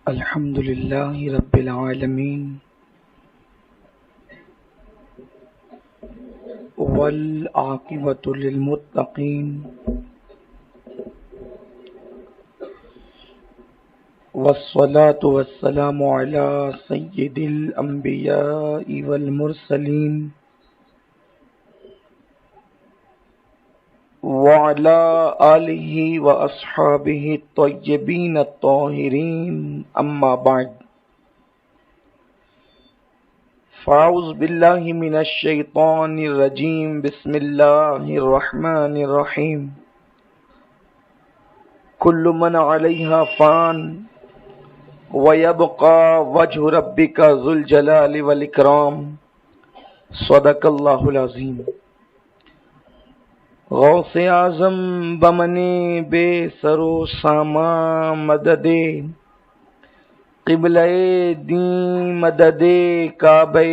الحمد لله رب العالمين والعاقبة للمتقين والصلاة والسلام على سيد الأنبياء والمرسلين وعلى آله وأصحابه الطيبين الطاهرين أما بعد فأعوذ بالله من الشيطان الرجيم بسم الله الرحمن الرحيم كل من عليها فان ويبقى وجه ربك ذو الجلال والإكرام صدق الله العظيم غوث اعظم بمنے بے سرو ساما مددے قبلہ دین مددے کعبہ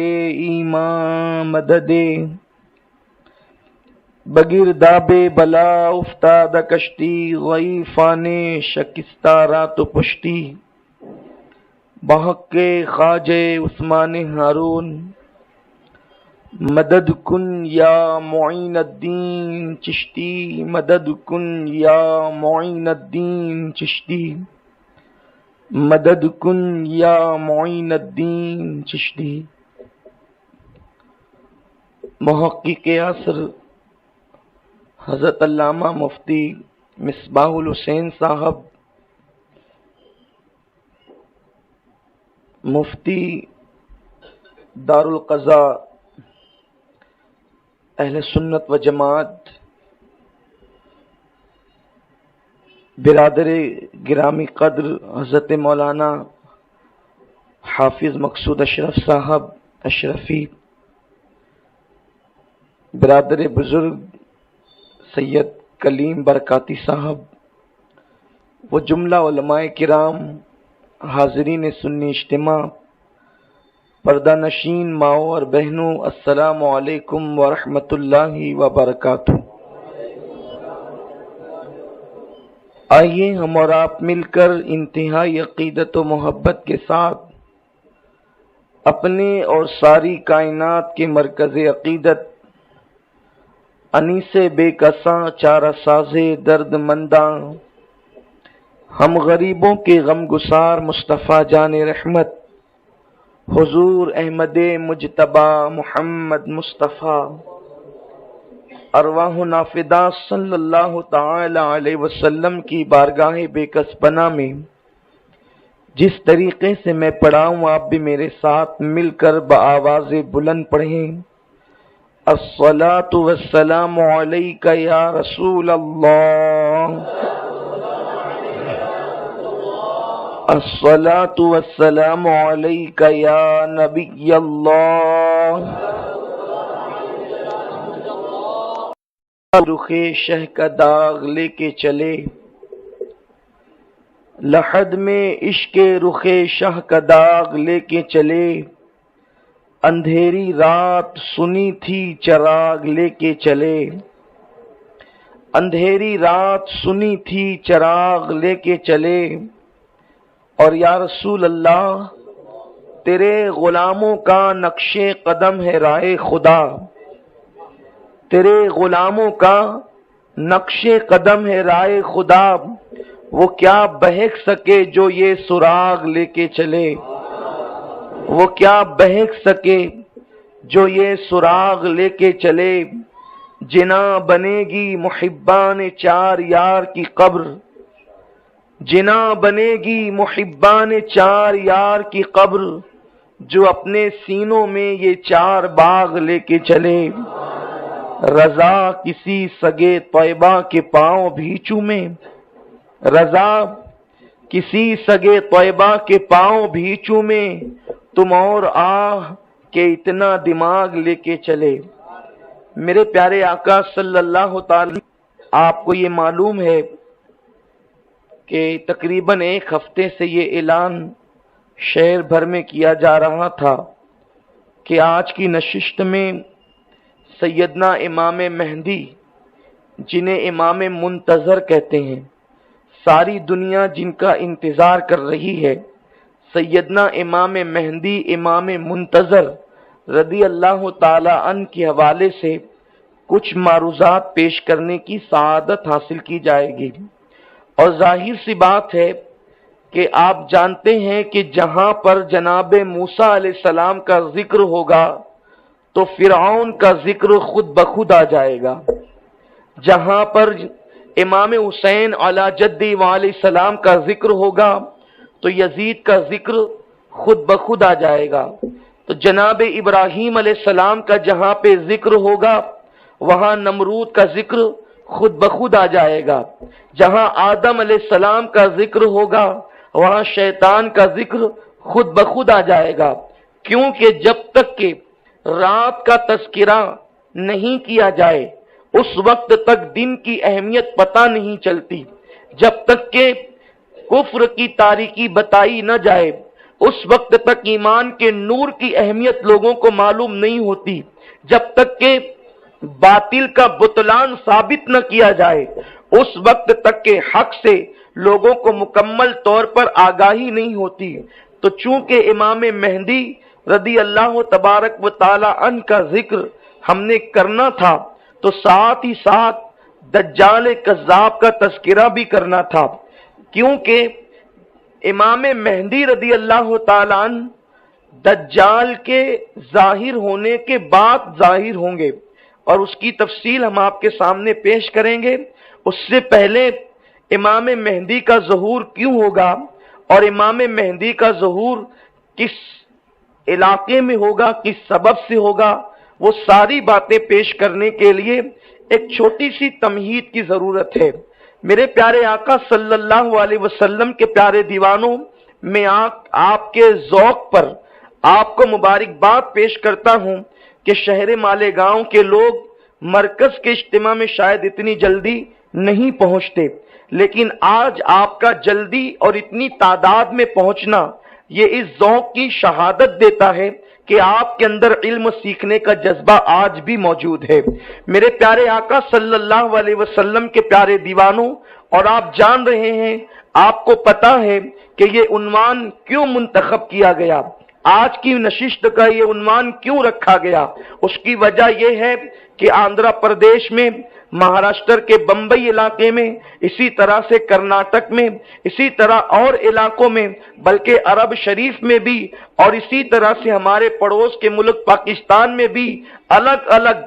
ایمان مددے بگرداب بلا افتاد کشتی ضعیفان شکستہ رات پشتی بحق خواجہ عثمان ہارون مدد کن یا معین الدین چشتی مدد کن یا معین الدین چشتی مدد کن یا معین الدین چشتی محقق عصر حضرت علامہ مفتی مصباح الحسین صاحب مفتی دارالقضاء اہل سنت و جماعت برادر گرامی قدر حضرت مولانا حافظ مقصود اشرف صاحب اشرفی، برادر بزرگ سید کلیم برکاتی صاحب وہ جملہ علماء کرام، حاضرین سنی اجتماع، پردہ نشین ماؤں اور بہنوں، السلام علیکم ورحمۃ اللہ وبرکاتہ۔ آئیے ہم اور آپ مل کر انتہائی عقیدت و محبت کے ساتھ اپنے اور ساری کائنات کے مرکز عقیدت، انیس بے کساں چارہ ساز درد منداں، ہم غریبوں کے غم گسار مصطفیٰ جان رحمت حضور احمد مجتبی محمد مصطفیٰ ارواح نافدہ صلی اللہ تعالی علیہ وسلم کی بارگاہ بے کس پناہ میں جس طریقے سے میں پڑھا ہوں آپ بھی میرے ساتھ مل کر بآواز بلند پڑھیں۔ الصلاۃ والسلام علیک یا رسول اللہ، الصلاۃ والسلام علیک یا نبی اللہ۔ رخ شہ کا داغ لے کے چلے لحد میں، عشق رخ شہ کا داغ لے کے چلے، اندھیری رات سنی تھی چراغ لے کے چلے، اندھیری رات سنی تھی چراغ لے کے چلے، اور یا رسول اللہ تیرے غلاموں کا نقش قدم ہے رائے خدا، تیرے غلاموں کا نقش قدم ہے رائے خدا، وہ کیا بہک سکے جو یہ سراغ لے کے چلے، وہ کیا بہک سکے جو یہ سراغ لے کے چلے، جنا بنے گی محبان چار یار کی قبر، جنا بنے گی محبان چار یار کی قبر، جو اپنے سینوں میں یہ چار باغ لے کے چلے، رضا کسی سگے طیبہ کے پاؤں بھی چومے، رضا کسی سگے طیبہ کے پاؤں بھی چومے، تم اور آہ کہ اتنا دماغ لے کے چلے۔ میرے پیارے آقا صلی اللہ تعالی، آپ کو یہ معلوم ہے کہ تقریباً ایک ہفتے سے یہ اعلان شہر بھر میں کیا جا رہا تھا کہ آج کی نشست میں سیدنا امام مہدی، جنہیں امام منتظر کہتے ہیں، ساری دنیا جن کا انتظار کر رہی ہے، سیدنا امام مہدی امام منتظر رضی اللہ تعالی عنہ کے حوالے سے کچھ معروضات پیش کرنے کی سعادت حاصل کی جائے گی۔ اور ظاہر سی بات ہے کہ آپ جانتے ہیں کہ جہاں پر جناب موسیٰ علیہ السلام کا ذکر ہوگا تو فرعون کا ذکر خود بخود آ جائے گا، جہاں پر امام حسین علی جدی علیہ السلام کا ذکر ہوگا تو یزید کا ذکر خود بخود آ جائے گا، تو جناب ابراہیم علیہ السلام کا جہاں پہ ذکر ہوگا وہاں نمرود کا ذکر خود بخود آ جائے گا، جہاں آدم علیہ السلام کا ذکر ہوگا وہاں شیطان کا ذکر خود بخود آ جائے گا، کیونکہ جب تک کہ رات کا تذکرہ نہیں کیا جائے اس وقت تک دن کی اہمیت پتہ نہیں چلتی، جب تک کہ کفر کی تاریکی بتائی نہ جائے اس وقت تک ایمان کے نور کی اہمیت لوگوں کو معلوم نہیں ہوتی، جب تک کہ باطل کا بطلان ثابت نہ کیا جائے اس وقت تک کہ حق سے لوگوں کو مکمل طور پر آگاہی نہیں ہوتی۔ تو چونکہ امام مہدی رضی اللہ تبارک و تعالی عنہ کا ذکر ہم نے کرنا تھا تو ساتھ ہی ساتھ دجال کذاب کا تذکرہ بھی کرنا تھا، کیونکہ امام مہدی رضی اللہ تعالی عنہ دجال کے ظاہر ہونے کے بعد ظاہر ہوں گے اور اس کی تفصیل ہم آپ کے سامنے پیش کریں گے۔ اس سے پہلے امام مہدی کا ظہور کیوں ہوگا اور امام مہدی کا ظہور کس علاقے میں ہوگا، کس سبب سے ہوگا، وہ ساری باتیں پیش کرنے کے لیے ایک چھوٹی سی تمہید کی ضرورت ہے۔ میرے پیارے آقا صلی اللہ علیہ وسلم کے پیارے دیوانوں، میں آپ کے ذوق پر آپ کو مبارکباد پیش کرتا ہوں کہ شہر مالیگاؤں کے لوگ مرکز کے اجتماع میں شاید اتنی جلدی نہیں پہنچتے، لیکن آج آپ کا جلدی اور اتنی تعداد میں پہنچنا یہ اس ذوق کی شہادت دیتا ہے کہ آپ کے اندر علم سیکھنے کا جذبہ آج بھی موجود ہے۔ میرے پیارے آقا صلی اللہ علیہ وسلم کے پیارے دیوانوں، اور آپ جان رہے ہیں، آپ کو پتا ہے کہ یہ عنوان کیوں منتخب کیا گیا، آج کی نشست کا یہ عنوان کیوں رکھا گیا۔ اس کی وجہ یہ ہے کہ آندھرا پردیش میں، مہاراشٹر کے بمبئی علاقے میں، اسی طرح سے کرناٹک میں، اسی طرح اور علاقوں میں، بلکہ عرب شریف میں بھی، اور اسی طرح سے ہمارے پڑوس کے ملک پاکستان میں بھی الگ الگ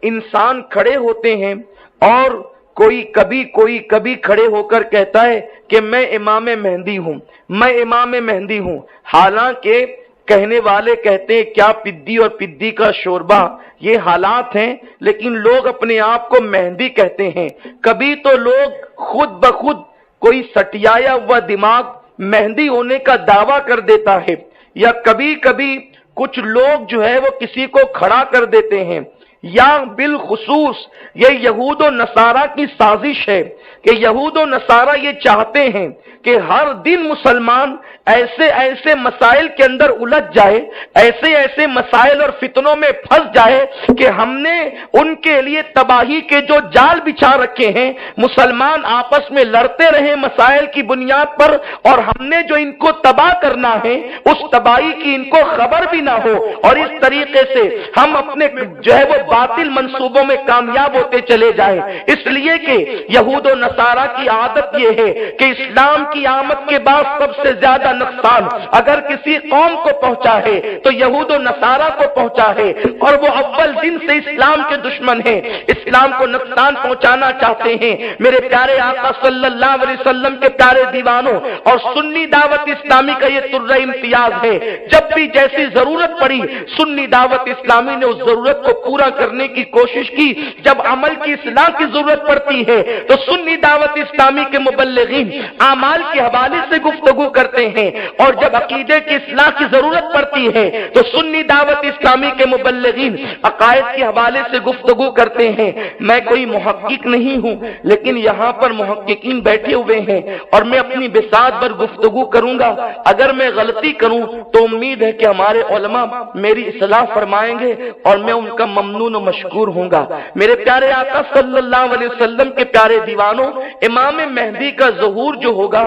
انسان کھڑے ہوتے ہیں، اور کوئی کبھی کھڑے ہو کر کہتا ہے کہ میں امام مہدی ہوں، میں امام مہدی ہوں، حالانکہ کہنے والے کہتے ہیں کیا پدی اور پدی کا شوربہ، یہ حالات ہیں، لیکن لوگ اپنے آپ کو مہدی کہتے ہیں۔ کبھی تو لوگ خود بخود کوئی سٹیایا ہوا دماغ مہدی ہونے کا دعویٰ کر دیتا ہے، یا کبھی کچھ لوگ جو ہے وہ کسی کو کھڑا کر دیتے ہیں، یا بالخصوص یہ یہود و نصارہ کی سازش ہے کہ یہود و نصارہ یہ چاہتے ہیں کہ ہر دن مسلمان ایسے مسائل کے اندر الجھ جائے، ایسے مسائل اور فتنوں میں پھنس جائے کہ ہم نے ان کے لیے تباہی کے جو جال بچھا رکھے ہیں، مسلمان آپس میں لڑتے رہیں مسائل کی بنیاد پر، اور ہم نے جو ان کو تباہ کرنا ہے اس تباہی کی ان کو خبر بھی نہ ہو، اور اس طریقے سے ہم اپنے جو ہے وہ باطل منصوبوں میں کامیاب ہوتے چلے جائیں۔ اس لیے کہ یہود و نصارہ کی عادت یہ ہے کہ اسلام کی آمد کے بعد سب سے زیادہ نقصان اگر کسی قوم کو پہنچا ہے تو یہود و نصارہ کو پہنچا ہے، اور وہ اول دن سے اسلام کے دشمن ہیں، اسلام کو نقصان پہنچانا چاہتے ہیں۔ میرے پیارے آقا صلی اللہ علیہ وسلم کے پیارے دیوانوں، اور سنی دعوت اسلامی کا یہ طرز امتیاز ہے، جب بھی جیسی ضرورت پڑی سنی دعوت اسلامی نے اس ضرورت کو پورا کرنے کی کوشش کی۔ جب عمل کی اصلاح کی ضرورت پڑتی ہے تو سنی دعوت اسلامی کے مبلغین اعمال کے حوالے سے گفتگو کرتے ہیں، اور جب عقیدے کی اصلاح کی ضرورت پڑتی ہے تو سنی دعوت اسلامی کے مبلغین عقائد کے حوالے سے گفتگو کرتے ہیں۔ میں کوئی محقق نہیں ہوں، لیکن یہاں پر محققین بیٹھے ہوئے ہیں اور میں اپنی بساط پر گفتگو کروں گا۔ اگر میں غلطی کروں تو امید ہے کہ ہمارے علماء میری اصلاح فرمائیں گے اور میں ان کا ممنون ممنون و مشکور ہوں گا۔ میرے پیارے آقا صلی اللہ علیہ وسلم کے پیارے دیوانوں، امام مہدی کا ظہور جو ہوگا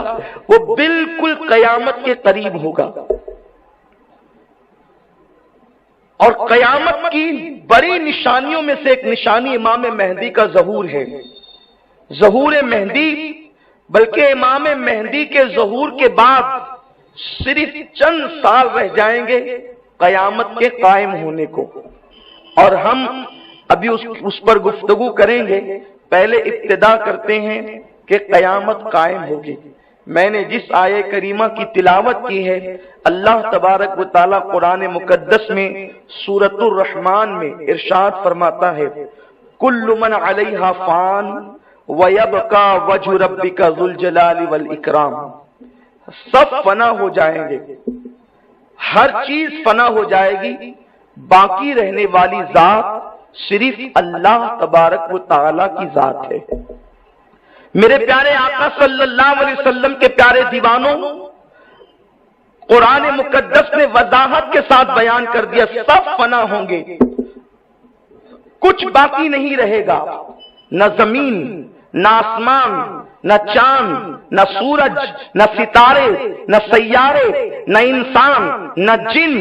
وہ بالکل قیامت کے قریب ہوگا، اور قیامت کی بڑی نشانیوں میں سے ایک نشانی امام مہدی کا ظہور ہے۔ ظہور مہدی، بلکہ امام مہدی کے ظہور کے بعد صرف چند سال رہ جائیں گے قیامت کے قائم ہونے کو، اور ہم ابھی اس پر گفتگو کریں گے۔ پہلے ابتدا کرتے ہیں کہ قیامت قائم ہوگی۔ میں نے جس آیہ کریمہ کی تلاوت کی ہے، اللہ تبارک و تعالی قرآن مقدس میں سورۃ الرحمن میں ارشاد فرماتا ہے، کل من علیہا فان وَيَبْقَى وَجْهُ رَبِّكَ ذُو الْجَلَالِ وَالْإِكْرَامِ، سب فنا ہو جائیں گے، ہر چیز فنا ہو جائے گی، باقی رہنے والی ذات صرف اللہ تبارک و تعالی کی ذات ہے۔ میرے پیارے آقا صلی اللہ علیہ وسلم کے پیارے دیوانوں، قرآن مقدس نے وضاحت کے ساتھ بیان کر دیا، سب فنا ہوں گے، کچھ باقی نہیں رہے گا، نہ زمین، نہ آسمان، نہ چاند، نہ سورج، نہ ستارے، نہ سیارے، نہ انسان، نہ جن،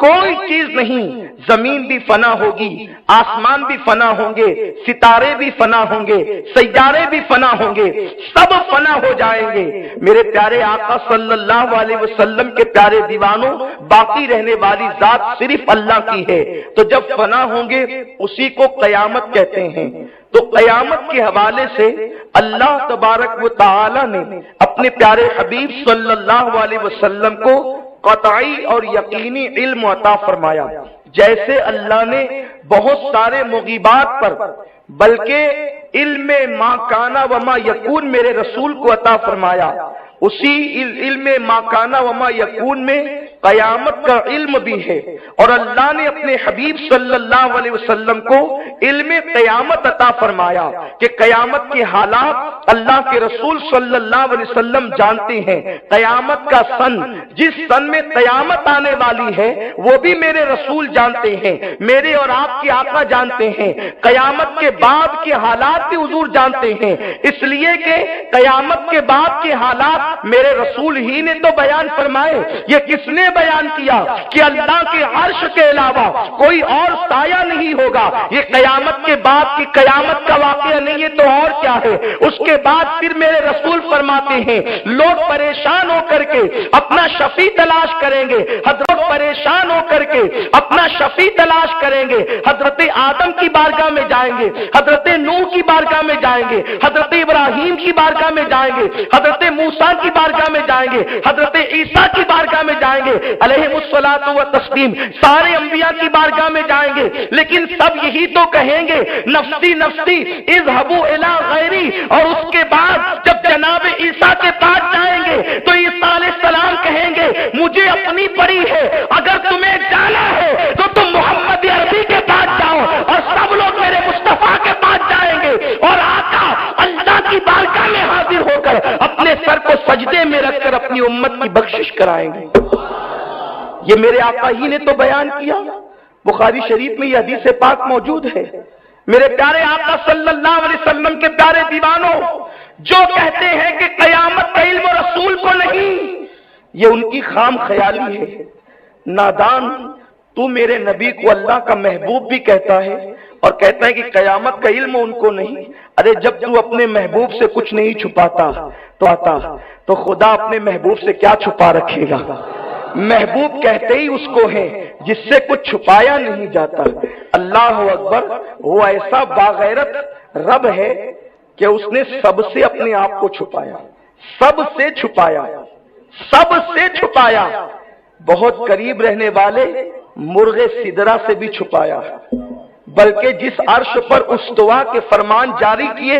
کوئی چیز نہیں۔ زمین بھی فنا ہوگی، آسمان بھی فنا ہوں گے، ستارے بھی فنا ہوں گے، سیارے بھی فنا ہوں گے، سب فنا ہو جائیں گے۔ میرے پیارے آقا صلی اللہ علیہ وسلم کے پیارے دیوانوں، باقی رہنے والی ذات صرف اللہ کی ہے۔ تو جب فنا ہوں گے اسی کو قیامت کہتے ہیں۔ تو قیامت کے حوالے سے اللہ تبارک و تعالی نے اپنے پیارے حبیب صلی اللہ علیہ وسلم کو قطعی اور یقینی علم عطا فرمایا۔ جیسے اللہ نے بہت سارے مغیبات پر، بلکہ علم ما کانا وما یکون میرے رسول کو عطا فرمایا، اسی علم ما کانا وما یکون میں قیامت کا علم بھی ہے، اور اللہ نے اپنے حبیب صلی اللہ علیہ وسلم کو علم قیامت عطا فرمایا کہ قیامت کے حالات اللہ کے رسول صلی اللہ علیہ وسلم جانتے ہیں۔ قیامت کا سن، جس سن میں قیامت آنے والی ہے، وہ بھی میرے رسول جانتے ہیں، میرے اور آپ کے آقا جانتے ہیں۔ قیامت کے بعد کے حالات بھی حضور جانتے ہیں، اس لیے کہ قیامت کے بعد کے حالات میرے رسول ہی نے تو بیان فرمائے۔ یہ کس نے بیان کیا کہ اللہ کے عرش کے علاوہ کوئی اور سایہ نہیں ہوگا۔ یہ قیامت کے بعد کی قیامت کا واقعہ نہیں ہے تو اور کیا ہے۔ اس کے بعد پھر میرے رسول فرماتے ہیں، لوگ پریشان ہو کر کے اپنا شفیع تلاش کریں گے، حضرت پریشان ہو کر کے اپنا شفیع تلاش کریں گے، حضرت آدم کی بارگاہ میں جائیں گے، حضرت نوح کی بارگاہ میں جائیں گے، حضرت ابراہیم کی بارگاہ میں جائیں گے، حضرت موسیٰ کی بارگاہ میں جائیں گے، حضرت عیسیٰ کی بارگاہ میں جائیں گے علیہم الصلاۃ والتسلیم، سارے انبیاء کی بارگاہ میں جائیں گے، لیکن سب یہی تو کہیں گے نفسی نفسی اذهبوا الی غیری۔ اور اس کے بعد جب جناب عیسیٰ کے پاس جائیں گے تو عیسیٰ علیہ السلام کہیں گے مجھے اپنی پڑی ہے، اگر تمہیں جانا ہے تو تم محمد عربی کے پاس جاؤ، اور سب لوگ میرے مصطفیٰ کے پاس جائیں گے، اور آقا اللہ کی بارگاہ میں حاضر ہو کر اپنے سر کو سجدے میں رکھ کر اپنی امت کی بخشش کرائیں گے۔ یہ میرے آقا ہی نے تو بیان کیا، بخاری شریف میں یہ حدیث پاک موجود ہے۔ میرے پیارے آقا صلی اللہ علیہ وسلم کے پیارے دیوانوں، جو کہتے ہیں کہ قیامت کا علم رسول کو نہیں، یہ ان کی خام خیالی ہے۔ نادان، تو میرے نبی کو اللہ کا محبوب بھی کہتا ہے اور کہتا ہے کہ قیامت کا علم ان کو نہیں۔ ارے جب تو اپنے محبوب سے کچھ نہیں چھپاتا تو خدا اپنے محبوب سے کیا چھپا رکھے گا۔ محبوب کہتے ہی اس کو ہے جس سے کچھ چھپایا نہیں جاتا۔ اللہ اکبر، وہ ایسا باغیرت رب ہے کہ اس نے سب سے اپنے آپ کو چھپایا، سب سے چھپایا، سب سے چھپایا، بہت قریب رہنے والے مرغ سدرہ سے بھی چھپایا، بلکہ جس عرش پر استوا کے فرمان جاری کیے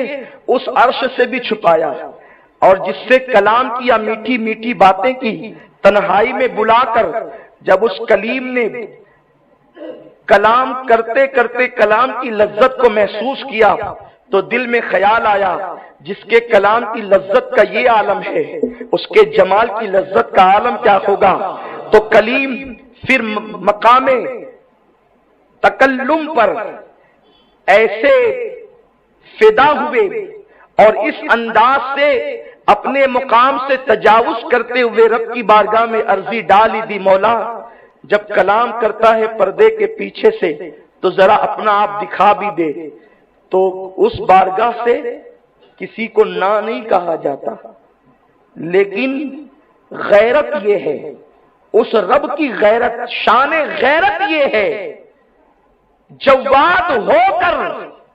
اس عرش سے بھی چھپایا، اور جس سے کلام کیا، میٹھی میٹھی باتیں کی، تنہائی میں بلا کر جب اس کلیم نے کلام کرتے کرتے کلام کی لذت کو محسوس کیا تو دل میں خیال آیا جس کے کلام کی لذت کا یہ عالم ہے، اس کے جمال کی لذت کا عالم کیا ہوگا۔ تو کلیم پھر مقام تکلم پر ایسے فدا ہوئے اور اس انداز سے اپنے مقام سے تجاوز کرتے ہوئے رب کی بارگاہ میں عرضی ڈالی دی، مولا جب کلام کرتا ہے پردے کے پیچھے سے تو ذرا اپنا آپ دکھا بھی دے۔ تو اس بارگاہ سے کسی کو نہ نہیں کہا جاتا، لیکن غیرت یہ ہے، اس رب کی غیرت، شان غیرت یہ ہے، جواد ہو کر،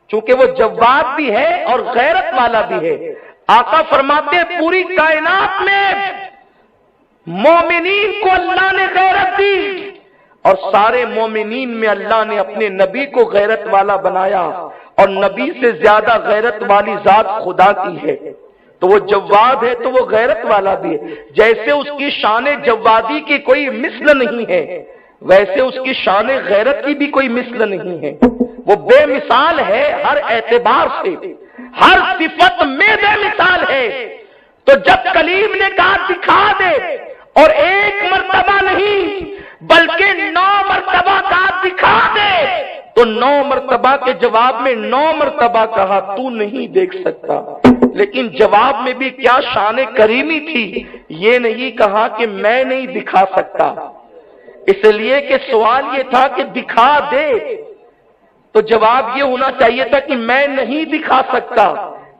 چونکہ وہ جواد بھی ہے اور غیرت والا بھی ہے۔ آقا فرماتے ہیں پوری کائنات میں مومنین کو اللہ نے غیرت دی اور سارے مومنین میں اللہ نے اپنے نبی کو غیرت والا بنایا، اور نبی سے زیادہ غیرت والی ذات خدا کی ہے۔ تو وہ جواد ہے تو وہ غیرت والا بھی ہے۔ جیسے اس کی شان جوادی کی کوئی مثل نہیں ہے، ویسے اس کی شان غیرت کی بھی کوئی مثل نہیں ہے۔ وہ بے مثال ہے ہر اعتبار سے، ہر صفت میں بے مثال ہے۔ تو جب کلیم نے کہا دکھا دے، اور ایک مرتبہ نہیں بلکہ 9 مرتبہ کہا دکھا دے، تو 9 مرتبہ کے جواب میں 9 مرتبہ کہا تو نہیں دیکھ سکتا، لیکن جواب میں بھی کیا شان کریمی تھی، یہ نہیں کہا کہ میں نہیں دکھا سکتا، اس لیے کہ سوال یہ تھا کہ دکھا دے، تو جواب یہ ہونا چاہیے تھا کہ میں نہیں دکھا سکتا،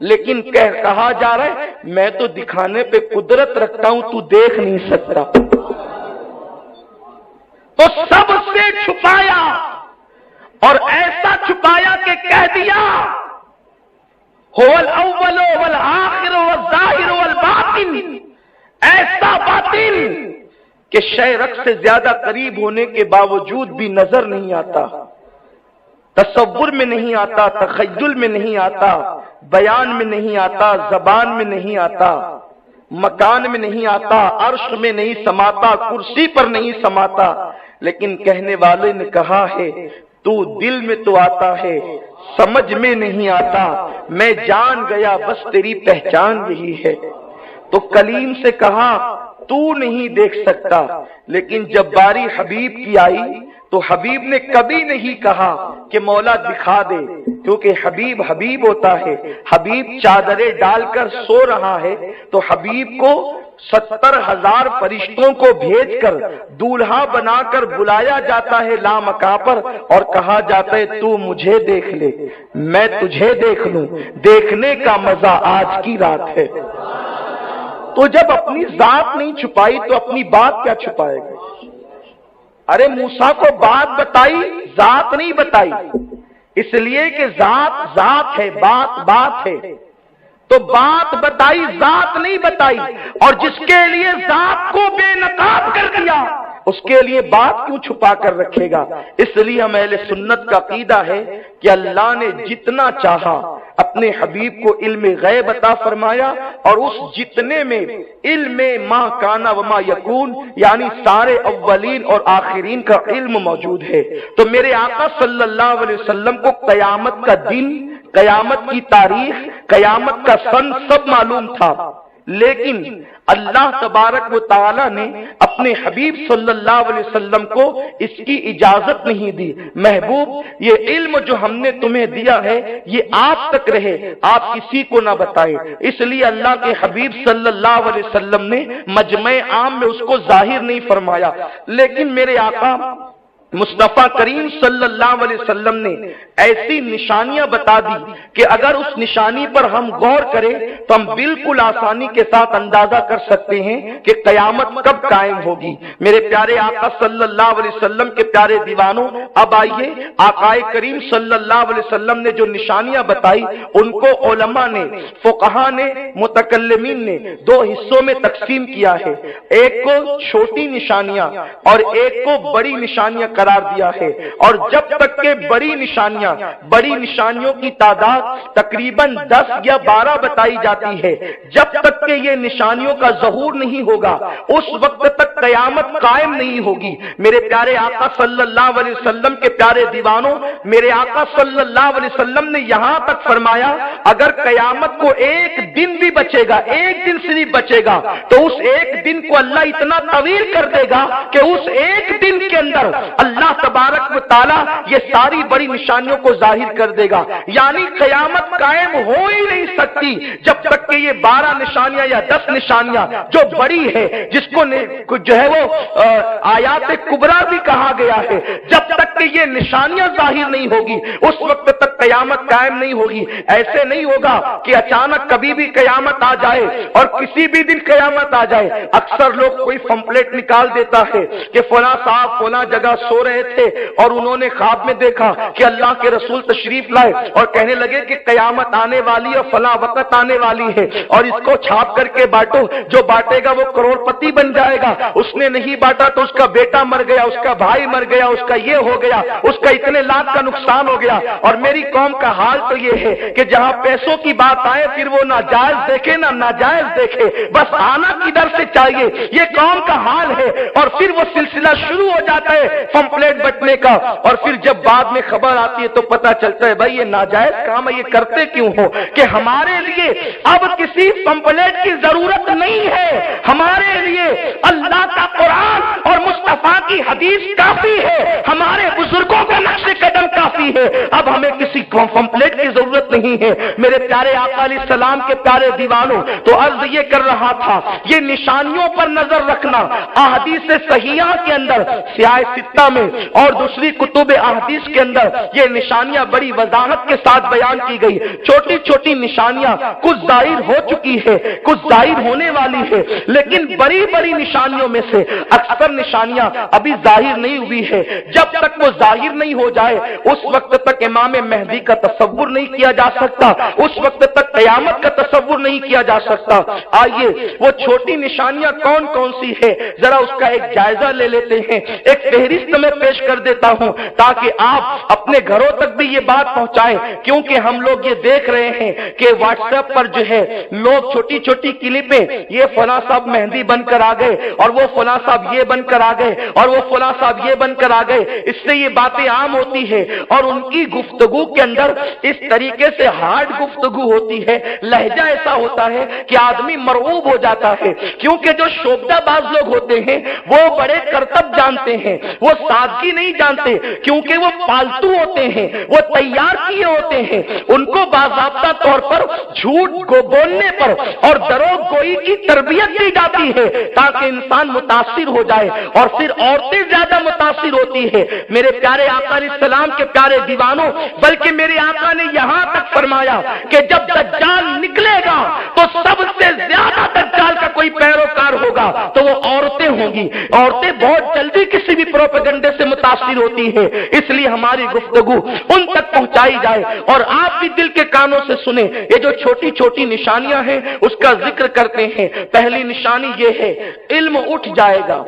لیکن کہا جا رہا ہے میں تو دکھانے پہ قدرت رکھتا ہوں، تو دیکھ نہیں سکتا۔ تو سب سے چھپایا اور ایسا چھپایا کہ کہہ دیا هو الاول والآخر والظاہر والباطن، ایسا باطن کہ شے رخ سے زیادہ قریب ہونے کے باوجود بھی نظر نہیں آتا، تصور میں نہیں آتا، تخیل میں نہیں آتا، بیان میں نہیں آتا، زبان میں نہیں آتا، مکان میں نہیں آتا، عرش میں نہیں سماتا، کرسی پر نہیں سماتا، لیکن کہنے والے نے کہا ہے تو دل میں تو آتا ہے، سمجھ میں نہیں آتا، میں جان گیا بس تیری پہچان یہی ہے۔ تو کلیم سے کہا تو نہیں دیکھ سکتا، لیکن جب باری حبیب کی آئی تو حبیب نے کبھی نہیں کہا کہ مولا دکھا دے، کیونکہ حبیب حبیب ہوتا ہے۔ حبیب چادریں ڈال کر سو رہا ہے تو حبیب کو 70,000 فرشتوں کو بھیج کر دولہا بنا کر بلایا جاتا ہے لامکاں پر، اور کہا جاتا ہے تو مجھے دیکھ لے میں تجھے دیکھ لوں، دیکھنے کا مزہ آج کی رات ہے۔ تو جب اپنی ذات نہیں چھپائی تو اپنی بات کیا چھپائے گا؟ ارے موسیٰ کو بات بتائی، ذات نہیں بتائی، اس لیے کہ ذات ذات ہے، بات بات ہے، تو بات بتائی، ذات نہیں بتائی، اور جس کے لیے ذات کو بے نقاب کر دیا اس کے لیے بات کیوں چھپا کر رکھے گا؟ اس لیے ہم اہل سنت کا عقیدہ ہے کہ اللہ نے جتنا چاہا اپنے حبیب کو علم غیب عطا فرمایا، اور اس جتنے میں علم ما کانا وما یکون، یعنی سارے اولین اور آخرین کا علم موجود ہے۔ تو میرے آقا صلی اللہ علیہ وسلم کو قیامت کا دن، قیامت کی تاریخ، قیامت کا سن سب معلوم تھا، لیکن اللہ تبارک و تعالی نے اپنے حبیب صلی اللہ علیہ وسلم کو اس کی اجازت نہیں دی۔ محبوب یہ علم جو ہم نے تمہیں دیا ہے یہ آپ تک رہے، آپ کسی کو نہ بتائیں، اس لیے اللہ کے حبیب صلی اللہ علیہ وسلم نے مجمع عام میں اس کو ظاہر نہیں فرمایا، لیکن میرے آقا مصطفیٰ کریم صلی اللہ علیہ وسلم نے ایسی نشانیاں بتا دی کہ اگر اس نشانی پر ہم غور کریں تو ہم بالکل آسانی کے ساتھ اندازہ کر سکتے ہیں کہ قیامت کب قائم ہوگی۔ میرے پیارے آقا صلی اللہ علیہ وسلم کے پیارے دیوانوں، اب آئیے آقا کریم صلی اللہ علیہ وسلم نے جو نشانیاں بتائی ان کو علماء نے، فقہا نے، متکلمین نے 2 حصوں میں تقسیم کیا ہے، ایک کو چھوٹی نشانیاں اور ایک کو بڑی نشانیاں قرار دیا ہے، اور جب تک کہ بڑی نشانیوں کی تعداد تقریباً 10 یا 12 بتائی جاتی ہے، جب تک کہ یہ نشانیوں کا ظہور نہیں ہوگا اس وقت تک قیامت قائم نہیں ہوگی۔ میرے پیارے آقا صلی اللہ علیہ وسلم کے پیارے دیوانوں، میرے آقا صلی اللہ علیہ وسلم نے یہاں تک فرمایا اگر قیامت کو ایک دن بھی بچے گا، ایک دن سے بھی بچے گا، تو اس ایک دن کو اللہ اتنا طویل کر دے گا کہ اس ایک دن کے اندر اللہ تبارک و تعالی یہ ساری بڑی نشانیوں کو ظاہر کر دے گا. یعنی قیامت قائم ہو ہی نہیں سکتی جب تک کہ یہ 12 نشانیاں یا 10 نشانیاں جو بڑی ہے، جس کو جو ہے وہ آیات کبریٰ بھی کہا گیا ہے، جب تک کہ یہ نشانیاں ظاہر نہیں ہوگی اس وقت تک قیامت قائم نہیں ہوگی. ایسے نہیں ہوگا کہ اچانک کبھی بھی قیامت آ جائے اور کسی بھی دن قیامت آ جائے. اکثر لوگ کوئی پمفلیٹ نکال دیتا ہے کہ فلاں صاحب فلاں جگہ سو رہے تھے اور انہوں نے خواب میں دیکھا کہ اللہ کے رسول تشریف لائے اور کہنے لگے کہ قیامت آنے والی اور فلاں وقت آنے والی ہے اور اس کو چھاپ کر کے بانٹو، جو بانٹے گا وہ کروڑ پتی بن جائے گا. اس نے نہیں بانٹا تو اس کا بیٹا مر گیا، اس کا بھائی مر گیا، اس کا یہ ہو گیا، اس کا اتنے لاکھ کا نقصان ہو گیا. اور میری قوم کا حال تو یہ ہے کہ جہاں پیسوں کی بات آئے پھر وہ ناجائز دیکھے نہ ناجائز دیکھے، بس آنا کدھر سے چاہیے، یہ قوم کا حال ہے. اور پھر وہ سلسلہ شروع ہو جاتا ہے پمفلیٹ بٹنے کا، اور پھر جب بعد میں خبر آتی ہے تو پتہ چلتا ہے بھائی یہ ناجائز کام ہے، یہ کرتے کیوں ہو؟ کہ ہمارے لیے اب کسی پمفلیٹ کی ضرورت نہیں ہے، ہمارے لیے اللہ کا قرآن اور مصطفیٰ کی حدیث کافی ہے، ہمارے بزرگوں کا نقش قدم کافی ہے. اب ہمیں کسی پمفلیٹ کی ضرورت نہیں ہے. میرے پیارے آقا علیہ السلام کے پیارے دیوانوں، تو عرض یہ کر رہا تھا یہ نشانیوں پر نظر رکھنا احادیث صحیحہ کے اندر سیاہ ستہ میں اور دوسری کتب احادیث کے اندر یہ نشانیاں بڑی وضاحت کے ساتھ بیان کی گئی. چھوٹی چھوٹی نشانیاں کچھ ظاہر ہو چکی ہے، کچھ ظاہر ہونے والی ہے، لیکن بڑی بڑی نشانیوں میں سے اکثر نشانیاں ابھی ظاہر نہیں ہوئی ہے. جب تک وہ ظاہر نہیں ہو جائے اس وقت تک امام مہدی کا تصور نہیں کیا جا سکتا، اس وقت تک قیامت کا تصور نہیں کیا جا سکتا. آئیے وہ چھوٹی نشانیاں کون کون سی ہے ذرا اس کا ایک جائزہ لے لیتے ہیں. ایک فہرست میں پیش کر دیتا ہوں تاکہ آپ اپنے گھروں تک بھی یہ بات پہنچائیں، کیونکہ ہم لوگ یہ دیکھ رہے ہیں کہ واٹس ایپ پر جو ہے لوگ چھوٹی چھوٹی کلپیں، یہ فلاں صاحب مہندی بن کر آ گئے اور وہ فلاں صاحب یہ بن کر آ گئے اور وہ فلاں صاحب یہ بن کر آ گئے، اس سے یہ باتیں عام ہوتی ہے اور ان کی گفتگو کے اندر اس طریقے سے ہارڈ گفتگو ہوتی ہے، لہجہ ایسا ہوتا ہے کہ آدمی مرعوب ہو جاتا ہے. کیونکہ جو شوبدہ باز لوگ ہوتے ہیں وہ بڑے کرتب جانتے ہیں، وہ سادگی نہیں جانتے، کیونکہ وہ پالتو ہوتے ہیں، وہ تیار کیے ہوتے ہیں. ان کو باضابطہ طور پر جھوٹ کو بولنے پر اور دروغ گوئی کی تربیت دی جاتی ہے تاکہ انسان متاثر ہو جائے اور پھر عورتیں زیادہ متاثر ہوتی ہے. میرے پیارے آقا علیہ السلام کے پیارے دیوانوں، بلکہ میرے آقا نے یہاں تک فرمایا کہ جب دجال نکلے گا تو سب سے زیادہ دجال کا کوئی پیروکار ہوگا تو وہ عورتیں ہوں گی. عورتیں بہت جلدی کسی بھی پروپیگنڈے سے متاثر ہوتی ہے، اس لیے ہماری گفتگو ان تک پہنچائی جائے اور آپ بھی دل کے کانوں سے سنیں. یہ جو چھوٹی چھوٹی نشانیاں ہیں اس کا ذکر کرتے ہیں. پہلی نشانی یہ ہے علم اٹھ جائے گا،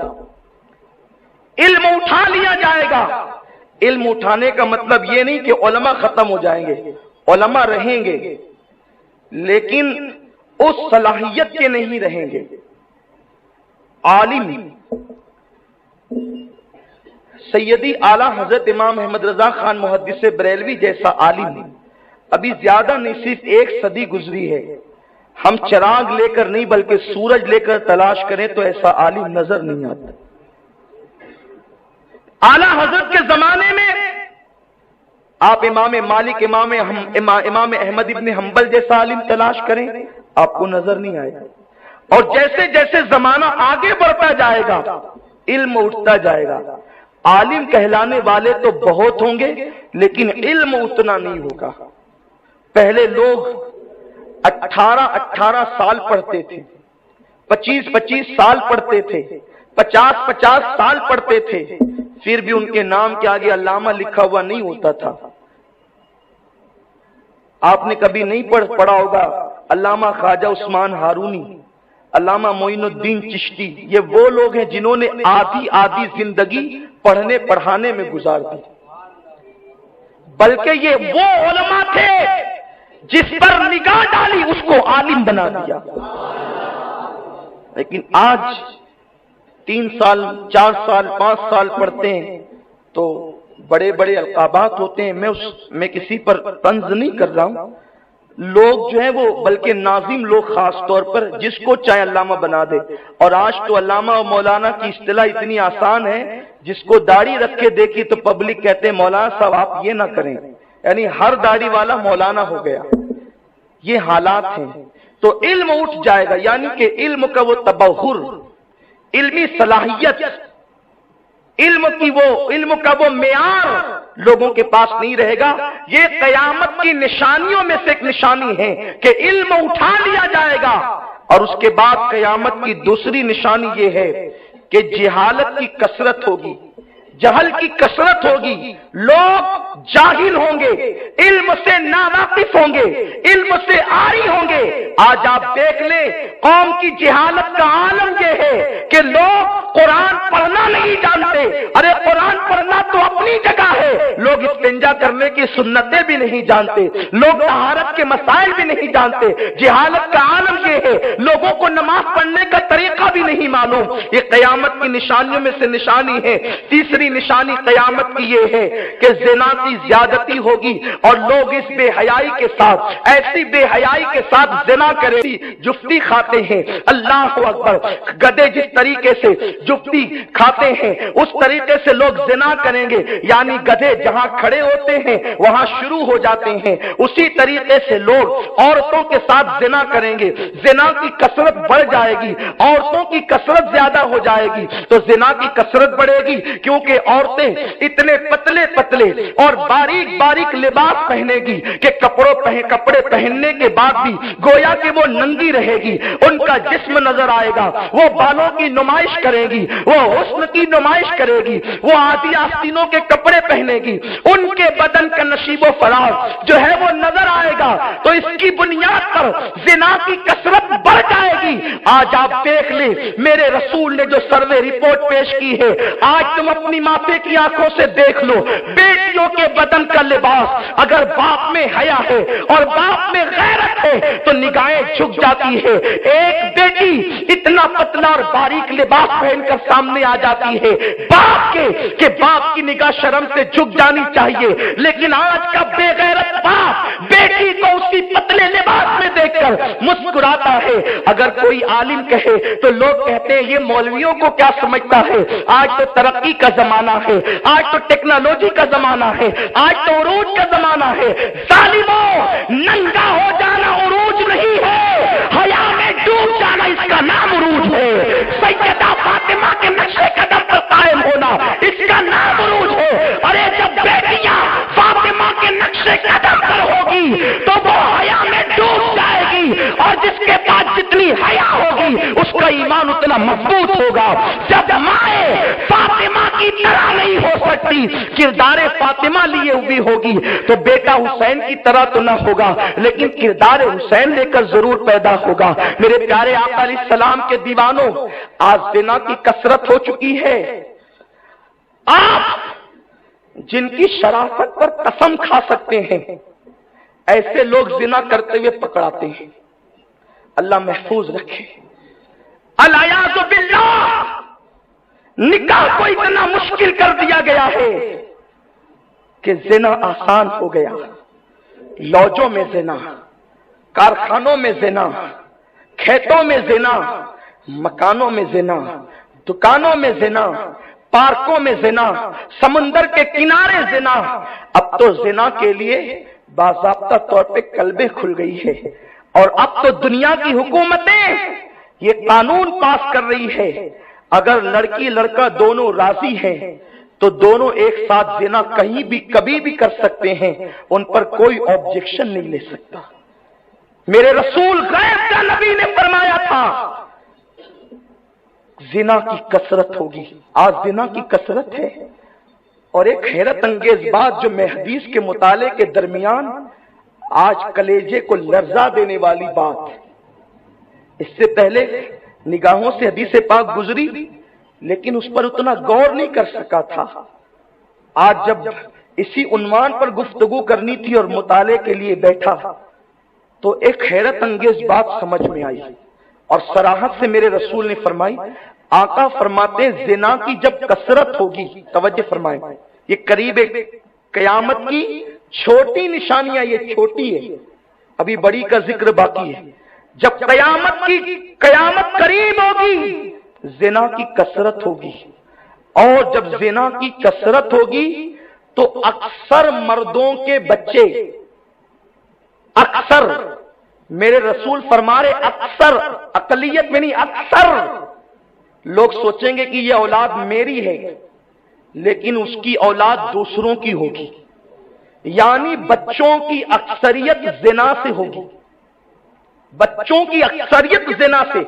علم اٹھا لیا جائے گا. علم اٹھانے کا مطلب یہ نہیں کہ علماء ختم ہو جائیں گے، علماء رہیں گے لیکن اس صلاحیت کے نہیں رہیں گے. عالم سیدی اعلیٰ حضرت امام احمد رضا خان محدث بریلوی جیسا عالم ابھی زیادہ نہیں، صرف 1 صدی گزری ہے. ہم چراغ لے کر نہیں بلکہ سورج لے کر تلاش کریں تو ایسا عالم نظر نہیں آتا. اعلیٰ حضرت کے زمانے میں آپ امام مالک، امام احمد ابن حنبل جیسا عالم تلاش کریں آپ کو نظر نہیں آئے گا. اور جیسے جیسے زمانہ آگے بڑھتا جائے گا علم اٹھتا جائے گا. عالم کہلانے والے تو بہت ہوں گے لیکن علم اتنا نہیں ہوگا. پہلے لوگ 18 سال پڑھتے تھے، 25 سال پڑھتے تھے، 50 سال پڑھتے تھے، پھر بھی ان کے نام کے آگے علامہ لکھا ہوا نہیں ہوتا تھا. آپ نے کبھی نہیں پڑھا ہوگا علامہ خواجہ عثمان ہارونی، علامہ معین الدین چشتی. یہ وہ لوگ ہیں جنہوں نے آدھی زندگی پڑھنے پڑھانے میں گزار دی. بلکہ یہ وہ علماء تھے جس پر نگاہ ڈالی اس کو عالم بنا دیا. لیکن آج 3 سال 4 سال 5 سال پڑھتے ہیں تو بڑے بڑے القابات ہوتے ہیں. میں کسی پر طنز نہیں کر رہا ہوں. لوگ جو ہیں وہ بلکہ ناظم لوگ خاص طور پر جس کو چاہے علامہ بنا دے. اور آج تو علامہ و مولانا کی اصطلاح اتنی آسان ہے جس کو داڑھی رکھ کے دیکھی تو پبلک کہتے ہیں مولانا صاحب آپ یہ نہ کریں، یعنی ہر داڑھی والا مولانا ہو گیا. یہ حالات ہیں. تو علم اٹھ جائے گا، یعنی کہ علم کا وہ تبحر، علمی صلاحیت، علم کا وہ معیار لوگوں کے پاس نہیں رہے گا. یہ قیامت کی نشانیوں میں سے ایک نشانی ہے کہ علم اٹھا لیا جائے گا. اور اس کے بعد قیامت کی دوسری نشانی یہ ہے کہ جہالت کی کثرت ہوگی، جہل کی کثرت ہوگی، لوگ جاہل ہوں گے، علم سے ناواقف ہوں گے، علم سے عاری ہوں گے. آج آپ دیکھ لیں قوم کی جہالت کا عالم یہ ہے کہ لوگ قرآن پڑھنا نہیں جانتے. ارے قرآن پڑھنا تو اپنی جگہ ہے، لوگ استنجا کرنے کی سنتیں بھی نہیں جانتے، لوگ طہارت کے مسائل بھی نہیں جانتے. جہالت کا عالم یہ ہے، لوگوں کو نماز پڑھنے کا طریقہ بھی نہیں معلوم. یہ قیامت کی نشانیوں میں سے نشانی ہے. تیسری نشانی قیامت کی یہ ہے کہ زنا کی زیادتی ہوگی اور لوگ اس بے حیائی کے ساتھ، ایسی بے حیائی کے ساتھ زنا کریں، جفتی کھاتے ہیں. اللہ اکبر. گدھے جس طریقے سے جفتی کھاتے ہیں اس طریقے سے لوگ زنا کریں گے، یعنی گدھے جہاں کھڑے ہوتے ہیں وہاں شروع ہو جاتے ہیں. اسی طریقے سے لوگ عورتوں کے ساتھ زنا کریں گے. زنا کی کثرت بڑھ جائے گی، عورتوں کی کثرت زیادہ ہو جائے گی تو زنا کی کثرت بڑھے گی، کیونکہ عورتیں اتنے پتلے پتلے اور باریک باریک لباس پہنے گی کہ کپڑے پہننے کے بعد بھی گویا کہ وہ ننگی رہے گی. ان کا جسم نظر آئے گا، وہ بالوں کی نمائش کرے گی، وہ حسن کی نمائش کرے گی، وہ آدھی آستینوں کے کپڑے پہنے گی، ان کے بدن کا نشیب و فراز جو ہے وہ نظر آئے گا. تو اس کی بنیاد پر زنا کی کثرت بڑھ جائے گی. آج آپ دیکھ لیں میرے رسول نے جو سروے رپورٹ پیش کی ہے، آج تم اپنی ماپے کی آنکھوں سے دیکھ لو، بیٹیوں کے بدن کا لباس اگر باپ میں حیا ہے اور باپ میں غیرت ہے تو نگاہیں جھک جاتی ہے. ایک بیٹی اتنا پتلا اور باریک لباس پہن کر سامنے آ جاتی ہے باپ کے کہ باپ کی نگاہ شرم سے جھک جانی چاہیے. لیکن آج کا بے غیرت باپ بیٹی کو اسی پتلے لباس میں دیکھ کر مسکراتا ہے. اگر کوئی عالم کہے تو لوگ کہتے ہیں یہ مولویوں کو کیا سمجھتا ہے. آج تو ترقی کا زمانہ ہے، آج تو ٹیکنالوجی کا زمانہ ہے، آج تو عروج کا زمانہ ہے. ظالموں، ننگا ہو جانا عروج نہیں ہے، حیا میں ڈوب جانا اس کا نام عروج ہے. سیدہ فاطمہ کے نقش قدم پر قائم ہونا اس کا نام عروج ہے. ارے جب بیٹیاں فاطمہ کے نقش قدم پر ہوگی تو وہ حیا میں ڈوب جائے گی، اور جس کے پاس جتنی حیا ہوگی اس کا ایمان اتنا مضبوط ہوگا. جب مائیں فاطمہ کی طرح نہیں ہو سکتی، کردار فاطمہ لیے ہوئی ہوگی تو بیٹا حسین کی طرح تو نہ ہوگا لیکن کردار حسین لے کر ضرور پیدا ہوگا. میرے پیارے آقا علیہ السلام کے دیوانوں، آج زنا کی کثرت ہو چکی ہے. آپ جن کی شرافت پر قسم کھا سکتے ہیں ایسے لوگ زنا کرتے ہوئے پکڑاتے ہیں. اللہ محفوظ رکھے. الیاذ باللہ، نکاح کو اتنا مشکل کر دیا گیا ہے کہ زنا آسان ہو گیا. لوجوں میں زنا، کارخانوں میں زنا، کھیتوں میں زنا، مکانوں میں زنا، دکانوں میں زنا، پارکوں میں زنا، سمندر کے کنارے زنا. اب تو زنا کے لیے باضابطہ طور پہ کلبیں کھل گئی ہے، اور اب تو دنیا کی حکومتیں یہ قانون پاس کر رہی ہے اگر لڑکی لڑکا دونوں راضی ہیں تو دونوں ایک ساتھ زنا کہیں بھی کبھی بھی کر سکتے ہیں، ان پر کوئی آبجیکشن نہیں لے سکتا. میرے رسول غیب کا نبی نے فرمایا تھا زنا کی کثرت ہوگی. آج زنا کی کثرت ہے. اور ایک حیرت انگیز بات جو میں حدیث کے مطالعے کے درمیان آج کلیجے کو لرزا دینے والی بات، اس سے پہلے نگاہوں سے حدیث پاک گزری لیکن اس پر اتنا غور نہیں کر سکا تھا. آج جب اسی عنوان پر گفتگو کرنی تھی اور مطالعے کے لیے بیٹھا تو ایک حیرت انگیز بات سمجھ میں آئی اور صراحت سے میرے رسول نے فرمائی. آقا فرماتے ہیں زنا کی جب کثرت ہوگی، توجہ فرمائیں، یہ قریب قیامت کی چھوٹی نشانیاں، یہ چھوٹی ہے، ابھی بڑی کا ذکر باقی ہے. جب قیامت قریب ہوگی زنا کی کثرت ہوگی. اور جب زنا کی کثرت ہوگی تو اکثر مردوں کے بچے، اکثر، میرے رسول فرما رہے اکثر، اقلیت میں نہیں، اکثر لوگ سوچیں گے کہ یہ اولاد میری ہے، لیکن اس کی اولاد دوسروں کی ہوگی، یعنی بچوں کی اکثریت زنا سے ہوگی، بچوں کی اکثریت زنا سے،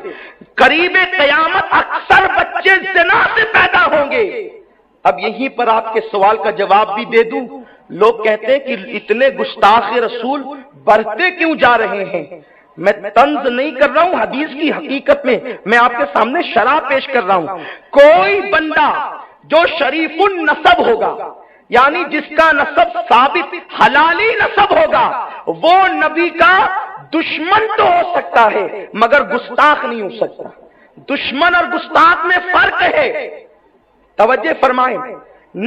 قریب قیامت اکثر بچے زنا سے پیدا ہوں گے۔ اب یہیں پر آپ کے سوال کا جواب بھی دے دوں، لوگ کہتے ہیں کہ اتنے گستاخ رسول بڑھتے کیوں جا رہے ہیں؟ میں طنز نہیں کر رہا ہوں، حدیث کی حقیقت میں آپ کے سامنے شرح پیش کر رہا ہوں۔ کوئی بندہ جو شریف النسب ہوگا، یعنی جس کا نسب ثابت حلالی نسب ہوگا، وہ نبی کا دشمن تو ہو سکتا ہے مگر گستاخ نہیں ہو سکتا۔ دشمن اور گستاخ میں فرق ہے، توجہ فرمائیں،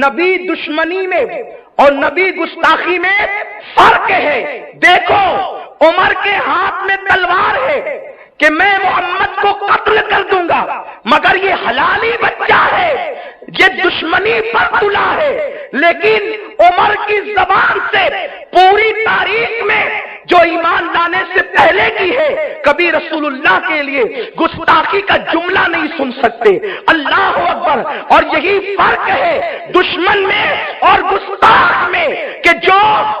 نبی دشمنی میں اور نبی گستاخی میں فرق ہے۔ دیکھو عمر کے ہاتھ میں تلوار ہے کہ میں محمد کو قتل کر دوں گا، مگر یہ حلالی بچہ ہے، یہ دشمنی پر تلا ہے، لیکن عمر کی زبان سے پوری تاریخ میں جو ایمان لانے سے پہلے کی ہے، کبھی رسول اللہ کے لیے گستاخی کا جملہ نہیں سن سکتے۔ اللہ اکبر۔ اور یہی فرق ہے دشمن میں اور گستاخ میں کہ جو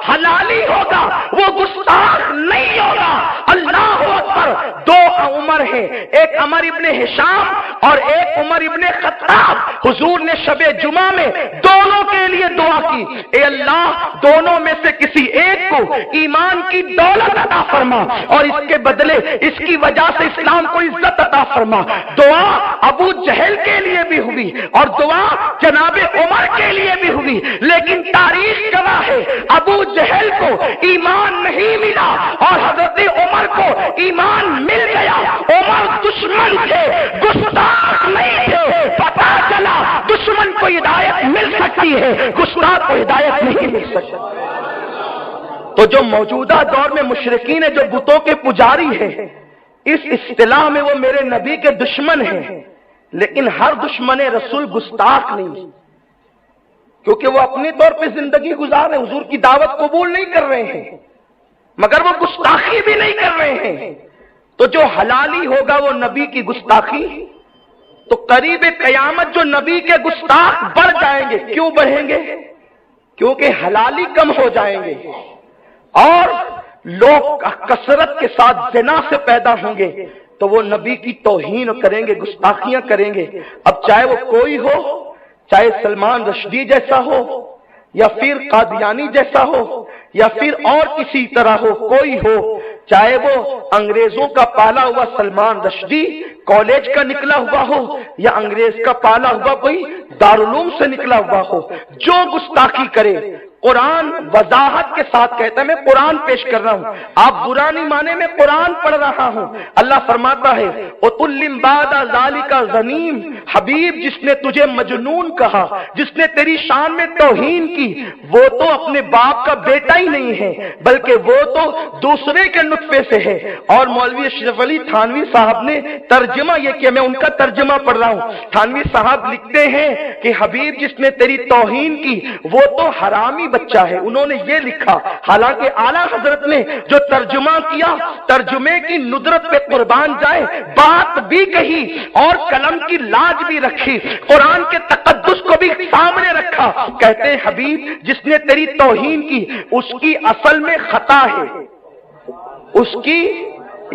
حلالی ہوگا وہ گستاخ نہیں ہوگا۔ اللہ اکبر۔ دو عمر ہیں، ایک عمر ابن ہشام اور ایک عمر ابن خطاب۔ حضور نے شب جمعہ میں دونوں کے لیے دعا کی، اے اللہ دونوں میں سے کسی ایک کو ایمان کی دولت عطا فرما اور اس کے بدلے اس کی وجہ سے اسلام کو عزت عطا فرما۔ دعا ابو جہل کے لیے بھی ہوئی اور دعا جناب عمر کے لیے بھی ہوئی، لیکن تاریخ گواہ ہے ابو جہل کو ایمان نہیں ملا اور حضرت عمر کو ایمان مل گیا۔ عمر دشمن تھے، گستاخ نہیں تھے۔ پتہ چلا دشمن کو ہدایت مل سکتی ہے، گستاخ کو ہدایت نہیں مل سکتی۔ تو جو موجودہ دور میں مشرکین جو بتوں کے پجاری ہیں، اس اصطلاح میں وہ میرے نبی کے دشمن ہیں، لیکن ہر دشمن رسول گستاخ نہیں، کیونکہ وہ اپنے طور پہ زندگی گزار رہے ہیں، حضور کی دعوت قبول نہیں کر رہے ہیں، مگر وہ گستاخی بھی نہیں کر رہے ہیں۔ تو جو حلالی ہوگا وہ نبی کی گستاخی، تو قریب قیامت جو نبی کے گستاخ بڑھ جائیں گے۔ کیوں بڑھیں گے؟ کیونکہ حلالی کم ہو جائیں گے اور لوگ کثرت کے ساتھ زنا سے پیدا ہوں گے، تو وہ نبی کی توہین کریں گے، گستاخیاں کریں گے۔ اب چاہے وہ کوئی ہو، چاہے سلمان رشدی جیسا ہو یا پھر قادیانی جیسا ہو یا پھر اور کسی طرح ہو، کوئی ہو، چاہے وہ انگریزوں کا پالا ہوا سلمان رشدی کالج کا نکلا ہوا ہو یا انگریز کا پالا ہوا کوئی دارالعلوم سے نکلا ہوا ہو، جو گستاخی کرے، قرآن وضاحت کے ساتھ کہتا ہے، میں قرآن پیش کر رہا ہوں، آپ برا نہیں مانے، میں قرآن پڑھ رہا ہوں۔ اللہ فرماتا ہے وَتُلِّمْ بَعْدَ ذَلِكَ ظَنِيمٌ، حبیب جس نے تجھے مجنون کہا، جس نے تیری شان میں توہین کی، وہ تو اپنے باپ کا بیٹا ہی نہیں ہے بلکہ وہ تو دوسرے کے نطفے سے ہے۔ اور مولوی اشرف علی تھانوی صاحب نے ترجمہ یہ کیا، میں ان کا ترجمہ پڑھ رہا ہوں۔ تھانوی صاحب لکھتے ہیں کہ حبیب جس نے تیری توہین کی وہ تو حرامی بچہ ہے، انہوں نے یہ لکھا، حالانکہ اعلیٰ حضرت نے جو ترجمہ کیا، ترجمے کی ندرت پہ قربان جائے، بات بھی کہی اور قلم کی لاج بھی رکھی، قرآن کے تقدس کو بھی سامنے رکھا۔ کہتے ہیں حبیب جس نے تیری توہین کی اس کی اصل میں خطا ہے، اس کی،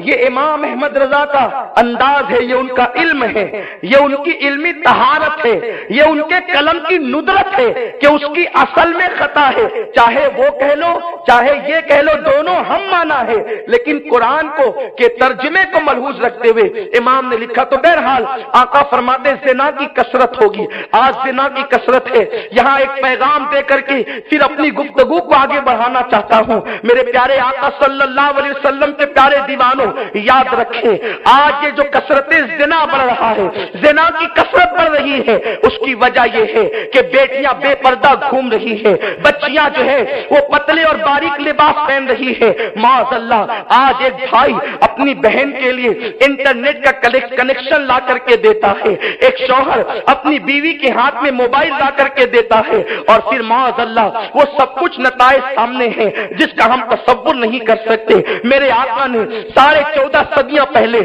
یہ امام احمد رضا کا انداز ہے، یہ ان کا علم ہے، یہ ان کی علمی طہارت ہے، یہ ان کے قلم کی ندرت ہے کہ اس کی اصل میں خطا ہے۔ چاہے وہ کہہ لو چاہے یہ کہہ لو، دونوں ہم مانا ہے، لیکن قرآن کو کے ترجمے کو ملحوظ رکھتے ہوئے امام نے لکھا۔ تو بہرحال آقا فرماتے زنا کی کثرت ہوگی، آج زنا کی کثرت ہے۔ یہاں ایک پیغام دے کر کے پھر اپنی گفتگو کو آگے بڑھانا چاہتا ہوں۔ میرے پیارے آقا صلی اللہ علیہ وسلم کے پیارے دیوانوں، مسلمانوں یاد رکھیں، آج یہ جو کثرت زنا بڑھ رہا ہے، زنا کی کثرت بڑھ رہی ہے، اس کی وجہ یہ ہے کہ بیٹیاں بے پردہ گھوم رہی ہے، بچیاں جو ہے وہ پتلے اور باریک لباس پہن رہی ہے۔ معاذ اللہ، آج ایک بھائی اپنی بہن کے لیے انٹرنیٹ کا کنیکشن لا کر کے دیتا ہے، ایک شوہر اپنی بیوی کے ہاتھ میں موبائل لا کر کے دیتا ہے، اور پھر معاذ اللہ وہ سب کچھ نتائج سامنے ہیں جس کا ہم تصور نہیں کر سکتے۔ میرے آقا نے 14.5 صدیاں پہلے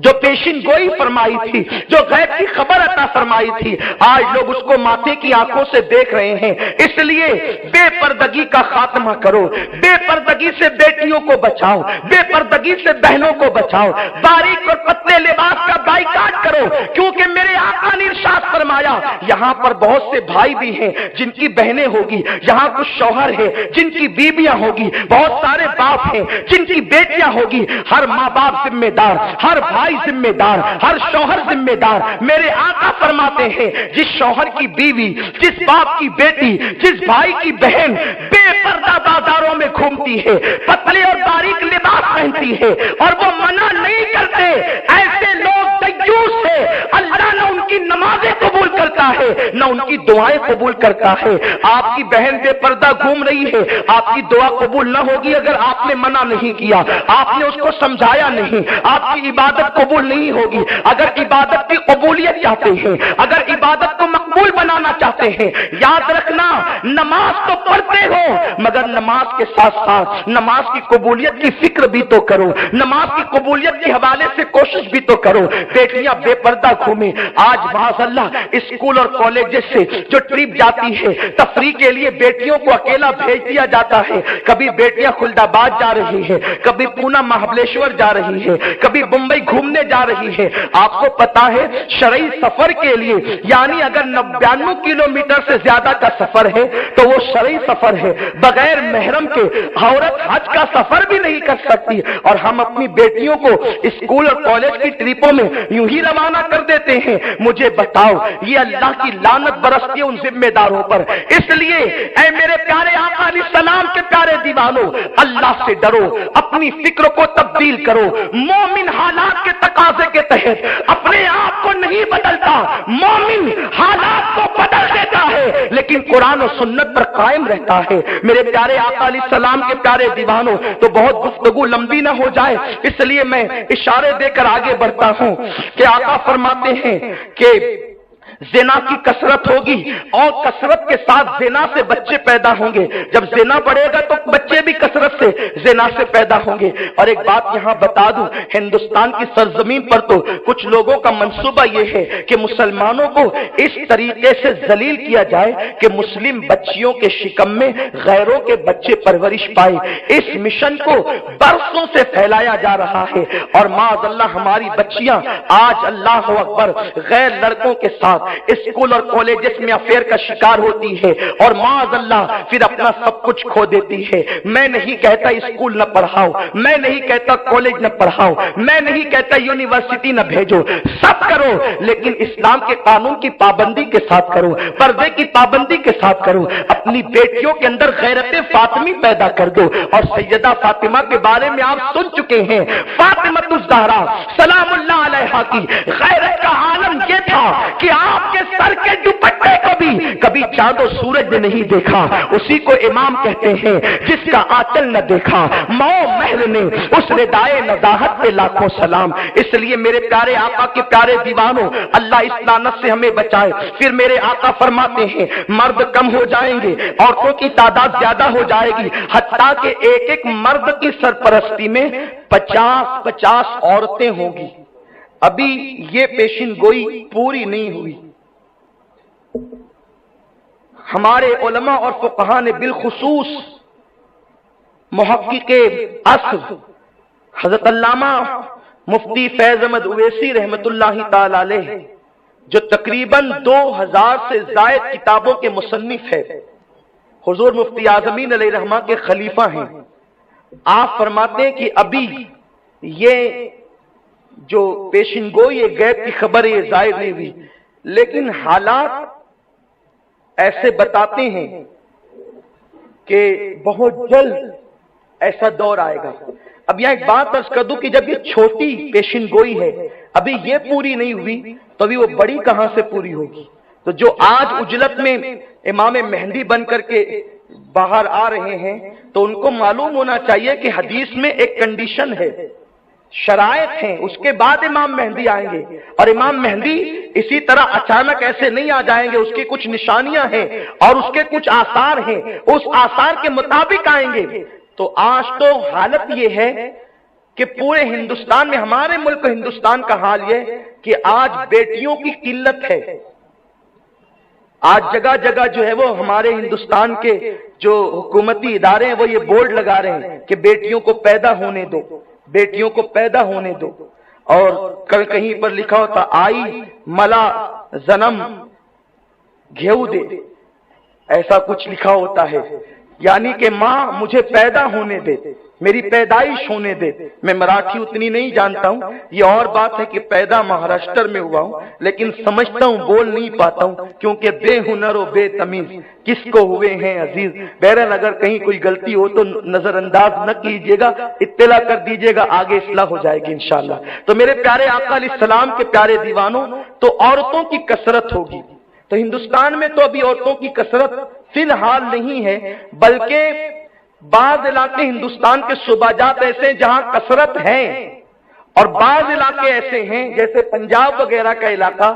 جو پیشن گوئی فرمائی تھی، جو غیب کی خبر عطا فرمائی تھی، آج لوگ اس کو ماتھے کی آنکھوں سے دیکھ رہے ہیں۔ اس لیے بے پردگی کا خاتمہ کرو، بے پردگی سے بیٹیوں کو بچاؤ، بے پردگی سے بہنوں کو بچاؤ، باریک اور پتلے لباس کا بائیکاٹ کرو، کیونکہ میرے آقا نے ارشاد فرمایا یہاں پر بہت سے بھائی بھی ہیں جن کی بہنیں ہوگی، یہاں کچھ شوہر ہیں جن کی بیویاں ہوگی، بہت سارے باپ ہیں جن کی بیٹیاں ہوگی۔ ہر ماں باپ ذمہ دار، ہر بھائی ذمہ دار، ہر شوہر ذمہ دار۔ میرے آقا فرماتے ہیں جس شوہر کی بیوی، جس باپ کی بیٹی، جس بھائی کی بہن بے پردہ بازاروں میں گھومتی ہے، پتلے اور باریک لباس پہنتی ہے اور وہ منع نہیں کرتے، ایسے لوگ دیوس ہے، اللہ نہ ان کی نمازیں قبول کرتا ہے نہ ان کی دعائیں قبول کرتا ہے۔ آپ کی بہن بے پردہ گھوم رہی ہے، آپ کی دعا قبول نہ ہوگی اگر آپ نے منع نہیں کیا، آپ نے اس کو سمجھایا نہیں، آپ کی عبادت قبول نہیں ہوگی۔ اگر عبادت کی قبولیت چاہتے ہیں، اگر عبادت کو مقبول بنانا چاہتے ہیں، یاد رکھنا نماز تو پڑھتے ہو مگر نماز کے ساتھ ساتھ نماز کی قبولیت کی فکر بھی تو کرو، نماز کی قبولیت کے حوالے سے کوشش بھی تو کرو۔ بیٹیاں بے پردہ گھومیں۔ آج معاذ اللہ اسکول اور کالجز سے جو ٹرپ جاتی ہے تفریح کے لیے، بیٹیوں کو اکیلا بھیج دیا جاتا ہے۔ کبھی بیٹیاں خلد آباد جا رہی ہے، کبھی پونا مہابلیشور جا رہی ہے، کبھی بمبئی گھومنے جا رہی ہے۔ آپ کو پتا ہے شرعی سفر کے لیے یعنی اگر 99 کلومیٹر سے زیادہ کا سفر ہے تو وہ شرعی سفر ہے، بغیر محرم کے عورت حج کا سفر بھی نہیں کر سکتی، اور ہم اپنی بیٹیوں کو اسکول اور کالج کی ٹرپوں میں یوں ہی روانہ کر دیتے ہیں۔ مجھے بتاؤ یہ اللہ کی لعنت برستی ہے ان ذمہ داروں پر۔ اس لیے اے میرے پیارے آقا علیہ السلام کے پیارے دیوانوں، اللہ سے ڈرو، اپنی فکر کو تبدیل کرو۔ مومن حالات کے تقاضے کے تحت اپنے آپ کو نہیں بدلتا، مومن حالات کو بدل دیتا ہے لیکن قرآن و سنت پر قائم رہتا ہے۔ میرے پیارے آقا علیہ السلام کے پیارے دیوانوں، تو بہت گفتگو لمبی نہ ہو جائے اس لیے میں اشارے دے کر آگے بڑھتا ہوں کہ آقا فرماتے ہیں کہ زنا کی کثرت ہوگی اور کثرت کے ساتھ زنا سے بچے پیدا ہوں گے۔ جب زنا بڑھے گا تو بچے بھی کثرت سے زنا سے پیدا ہوں گے۔ اور ایک بات یہاں بتا دوں، ہندوستان کی سرزمین پر تو کچھ لوگوں کا منصوبہ یہ ہے کہ مسلمانوں کو اس طریقے سے ذلیل کیا جائے کہ مسلم بچیوں کے شکم میں غیروں کے بچے پرورش پائے۔ اس مشن کو برسوں سے پھیلایا جا رہا ہے اور معاذ اللہ ہماری بچیاں آج اللہ اکبر غیر لڑکوں کے ساتھ اسکول اور کالجز میں افیئر کا شکار ہوتی ہے اور معاذ اللہ پھر اپنا سب کچھ کھو دیتی ہے۔ میں نہیں کہتا اسکول نہ پڑھاؤ، میں نہیں کہتا کالج نہ پڑھاؤ، میں نہیں کہتا یونیورسٹی نہ بھیجو، سب کرو لیکن اسلام کے قانون کی پابندی کے ساتھ کرو، پردے کی پابندی کے ساتھ کرو۔ اپنی بیٹیوں کے اندر غیرت فاطمی پیدا کر دو۔ اور سیدہ فاطمہ کے بارے میں آپ سن چکے ہیں، فاطمہ الزہرا سلام اللہ علیہا کی غیرت کا عالم یہ تھا کہ آپ کے سر کے دوپٹے کو بھی کبھی چاند و سورج نے نہیں دیکھا، اسی کو امام کہتے ہیں جس کا آنچل نہ دیکھا مو مہر نے، اس ردائے نزاہت پہ لاکھوں سلام۔ اس لیے میرے پیارے آقا کے پیارے دیوانوں، اللہ اس لعنت سے ہمیں بچائے۔ پھر میرے آقا فرماتے ہیں مرد کم ہو جائیں گے، عورتوں کی تعداد زیادہ ہو جائے گی، حتیٰ کہ ایک ایک مرد کی سرپرستی میں 50 عورتیں ہوں گی۔ ابھی یہ پیشن گوئی پوری نہیں ہوئی۔ ہمارے علماء اور فقہاء نے بالخصوص محقق عصر حضرت علامہ مفتی فیض احمد اویسی رحمت اللہ تعالی علیہ، جو تقریباً 2000 سے زائد کتابوں کے مصنف ہے، حضور مفتی اعظمین علیہ رحمہ کے خلیفہ ہیں، آپ فرماتے ہیں کہ ابھی یہ جو پیشن گوئی غیب کی خبر یہ ظاہر نہیں ہوئی، لیکن حالات ایسے بتاتے ہیں کہ بہت جلد ایسا دور آئے گا۔ اب یہاں ایک بات عرض کر دوں کہ جب یہ چھوٹی پیشن گوئی ہے، ابھی یہ پوری نہیں ہوئی تو ابھی وہ بڑی کہاں سے پوری ہوگی؟ تو جو آج اجلت میں امام مہدی بن کر کے باہر آ رہے ہیں تو ان کو معلوم ہونا چاہیے کہ حدیث میں ایک کنڈیشن ہے، شرائط ہیں، اس کے بعد امام مہدی آئیں گے، اور امام مہدی اسی طرح اچانک ایسے نہیں آ جائیں گے، اس کی کچھ نشانیاں ہیں اور اس کے کچھ آثار ہیں، اس آثار کے مطابق آئیں گے۔ تو آج تو حالت یہ ہے کہ پورے ہندوستان میں، ہمارے ملک ہندوستان کا حال یہ کہ آج بیٹیوں کی قلت ہے۔ آج جگہ جگہ جو ہے وہ ہمارے ہندوستان کے جو حکومتی ادارے ہیں وہ یہ بورڈ لگا رہے ہیں کہ بیٹیوں کو پیدا ہونے دو، بیٹیوں کو پیدا ہونے دو، اور کل کہیں پر لکھا ہوتا آئی ملا زنم گھیو دے، ایسا کچھ لکھا ہوتا ہے، یعنی کہ ماں مجھے پیدا ہونے دے، میری پیدائش ہونے دے۔ میں مراٹھی اتنی نہیں جانتا ہوں، یہ اور بات ہے کہ پیدا مہاراشٹر میں ہوا ہوں، لیکن سمجھتا ہوں، بول نہیں پاتا ہوں کیونکہ بے ہنر و بے تمیز کس کو ہوئے ہیں عزیز۔ بہرحال اگر کہیں کوئی غلطی ہو تو نظر انداز نہ کیجیے گا، اطلاع کر دیجیے گا، آگے اصلاح ہو جائے گی انشاءاللہ۔ تو میرے پیارے آقا علیہ السلام کے پیارے دیوانوں، تو عورتوں کی کثرت ہوگی۔ تو ہندوستان میں تو ابھی عورتوں کی کثرت فی الحال نہیں ہے، بلکہ بعض علاقے ہندوستان کے صوبہ جات ایسے ہیں جہاں کثرت ہے، اور بعض علاقے ایسے ہیں جیسے پنجاب وغیرہ کا علاقہ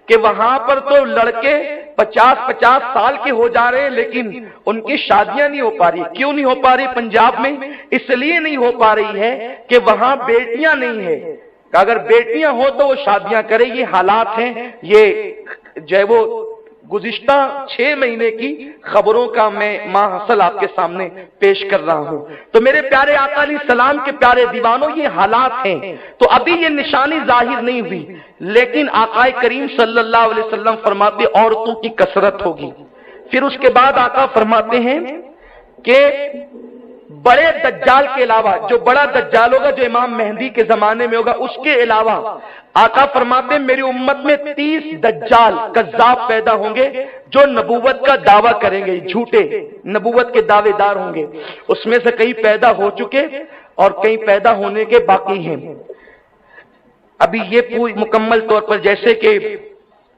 کہ وہاں پر تو لڑکے 50-50 سال کے ہو جا رہے ہیں لیکن ان کی شادیاں نہیں ہو پا رہی۔ کیوں نہیں ہو پا رہی پنجاب میں؟ اس لیے نہیں ہو پا رہی ہے کہ وہاں بیٹیاں نہیں ہیں، اگر بیٹیاں ہو تو وہ شادیاں کرے۔ یہ حالات ہیں، یہ جو ہے وہ گزشتہ 6 مہینے کی خبروں کا میں ماحصل آپ کے سامنے پیش کر رہا ہوں۔ تو میرے پیارے آقا علیہ السلام کے پیارے دیوانوں، یہ حالات ہیں۔ تو ابھی یہ نشانی ظاہر نہیں ہوئی، لیکن آقا کریم صلی اللہ علیہ وسلم فرماتے عورتوں کی کثرت ہوگی۔ پھر اس کے بعد آقا فرماتے ہیں کہ بڑے دجال کے علاوہ، جو بڑا دجال ہوگا جو امام مہدی کے زمانے میں ہوگا، اس کے علاوہ آقا فرماتے ہیں میری امت میں 30 دجال کذاب پیدا ہوں گے جو نبوت کا دعویٰ کریں گے، جھوٹے نبوت کے دعوے دار ہوں گے۔ اس میں سے کئی پیدا ہو چکے اور کئی پیدا ہونے کے باقی ہیں۔ ابھی یہ پوری مکمل طور پر، جیسے کہ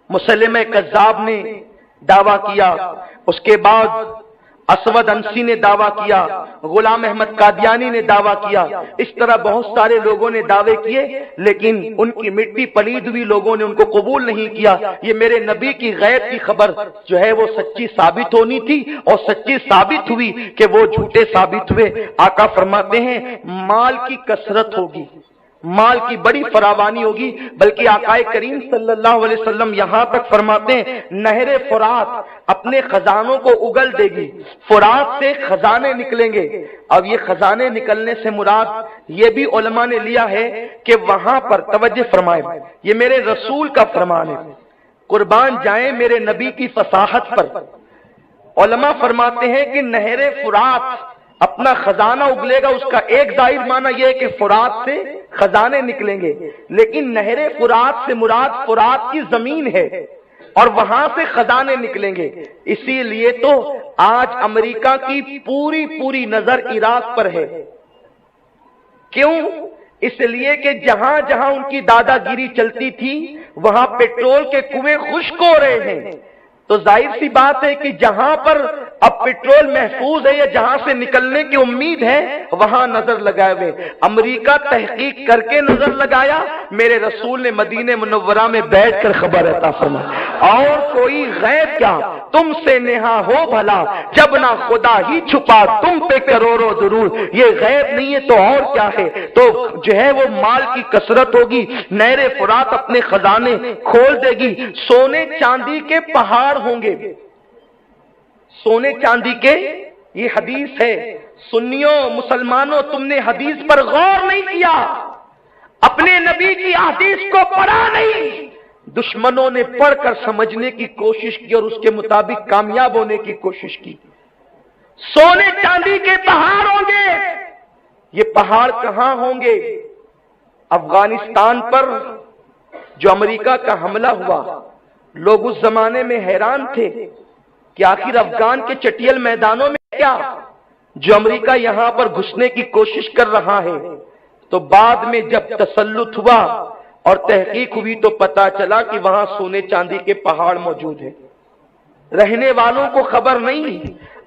مسلمہ کذاب نے دعویٰ کیا، اس کے بعد اسود انسی نے دعویٰ کیا، غلام احمد قادیانی نے دعویٰ کیا، اس طرح بہت سارے لوگوں نے دعوے کیے، لیکن ان کی مٹی پلید ہوئی، لوگوں نے ان کو قبول نہیں کیا۔ یہ میرے نبی کی غیب کی خبر جو ہے وہ سچی ثابت ہونی تھی، اور سچی ثابت ہوئی کہ وہ جھوٹے ثابت ہوئے۔ آقا فرماتے ہیں مال کی کثرت ہوگی، مال کی بڑی فراوانی ہوگی، بلکہ آقا کریم صلی اللہ علیہ وسلم یہاں تک فرماتے ہیں نہر فرات اپنے خزانوں کو اگل دے گی، فرات سے خزانے نکلیں گے۔ اب یہ خزانے نکلنے سے مراد یہ بھی علماء نے لیا ہے کہ وہاں پر توجہ فرمائیں، یہ میرے رسول کا فرمان ہے، قربان جائیں میرے نبی کی فصاحت پر۔ علماء فرماتے ہیں کہ نہر فرات اپنا خزانہ اگلے گا، اس کا ایک ظاہر معنی یہ ہے کہ فرات سے خزانے نکلیں گے، لیکن نہر فرات سے مراد فرات کی زمین ہے اور وہاں سے خزانے نکلیں گے۔ اسی لیے تو آج امریکہ کی پوری نظر عراق پر ہے۔ کیوں؟ اس لیے کہ جہاں جہاں ان کی دادا گیری چلتی تھی وہاں پیٹرول کے کنویں خشک ہو رہے ہیں، تو ظاہر سی بات ہے کہ جہاں پر اب پیٹرول محفوظ ہے یا جہاں سے نکلنے کی امید ہے وہاں نظر لگائے ہوئے۔ امریکہ تحقیق کر کے نظر لگایا، میرے رسول نے مدینہ منورہ میں بیٹھ کر خبر عطا فرمائی۔ اور کوئی غیب کیا تم سے نہا ہو بھلا، جب نہ خدا ہی چھپا تم پہ کروڑوں ضرور۔ یہ غیب نہیں ہے تو اور کیا ہے؟ تو جو ہے وہ مال کی کثرت ہوگی، نہر فرات اپنے خزانے کھول دے گی، سونے چاندی کے پہاڑ ہوں گے، سونے چاندی کے۔ یہ حدیث ہے، سنیوں مسلمانوں تم نے حدیث پر غور نہیں کیا، اپنے نبی کی حدیث کو پڑھا نہیں، دشمنوں نے پڑھ کر سمجھنے کی کوشش کی اور اس کے مطابق کامیاب ہونے کی کوشش کی۔ سونے چاندی کے پہاڑ ہوں گے۔ یہ پہاڑ کہاں ہوں گے؟ افغانستان پر جو امریکہ کا حملہ ہوا، لوگ اس زمانے میں حیران تھے کہ آخر افغان کے چٹیل میدانوں میں کیا جو امریکہ یہاں پر گھسنے کی کوشش کر رہا ہے، تو بعد میں جب تسلط ہوا اور تحقیق ہوئی تو پتا چلا کہ وہاں سونے چاندی کے پہاڑ موجود ہیں۔ رہنے والوں کو خبر نہیں،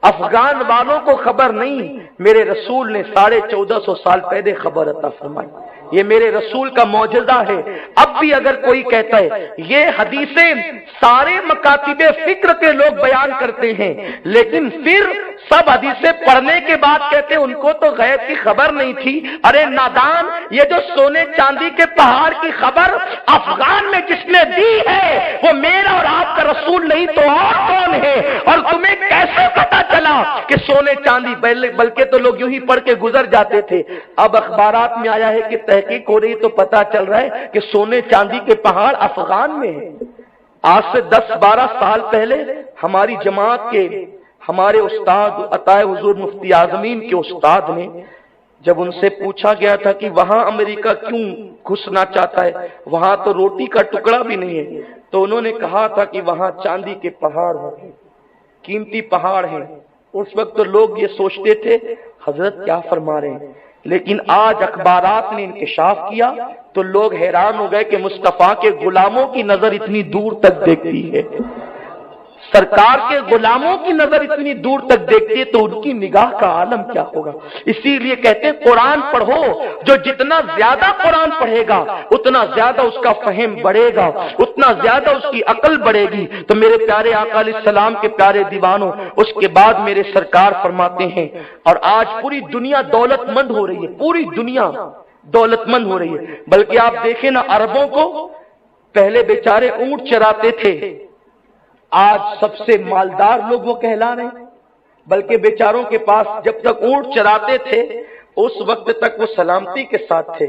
افغان والوں کو خبر نہیں، میرے رسول نے 1450 سال پہلے خبر عطا فرمائی۔ یہ میرے رسول کا معجزہ ہے۔ اب بھی اگر کوئی کہتا ہے یہ حدیثیں سارے مکاتب فکر کے لوگ بیان کرتے ہیں، لیکن پھر سب حدیثیں پڑھنے کے بعد کہتے ہیں ان کو تو غیب کی خبر نہیں تھی۔ ارے نادان، یہ جو سونے چاندی کے پہاڑ کی خبر افغان میں جس نے دی ہے وہ میرا اور آپ کا رسول نہیں تو اور کون ہے؟ اور تمہیں کیسے پتا چلا کہ سونے چاندی؟ بلکہ تو لوگ یوں ہی پڑھ کے گزر جاتے تھے۔ اب اخبارات میں آیا ہے کہ تحقیق ہو رہی تو پتا چل رہا ہے کہ سونے چاندی کے پہاڑ افغان میں ہیں۔ آج سے 10-12 سال پہلے ہماری جماعت کے ہمارے استاد عطائے حضور مفتی اعظمین کے استاد نے جب ان سے پوچھا گیا تھا کہ وہاں امریکہ کیوں گھسنا چاہتا ہے، وہاں تو روٹی کا ٹکڑا بھی نہیں ہے، تو انہوں نے کہا تھا کہ وہاں چاندی کے پہاڑ ہیں، قیمتی پہاڑ ہیں۔ اس وقت تو لوگ یہ سوچتے تھے حضرت کیا فرما رہے ہیں، لیکن آج اخبارات نے انکشاف کیا تو لوگ حیران ہو گئے کہ مصطفیٰ کے غلاموں کی نظر اتنی دور تک دیکھتی ہے، سرکار کے غلاموں کی نظر اتنی دور تک دیکھتی ہے تو ان کی نگاہ کا عالم کیا ہوگا۔ اسی لیے کہتے ہیں قرآن پڑھو، جو جتنا زیادہ قرآن پڑھے گا اتنا زیادہ اس کا فہم بڑھے گا، اتنا زیادہ اس کی عقل بڑھے گی۔ تو میرے پیارے آقا علیہ السلام کے پیارے دیوانوں، اس کے بعد میرے سرکار فرماتے ہیں، اور آج پوری دنیا دولت مند ہو رہی ہے، پوری دنیا دولت مند ہو رہی ہے۔ بلکہ آپ دیکھیں نا، عربوں کو پہلے بیچارے اونٹ چراتے تھے، آج سب سے مالدار لوگ وہ کہلا رہے ہیں۔ بلکہ بیچاروں کے پاس جب تک اونٹ چراتے تھے اس وقت تک وہ سلامتی کے ساتھ تھے،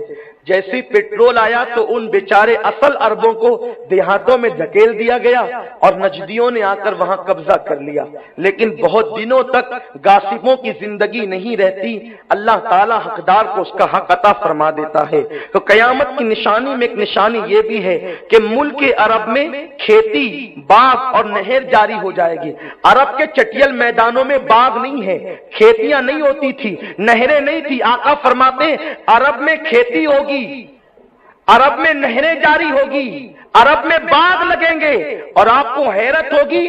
جیسے پیٹرول آیا تو ان بیچارے اصل عربوں کو دیہاتوں میں دھکیل دیا گیا اور نجدیوں نے آ کر وہاں قبضہ کر لیا۔ لیکن بہت دنوں تک غاصبوں کی زندگی نہیں رہتی، اللہ تعالیٰ حقدار کو اس کا حق عطا فرما دیتا ہے۔ تو قیامت کی نشانی میں ایک نشانی یہ بھی ہے کہ ملک عرب میں کھیتی، باغ اور نہر جاری ہو جائے گی۔ عرب کے چٹیل میدانوں میں باغ نہیں ہے، کھیتیاں نہیں ہوتی تھی، نہریں نہیں تھی۔ آقا فرماتے ہیں عرب میں کھیتی ہوگی، عرب میں نہریں جاری ہوگی، عرب میں باغ لگیں گے، اور آپ کو حیرت ہوگی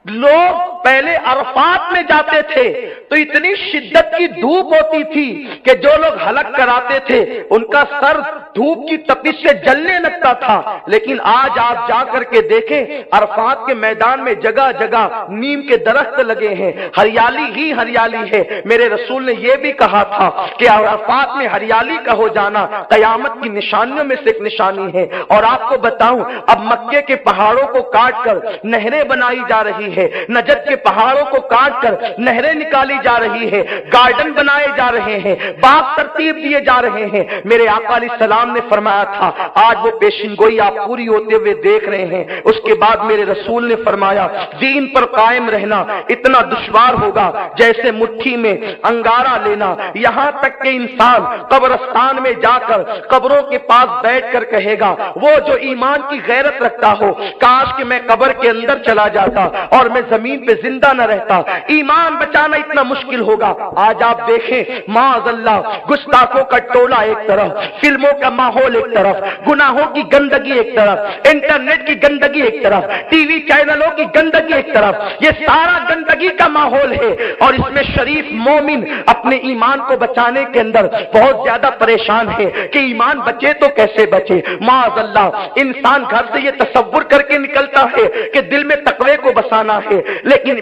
لوگ پہلے عرفات میں جاتے تھے تو اتنی شدت کی دھوپ ہوتی تھی کہ جو لوگ حلق کراتے تھے ان کا سر دھوپ کی تپش سے جلنے لگتا تھا۔ لیکن آج آپ جا کر کے دیکھیں عرفات کے میدان میں جگہ جگہ نیم کے درخت لگے ہیں، ہریالی ہی ہریالی ہے۔ میرے رسول نے یہ بھی کہا تھا کہ عرفات میں ہریالی کا ہو جانا قیامت کی نشانیوں میں سے ایک نشانی ہے۔ اور آپ کو بتاؤں، اب مکے کے پہاڑوں کو کاٹ کر نہریں بنائی جا رہی ہے، نجد کے پہاڑوں کو کاٹ کر نہریں نکالی جا رہی ہے، گارڈن بنائے جا رہے ہیں، باغ ترتیب دیے جا رہے ہیں۔ میرے آقا علیہ السلام نے فرمایا تھا، آج وہ پیشن گوئی آپ پوری ہوتے ہوئے دیکھ رہے ہیں۔ اس کے بعد میرے رسول نے فرمایا دین پر قائم رہنا اتنا دشوار ہوگا جیسے مٹھی میں انگارہ لینا، یہاں تک کہ انسان قبرستان میں جا کر قبروں کے پاس بیٹھ کر کہے گا وہ جو ایمان کی غیرت رکھتا ہو کاش کہ میں قبر کے اندر چلا جاتا اور میں زمین پہ زندہ نہ رہتا۔ ایمان بچانا اتنا مشکل ہوگا۔ آج آپ دیکھیں معاذ اللہ گستاخوں کا ٹولہ ایک طرف، فلموں کا ماحول ایک طرف، گناہوں کی گندگی ایک طرف، انٹرنیٹ کی گندگی ایک طرف، ٹی وی چینلوں کی گندگی ایک طرف، یہ سارا گندگی کا ماحول ہے۔ اور اس میں شریف مومن اپنے ایمان کو بچانے کے اندر بہت زیادہ پریشان ہے کہ ایمان بچے تو کیسے بچے۔ معاذ اللہ انسان گھر سے یہ تصور کر کے نکلتا ہے کہ دل میں تقوی کو بسانا ہے، لیکن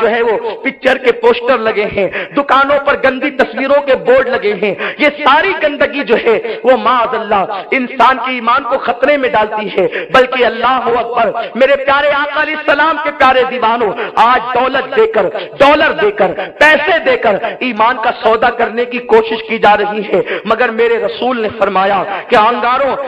جو ہے وہ پکچر کے پوسٹر لگے ہیں، دکانوں پر گندی تصویروں کے بورڈ لگے ہیں، یہ ساری گندگی جو ہے وہ معاذ اللہ انسان کے ایمان کو خطرے میں ڈالتی ہے۔ بلکہ اللہ اکبر، میرے پیارے آقا علیہ السلام کے پیارے دیوانوں، آج دولت دے کر، ڈالر دے کر، پیسے دے کر ایمان کا سودا کرنے کی کوشش کی جا رہی ہے، مگر میرے رسول نے فرمایا کہ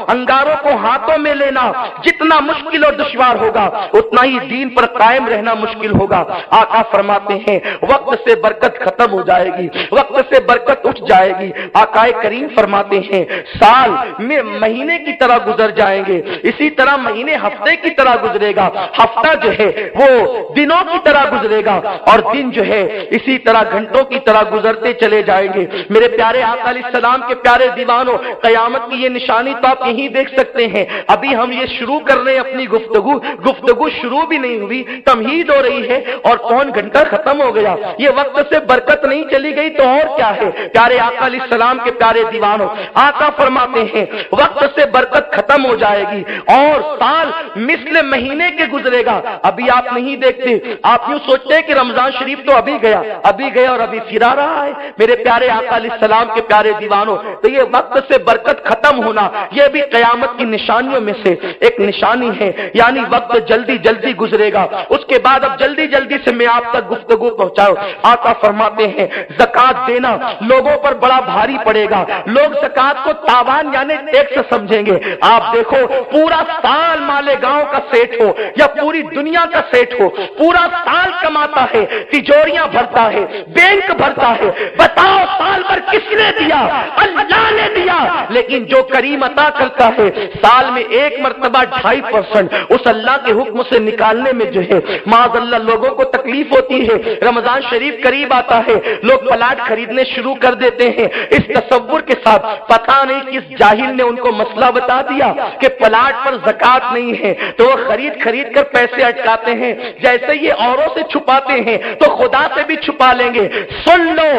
انگاروں کو ہاتھوں میں لینا جتنا مشکل اور دشوار ہوگا اتنا ہی دین پر قائم رہنا مشکل ہوگا۔ ہوگا. آقا فرماتے ہیں وقت سے برکت ختم ہو جائے گی, وقت سے برکت اٹھ جائے گی. آقا کریم فرماتے ہیں سال میں مہینے کی طرح گزر جائیں گے, اسی طرح مہینے ہفتے کی طرح گزرے گا, ہفتہ جو ہے وہ دنوں کی طرح گزرے گا, اور دن جو ہے اسی طرح گھنٹوں کی طرح گزرتے چلے جائیں گے. میرے پیارے آقا علیہ السلام کے پیارے دیوانوں, قیامت کی یہ نشانی تو آپ یہیں دیکھ سکتے ہیں. ابھی ہم یہ شروع کر رہے ہیں اپنی گفتگو شروع بھی نہیں ہوئی, تمہید ہو رہی ہے اور کون گھنٹہ ختم ہو گیا. یہ وقت سے برکت نہیں چلی گئی تو اور کیا ہے. پیارے آقا علیہ السلام کے پیارے دیوانوں, آقا فرماتے ہیں وقت سے برکت ختم ہو جائے گی اور سال مثل مہینے کے گزرے گا. ابھی آپ نہیں دیکھتے, آپ یوں سوچتے کہ رمضان شریف تو ابھی گیا اور ابھی پھر آ رہا ہے. میرے پیارے آقا علیہ السلام کے پیارے دیوانوں, تو یہ وقت سے برکت ختم ہونا یہ بھی قیامت کی نشانیوں میں سے ایک نشانی ہے. یعنی وقت جلدی جلدی گزرے گا. اس کے بعد اب جلدی جلدی سے میں آپ تک گفتگو پہنچاؤ. آقا فرماتے ہیں زکات دینا لوگوں پر بڑا بھاری پڑے گا. لوگ زکات کو تاوان یعنی ٹیکس سمجھیں گے. آپ دیکھو پورا سال مالیگاؤں کا سیٹ ہو یا پوری دنیا کا سیٹ ہو, پورا سال کماتا ہے, تجوریاں بھرتا ہے, بینک بھرتا ہے, بتاؤ سال بھر کس نے دیا؟ اللہ نے دیا. لیکن جو کریم عطا کرتا ہے سال میں ایک مرتبہ 2.5% اس اللہ کے حکم سے نکالنے میں جو ہے معاذ اللہ لوگوں کو تکلیف ہوتی ہے. رمضان شریف قریب آتا ہے, لوگ پلاٹ خریدنے شروع کر دیتے ہیں اس تصور کے ساتھ, پتہ نہیں کس جاہل نے ان کو مسئلہ بتا دیا کہ پلاٹ پر زکات نہیں ہے, تو وہ خرید کر پیسے اٹکاتے ہیں. جیسے یہ اوروں سے چھپاتے ہیں تو خدا سے بھی چھپا لیں گے. سن لو,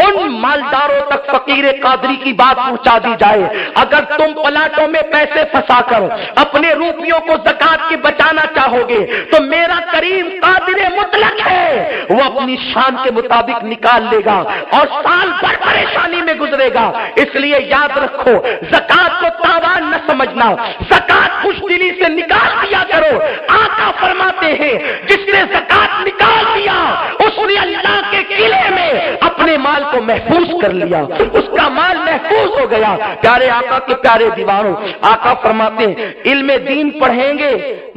ان مالداروں تک فقیر قادری کی بات پہنچا دی جائے, اگر تم پلاٹوں میں پیسے پھنسا کر اپنے روپیوں کو زکات کی بچانا چاہو گے تو میرا کریم قادر مطلق ہے, وہ اپنی شان کے مطابق نکال لے گا اور سال بھر پریشانی میں گزرے گا. اس لیے یاد رکھو زکات کو تاوان نہ سمجھنا, زکات خوش دلی سے نکال دیا کرو. آقا فرماتے ہیں جس نے زکات نکال دیا اس نے اللہ کے قلعے میں اپنے مال کو محفوظ کر لیا, اس کا مال محفوظ ہو گیا. پیارے آقا کے پیارے دیوانوں, آقا فرماتے ہیں علم دین پڑھیں گے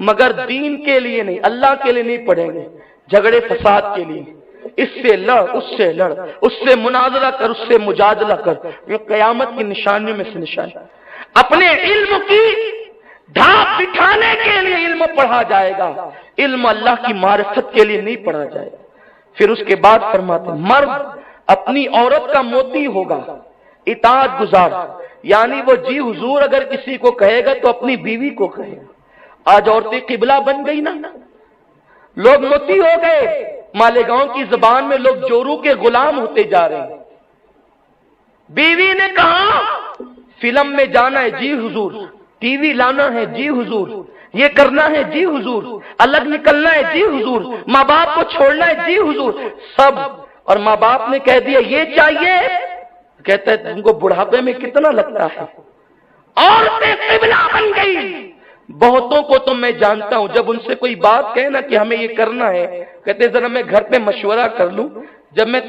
مگر دین کے لیے نہیں, اللہ کے لیے نہیں پڑھیں گے, جھگڑے فساد کے لیے. اس سے لڑ, اس سے لڑ, اس سے مناظرہ کر, اس سے مجادلہ کر. یہ قیامت کی نشانیوں میں سے نشانی. اپنے علم کی ڈھاپ بٹھانے کے لیے علم پڑھا جائے گا, علم اللہ کی معرفت کے لیے نہیں پڑھا جائے گا. پھر اس کے بعد فرماتے ہیں مرد اپنی عورت کا موتی ہوگا, اطاعت گزار, یعنی وہ جی حضور اگر کسی کو کہے گا تو اپنی بیوی کو کہے گا. آج عورتیں قبلہ بن گئی نا, لوگ موتی ہو گئے. مالیگاؤں کی زبان میں لوگ جورو کے غلام ہوتے جا رہے ہیں. بیوی نے کہا فلم میں جانا ہے جی حضور, ٹی وی لانا ہے جی حضور, یہ کرنا ہے جی حضور, الگ نکلنا ہے جی حضور, ماں باپ کو چھوڑنا ہے جی حضور, سب. اور ماں باپ نے کہہ دیا یہ چاہیے, کہتا ہے تم کو بڑھاپے میں کتنا لگتا ہے. عورتیں قبلہ بن گئی. بہتوں کو تو میں جانتا ہوں جب ان سے کوئی بات کہے نا کہ ہمیں یہ کرنا ہے, کہتے ذرا میں گھر پہ مشورہ کر لوں. جب میں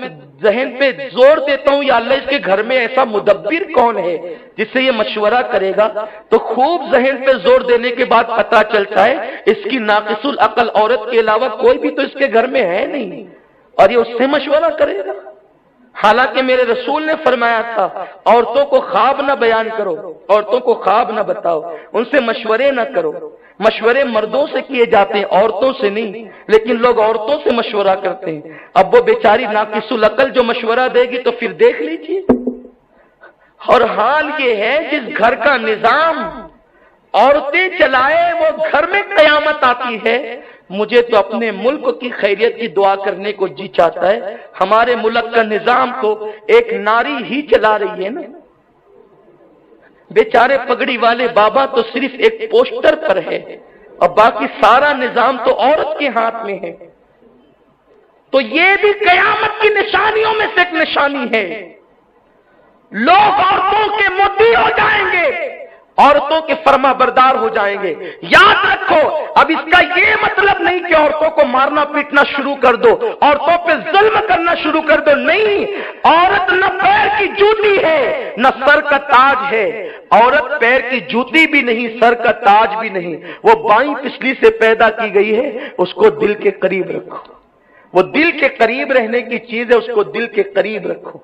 ذہن پہ زور دیتا ہوں یا اللہ اس کے گھر میں ایسا مدبر کون ہے جس سے یہ مشورہ کرے گا, تو خوب ذہن پہ زور دینے کے بعد پتہ چلتا ہے اس کی ناقص العقل عورت کے علاوہ کوئی بھی تو اس کے گھر میں ہے نہیں, اور یہ اس سے مشورہ کرے گا. حالانکہ میرے رسول نے فرمایا تھا عورتوں کو خواب نہ بیان کرو, عورتوں کو خواب نہ بتاؤ, ان سے مشورے نہ کرو. مشورے مردوں سے کیے جاتے ہیں عورتوں سے نہیں, لیکن لوگ عورتوں سے مشورہ کرتے ہیں. اب وہ بیچاری ناقص العقل جو مشورہ دے گی تو پھر دیکھ لیجیے. اور حال یہ ہے جس گھر کا نظام عورتیں چلائے وہ گھر میں قیامت آتی ہے. مجھے تو اپنے ملک کی خیریت کی دعا کرنے کو جی چاہتا ہے. ہمارے ملک کا نظام تو ایک ناری ہی چلا رہی ہے نا, بیچارے پگڑی والے بابا تو صرف ایک پوسٹر پر ہے اور باقی سارا نظام تو عورت کے ہاتھ میں ہے. تو یہ بھی قیامت کی نشانیوں میں سے ایک نشانی ہے. لوگ عورتوں کے موتی ہو جائیں گے, عورتوں کے فرما بردار ہو جائیں گے. یاد رکھو اب اس کا یہ مطلب نہیں کہ عورتوں کو مارنا پیٹنا شروع کر دو, عورتوں پہ ظلم کرنا شروع کر دو. نہیں, عورت نہ پیر کی جوتی ہے نہ سر کا تاج ہے. عورت پیر کی جوتی بھی نہیں, سر کا تاج بھی نہیں, وہ بائیں پسلی سے پیدا کی گئی ہے. اس کو دل کے قریب رکھو. وہ دل کے قریب رہنے کی چیز ہے، اس کو دل کے قریب رکھو۔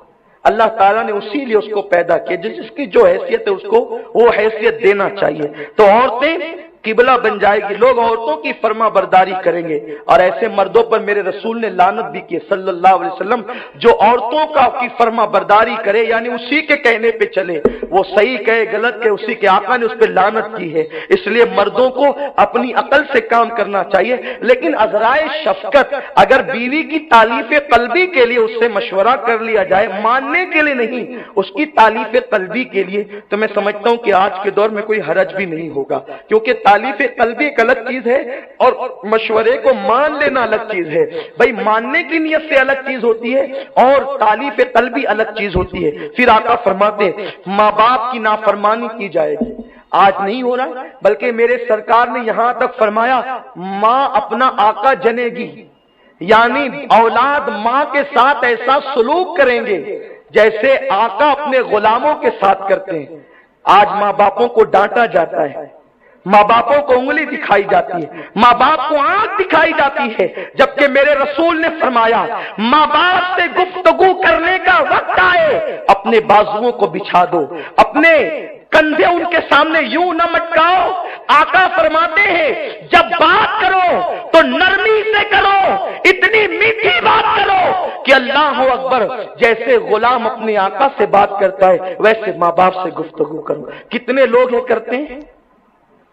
اللہ تعالیٰ نے اسی لیے اس کو پیدا کیا، جس کی جو حیثیت ہے اس کو وہ حیثیت دینا چاہیے۔ تو عورتیں قبلہ بن جائے گی، لوگ عورتوں کی فرما برداری کریں گے، اور ایسے مردوں پر میرے رسول نے لعنت بھی کی صلی اللہ علیہ وسلم، جو عورتوں کی فرما برداری کرے، یعنی اسی کے کہنے پہ چلے، وہ صحیح کہے غلط کہے، اسی کے آقا نے اس پہ لعنت کی ہے۔ اس لیے مردوں کو اپنی عقل سے کام کرنا چاہیے، لیکن عذرائے شفقت، اگر بیوی کی تعلیف قلبی کے لیے اس سے مشورہ کر لیا جائے، ماننے کے لیے نہیں، اس کی تعلیف قلبی کے لیے، تو میں سمجھتا ہوں کہ آج کے دور میں کوئی حرج بھی نہیں ہوگا، کیونکہ تعلیف قلبی ایک الگ چیز ہے اور مشورے کو مان لینا الگ چیز ہے۔ بھائی ماننے کی نیت سے الگ چیز ہوتی ہے اور تعلیف قلبی الگ چیز ہوتی ہے۔ پھر آقا فرماتے ہیں ماں باپ کی نافرمانی کی جائے گی، آج نہیں ہو رہا، بلکہ میرے سرکار نے یہاں تک فرمایا ماں اپنا آقا جنے گی، یعنی اولاد ماں کے ساتھ ایسا سلوک کریں گے جیسے آقا اپنے غلاموں کے ساتھ کرتے ہیں۔ آج ماں باپوں کو ڈانٹا جاتا ہے، ماں باپوں کو انگلی دکھائی جاتی ہے، ماں باپ کو آنکھ دکھائی جاتی ہے، جبکہ میرے رسول نے فرمایا ماں باپ سے گفتگو کرنے کا وقت آئے اپنے بازوؤں کو بچھا دو، اپنے کندھے ان کے سامنے یوں نہ مٹکاؤ۔ آقا فرماتے ہیں جب بات کرو تو نرمی سے کرو، اتنی میٹھی بات کرو کہ اللہ اکبر، جیسے غلام اپنے آقا سے بات کرتا ہے ویسے ماں باپ سے گفتگو کرو۔ کتنے لوگ یہ کرتے ہیں،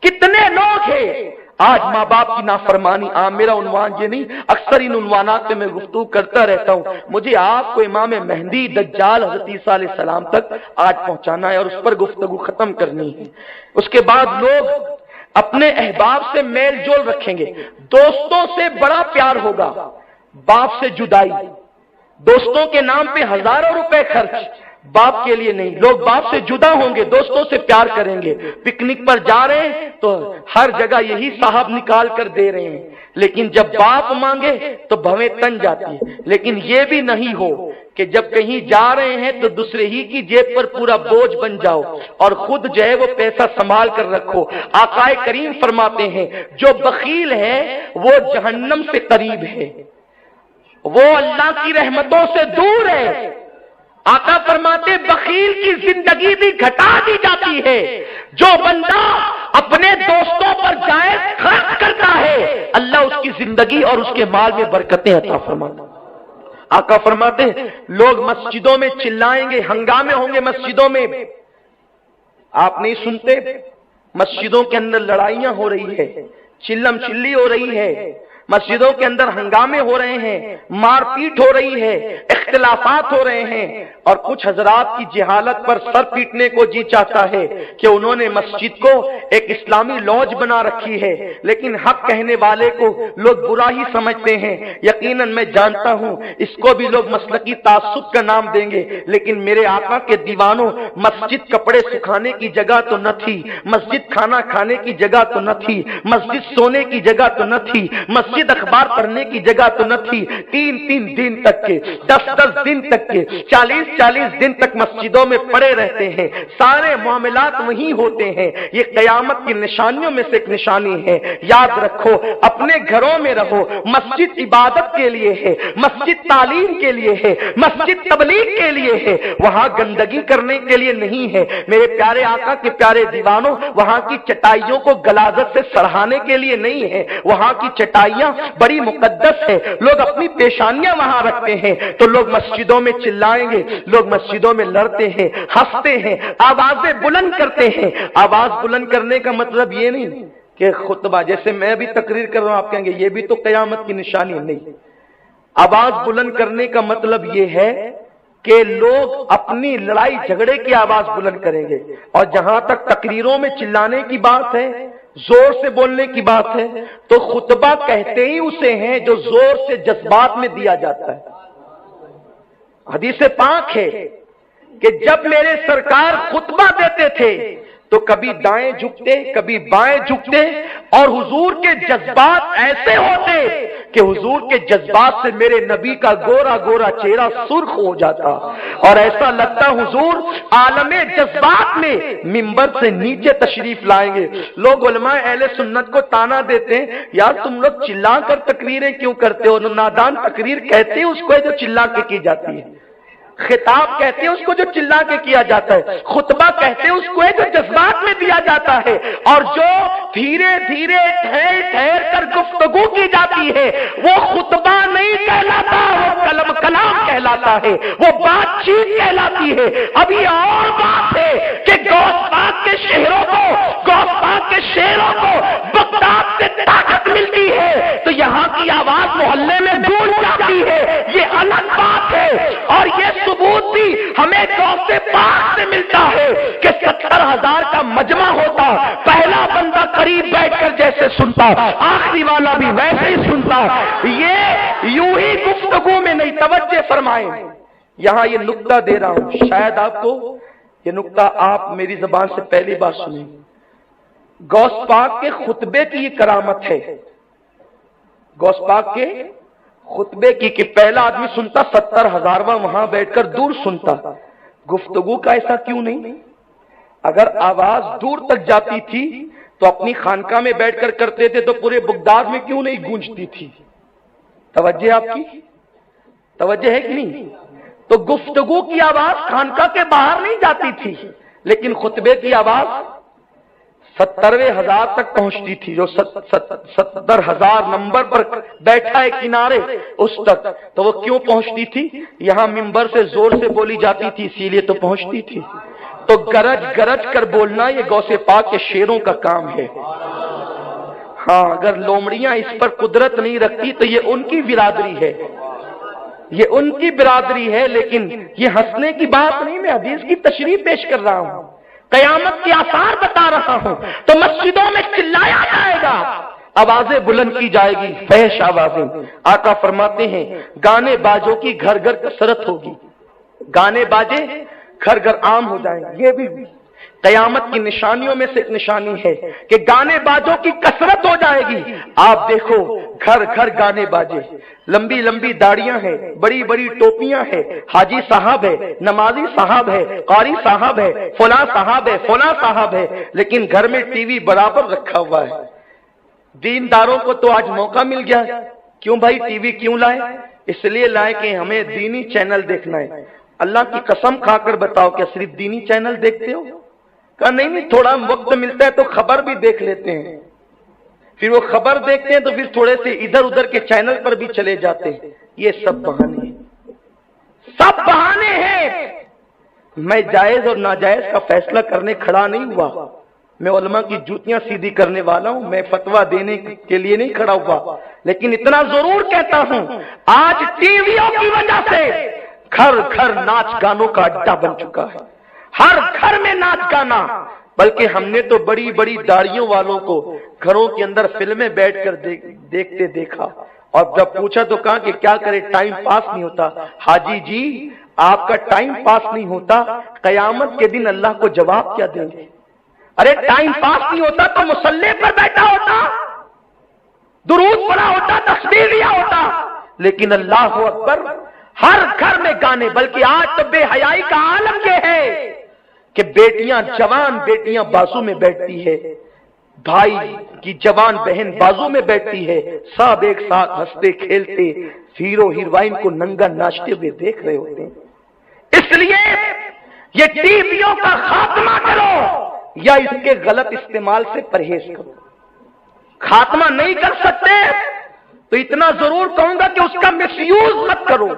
کتنے لوگ ہیں آج ماں باپ کی نافرمانی عام۔ میرا عنوان یہ نہیں، اکثر ان عنوانات میں گفتگو کرتا رہتا ہوں، مجھے آپ کو امام مہدی دجال حضرت عیسیٰ علیہ السلام تک آج پہنچانا ہے اور اس پر گفتگو ختم کرنی ہے۔ اس کے بعد لوگ اپنے احباب سے میل جول رکھیں گے، دوستوں سے بڑا پیار ہوگا، باپ سے جدائی، دوستوں کے نام پہ ہزاروں روپے خرچ، باپ کے لیے نہیں۔ لوگ باپ سے جدا ہوں گے، دوستوں سے پیار کریں گے، پکنک پر جا رہے ہیں تو ہر جگہ یہی صاحب نکال کر دے رہے ہیں، لیکن جب باپ مانگے تو بھویں تن جاتی ہے۔ لیکن یہ بھی نہیں ہو کہ جب کہیں جا رہے ہیں تو دوسرے ہی کی جیب پر پورا بوجھ بن جاؤ اور خود جو ہے وہ پیسہ سنبھال کر رکھو۔ آقا کریم فرماتے ہیں جو بخیل ہے وہ جہنم سے قریب ہے، وہ اللہ کی رحمتوں سے دور ہے۔ آقا فرماتے بخیل کی زندگی بھی گھٹا دی جاتی ہے، جو بندہ اپنے دوستوں پر جائز خرچ کرتا ہے اللہ اس کی زندگی اور اس کے مال میں برکتیں عطا فرماتا۔ آقا فرماتے لوگ مسجدوں میں چلائیں گے، ہنگامے ہوں گے مسجدوں میں، آپ نہیں سنتے مسجدوں کے اندر لڑائیاں ہو رہی ہے، چلم چلی ہو رہی ہے، مسجدوں کے اندر ہنگامے ہو رہے ہیں، مار پیٹ ہو رہی ہے، اختلافات ہو رہے ہیں، اور کچھ حضرات کی جہالت پر سر پیٹنے کو جی چاہتا ہے کہ انہوں نے مسجد کو ایک اسلامی لوج بنا رکھی ہے، لیکن حق کہنے والے کو لوگ برا ہی سمجھتے ہیں۔ یقیناً میں جانتا ہوں اس کو بھی لوگ مسلکی تعصب کا نام دیں گے، لیکن میرے آقا کے دیوانوں، مسجد کپڑے سکھانے کی جگہ تو نہ تھی، مسجد کھانا کھانے کی جگہ تو نہ تھی، مسجد سونے کی جگہ تو نہ تھی، مسجد اخبار پڑھنے کی جگہ تو نہ تھی۔ 3 دن تک کے، 10 دن تک کے، 40 دن تک مسجدوں میں پڑے رہتے ہیں، سارے معاملات وہیں ہوتے ہیں۔ یہ قیامت کی نشانیوں میں سے ایک نشانی ہے، یاد رکھو اپنے گھروں میں رہو۔ مسجد عبادت کے لیے ہے، مسجد تعلیم کے لیے ہے، مسجد تبلیغ کے لیے ہے، وہاں گندگی کرنے کے لیے نہیں ہے۔ میرے پیارے آقا کے پیارے دیوانوں، وہاں کی چٹائیوں کو غلاظت سے سڑھانے کے لیے نہیں ہے، وہاں کی چٹائیاں بڑی مقدس ہے، لوگ اپنی پیشانیاں وہاں رکھتے ہیں، تو لوگ مسجدوں میں چلائیں گے، لوگ مسجدوں میں لڑتے ہیں، ہنستے ہیں، آوازیں بلند کرتے ہیں۔ آواز بلند کرنے کا مطلب یہ نہیں کہ خطبہ، جیسے میں بھی تقریر کر رہا ہوں آپ کہیں گے یہ بھی تو قیامت کی نشانی نہیں۔ آواز بلند کرنے کا مطلب یہ ہے کہ لوگ اپنی لڑائی جھگڑے کی آواز بلند کریں گے، اور جہاں تک تقریروں میں چلانے کی بات ہے، زور سے بولنے کی بات ہے، تو خطبہ کہتے ہی اسے ہیں جو زور سے جذبات میں دیا جاتا ہے۔ حدیث پاک ہے کہ جب میرے سرکار خطبہ دیتے تھے تو کبھی دائیں جھکتے کبھی بائیں جھکتے، اور حضور کے جذبات ایسے ہوتے کہ حضور کے جذبات سے میرے نبی کا گورا گورا چہرہ سرخ ہو جاتا، اور ایسا لگتا حضور عالم جذبات میں منبر سے نیچے تشریف لائیں گے۔ لوگ علماء اہل سنت کو تانا دیتے ہیں، یار تم لوگ چلا کر تقریریں کیوں کرتے ہو؟ نادان تقریر کہتے ہیں اس کو جو چلا کے کی جاتی ہے، خطاب کہتے ہیں اس کو جو چلا کے کیا جاتا ہے، خطبہ کہتے ہیں اس کو جو جذبات میں دیا جاتا ہے، اور جو دھیرے دھیرے ٹھہر ٹھہر کر گفتگو کی جاتی ہے وہ خطبہ نہیں کہلاتا، وہ کلام کہلاتا ہے، وہ بات چیت کہلاتی ہے۔ اب یہ اور بات ہے کہ غوث پاک کے شہروں کو، غوث پاک کے شہروں کو بغداد سے طاقت ملتی ہے تو یہاں کی آواز محلے میں گونج جاتی ہے، یہ الگ بات ہے۔ اور یہ ثبوت بھی ہمیں غوث پاک سے ملتا ہے کہ 70,000 کا مجمع ہوتا، پہلا بندہ قریب بیٹھ کر جیسے سنتا، آخری والا بھی ویسے ہی سنتا، یہ یوں ہی گفتگو میں نہیں۔ توجہ فرمائیں، یہاں یہ نقطہ دے رہا ہوں، شاید آپ کو یہ نقطہ آپ میری زبان سے پہلی بار سنیں۔ غوث پاک کے خطبے کی یہ کرامت ہے، غوث پاک کے خطبے کی، کہ پہلا آدمی سنتا 70,000واں وہاں بیٹھ کر دور سنتا۔ گفتگو کا ایسا کیوں نہیں؟ اگر آواز دور تک جاتی تھی تو اپنی خانقاہ میں بیٹھ کر کرتے تھے تو پورے بغداد میں کیوں نہیں گونجتی تھی؟ توجہ آپ کی توجہ ہے کہ نہیں؟ تو گفتگو کی آواز خانقاہ کے باہر نہیں جاتی تھی، لیکن خطبے کی آواز 70,000 تک پہنچتی تھی، جو 70,000 نمبر پر بیٹھا ہے کنارے اس تک۔ تو وہ کیوں پہنچتی تھی؟ یہاں منبر سے زور سے بولی جاتی تھی اسی لیے تو پہنچتی تھی۔ تو گرج گرج کر بولنا یہ غوث پاک کے شیروں کا کام ہے۔ ہاں، اگر لومڑیاں اس پر قدرت نہیں رکھتی تو یہ ان کی برادری ہے، یہ ان کی برادری ہے، لیکن یہ ہنسنے کی بات نہیں، میں حدیث کی تشریح پیش کر رہا ہوں، قیامت کے آثار بتا رہا ہوں۔ تو مسجدوں میں چلایا جائے گا، آوازیں بلند کی جائے گی، فحش آوازیں۔ آقا فرماتے ہیں گانے باجوں کی گھر گھر کثرت ہوگی، گانے باجے گھر گھر عام ہو جائیں گے۔ یہ بھی قیامت کی نشانیوں میں سے ایک نشانی ہے کہ گانے باجوں کی کثرت ہو جائے گی۔ آپ دیکھو گھر گھر گانے باجے، لمبی لمبی داڑیاں ہیں، بڑی بڑی ٹوپیاں ہیں، حاجی صاحب ہے، نمازی صاحب ہے، قاری صاحب ہے، فلاں صاحب ہے، فلاں صاحب ہے، لیکن گھر میں ٹی وی برابر رکھا ہوا ہے۔ دینداروں کو تو آج موقع مل گیا، کیوں بھائی ٹی وی کیوں لائے؟ اس لیے لائے کہ ہمیں دینی چینل دیکھنا ہے۔ اللہ کی قسم کھا کر بتاؤ کہ صرف دینی چینل دیکھتے ہو؟ کہا نہیں، تھوڑا وقت ملتا ہے تو خبر بھی دیکھ لیتے ہیں۔ پھر وہ خبر دیکھتے ہیں تو پھر تھوڑے سے ادھر ادھر کے چینل پر بھی چلے جاتے ہیں۔ یہ سب بہانے ہیں، سب بہانے ہیں۔ میں جائز اور ناجائز کا فیصلہ کرنے کھڑا نہیں ہوا، میں علماء کی جوتیاں سیدھی کرنے والا ہوں، میں فتویٰ دینے کے لیے نہیں کھڑا ہوا، لیکن اتنا ضرور کہتا ہوں آج ٹی ویوں کی وجہ سے گھر گھر ناچ گانوں کا اڈا بن چکا ہے، ہر گھر میں ناچ گانا۔ بلکہ ہم نے تو بڑی بڑی داڑھیوں والوں کو گھروں کے اندر فلمیں بیٹھ کر دیکھتے دیکھا، اور جب پوچھا تو کہا کہ کیا کرے، ٹائم پاس نہیں ہوتا۔ حاجی جی آپ کا ٹائم پاس نہیں ہوتا، قیامت کے دن اللہ کو جواب کیا دیں گے؟ ارے ٹائم پاس نہیں ہوتا تو مصلی پر بیٹھا ہوتا، درود پڑھا ہوتا، تسبیح لیا ہوتا، لیکن اللہ اکبر ہر گھر میں گانے۔ بلکہ آج تو بے حیائی کا عالم یہ ہے کہ بیٹیاں، جوان بیٹیاں بازو میں بیٹھتی ہے، بھائی کی جوان بہن بازو میں بیٹھتی ہے، سب ایک ساتھ ہنستے کھیلتے ہیرو ہیروئن کو ننگا ناچتے ہوئے دیکھ رہے ہوتے ہیں۔ اس لیے یہ ٹی ویوں کا خاتمہ کرو یا اس کے غلط استعمال سے پرہیز کرو۔ خاتمہ نہیں کر سکتے تو اتنا ضرور کہوں گا کہ اس کا مس یوز مت کرو،